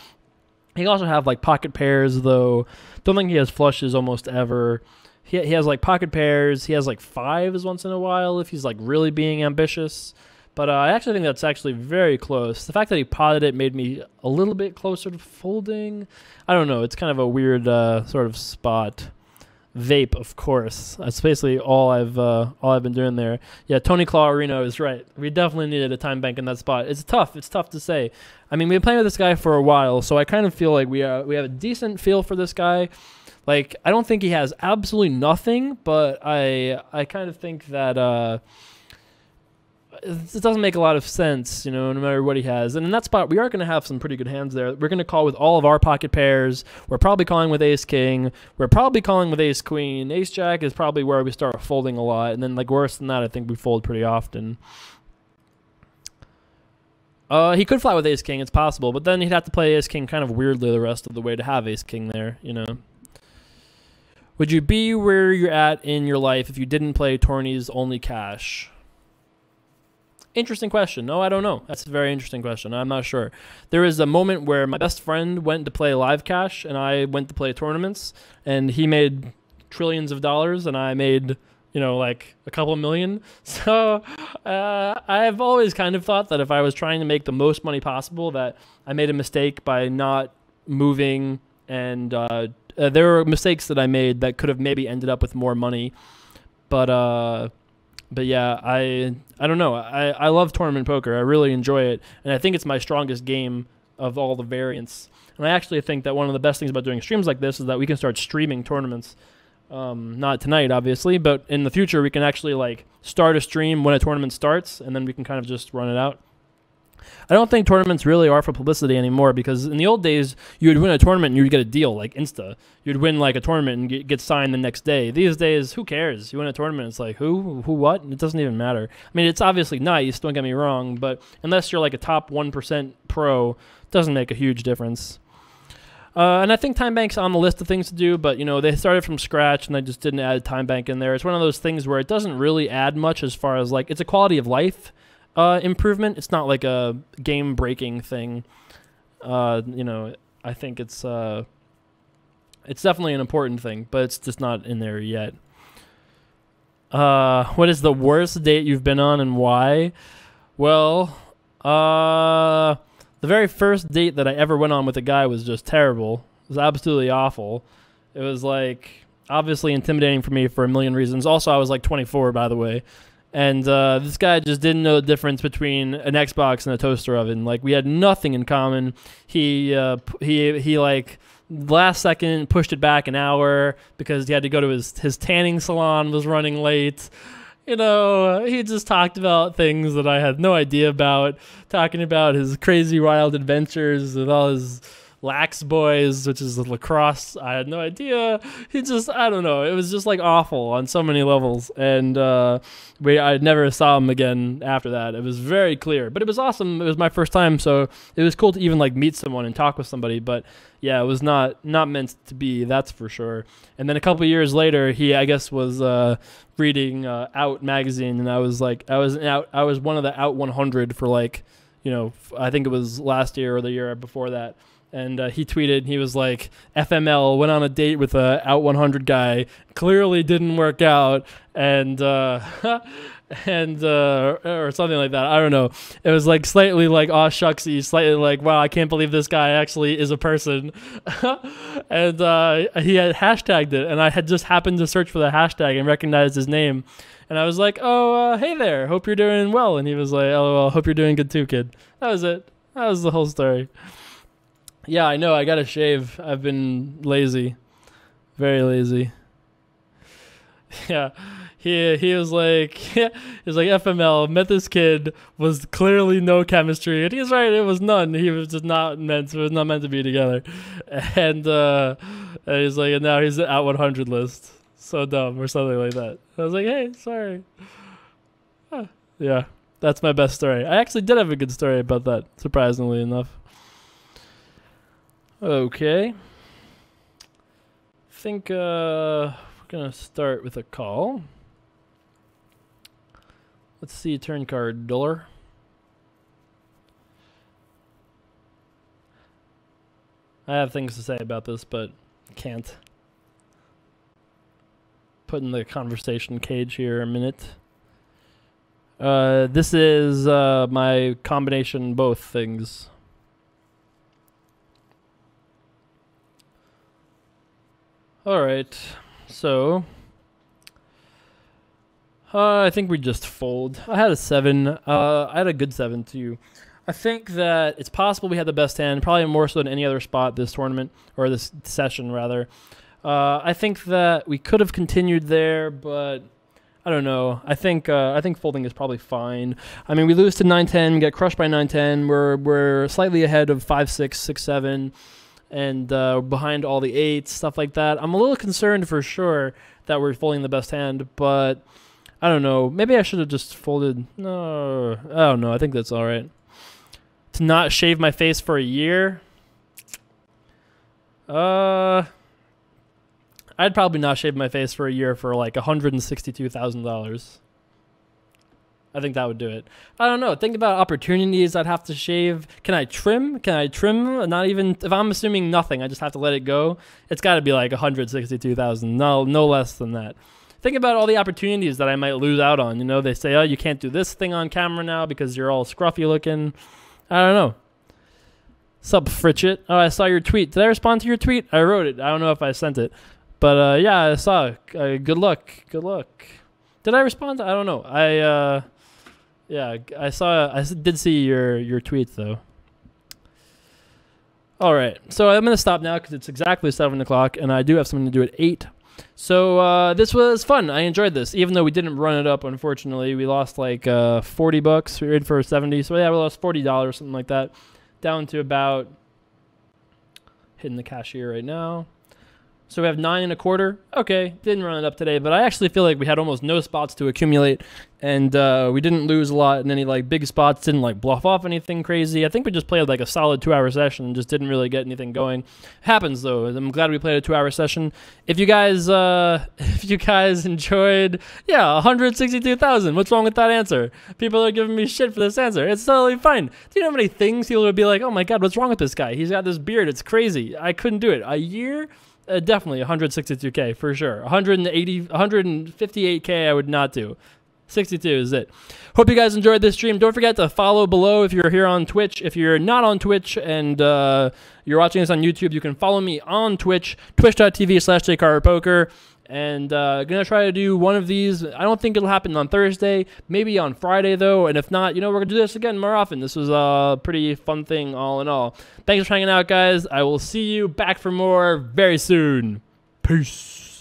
Speaker 2: He can also have like pocket pairs though. Don't think he has flushes almost ever. He has like pocket pairs. He has like 5s once in a while if he's like really being ambitious. But I actually think that's actually very close. The fact that he potted it made me a little bit closer to folding. I don't know. It's kind of a weird sort of spot. Vape, of course. That's basically all I've been doing there. Yeah, Tony Clarino is right. We definitely needed a time bank in that spot. It's tough. It's tough to say. I mean, we've been playing with this guy for a while, so I kind of feel like we have a decent feel for this guy. Like, I don't think he has absolutely nothing, but I kind of think that it doesn't make a lot of sense, you know, no matter what he has. And in that spot, we are going to have some pretty good hands there. We're going to call with all of our pocket pairs. We're probably calling with ace king. We're probably calling with ace queen. Ace jack is probably where we start folding a lot. And then, like, worse than that, I think we fold pretty often. He could flat with ace king. It's possible. But then he'd have to play ace king kind of weirdly the rest of the way to have ace king there, you know. Would you be where you're at in your life if you didn't play tourneys only cash? Interesting question. No, I don't know. That's a very interesting question. I'm not sure. There is a moment where my best friend went to play live cash and I went to play tournaments, and he made trillions of dollars and I made, you know, like a couple million. So I've always kind of thought that if I was trying to make the most money possible, that I made a mistake by not moving, and there were mistakes that I made that could have maybe ended up with more money. But yeah, I don't know. I love tournament poker. I really enjoy it. And I think it's my strongest game of all the variants. And I actually think that one of the best things about doing streams like this is that we can start streaming tournaments. Not tonight, obviously, but in the future we can actually like start a stream when a tournament starts, and then we can kind of just run it out. I don't think tournaments really are for publicity anymore, because in the old days, you would win a tournament and you'd get a deal, like Insta. You'd win like a tournament and get signed the next day. These days, who cares? You win a tournament, it's like, who, what? It doesn't even matter. I mean, it's obviously nice, don't get me wrong, but unless you're like a top 1% pro, it doesn't make a huge difference. And I think time bank's on the list of things to do, but, you know, they started from scratch and I just didn't add time bank in there. It's one of those things where it doesn't really add much as far as, like, it's a quality of life improvement. It's not like a game-breaking thing. You know, I think it's definitely an important thing, but it's just not in there yet. What is the worst date you've been on and why? Well, the very first date that I ever went on with a guy was just terrible. It was absolutely awful. It was, like, obviously intimidating for me for a million reasons. Also, I was, like, 24, by the way. And this guy just didn't know the difference between an Xbox and a toaster oven. Like, we had nothing in common. He like, last second pushed it back an hour because he had to go to his tanning salon, was running late. You know, he just talked about things that I had no idea about, talking about his crazy wild adventures with all his Lax Boys, which is lacrosse. I had no idea. I don't know. It was just like awful on so many levels. And I never saw him again after that. It was very clear, but it was awesome. It was my first time, so it was cool to even like meet someone and talk with somebody. But yeah, it was not meant to be. That's for sure. And then a couple of years later, he, I guess, was reading Out magazine, and I was one of the Out 100 for, like, you know, I think it was last year or the year before that. And he tweeted, he was like, FML went on a date with a out 100 guy, clearly didn't work out, and and or something like that. I don't know. It was like slightly like aw shucksy, slightly like, wow, I can't believe this guy actually is a person. And he had hashtagged it, and I had just happened to search for the hashtag and recognized his name. And I was like, oh, hey there, hope you're doing well. And he was like, LOL, hope you're doing good too, kid. That was it. That was the whole story. Yeah, I know. I gotta shave. I've been lazy, very lazy. Yeah, he was like, FML met this kid, was clearly no chemistry, and he's right. It was none. He was just not meant. It was not meant to be together. And he's like, and now he's at 100 list. So dumb or something like that. I was like, hey, sorry. Huh. Yeah, that's my best story. I actually did have a good story about that, surprisingly enough. Okay. I think we're going to start with a call. Let's see, turn card, Duller. I have things to say about this, but can't. Put in the conversation cage here a minute. This is my combination both things. Alright, so I think we just fold. I had a 7. I had a good 7 too. I think that it's possible we had the best hand, probably more so than any other spot this tournament, or this session rather. I think that we could have continued there, but I don't know. I think folding is probably fine. I mean, we lose to 9-10, get crushed by 9-10. We're slightly ahead of 5-6, 6-7. And behind all the 8s, stuff like that. I'm a little concerned for sure that we're folding the best hand, but I don't know. Maybe I should have just folded. No, I don't know. I think that's all right. To not shave my face for a year? I'd probably not shave my face for a year for like $162,000. I think that would do it. I don't know. Think about opportunities I'd have to shave. Can I trim? Can I trim? Not even, if I'm assuming nothing, I just have to let it go. It's got to be like 162,000. No less than that. Think about all the opportunities that I might lose out on. You know, they say, oh, you can't do this thing on camera now because you're all scruffy looking. I don't know. Sup, Fritchit? Oh, I saw your tweet. Did I respond to your tweet? I wrote it. I don't know if I sent it. But yeah, I saw it. Good luck. Good luck. Did I respond? I don't know. Yeah, I did see your tweet though. All right, so I'm gonna stop now because it's exactly 7 o'clock, and I do have something to do at 8. So this was fun. I enjoyed this, even though we didn't run it up. Unfortunately, we lost like $40. We were in for 70, so yeah, we lost $40, something like that, down to about, hitting the cashier right now. So we have 9 1/4. Okay, didn't run it up today, but I actually feel like we had almost no spots to accumulate, and we didn't lose a lot in any like big spots. Didn't like bluff off anything crazy. I think we just played like a solid 2-hour session and just didn't really get anything going. Happens though. I'm glad we played a 2-hour session. If you guys enjoyed, yeah, 162,000. What's wrong with that answer? People are giving me shit for this answer. It's totally fine. Do you know how many things people would be like, oh my god, what's wrong with this guy? He's got this beard. It's crazy. I couldn't do it. A year. Definitely 162K for sure. 158K I would not do. 62 is it. Hope you guys enjoyed this stream. Don't forget to follow below if you're here on Twitch. If you're not on Twitch and you're watching this on YouTube, you can follow me on Twitch, twitch.tv/jcarterpoker. And gonna try to do one of these. I don't think it'll happen on Thursday, maybe on Friday though, and if not, you know, we're gonna do this again more often. This was a pretty fun thing all in all. Thanks for hanging out, guys. I will see you back for more very soon. Peace.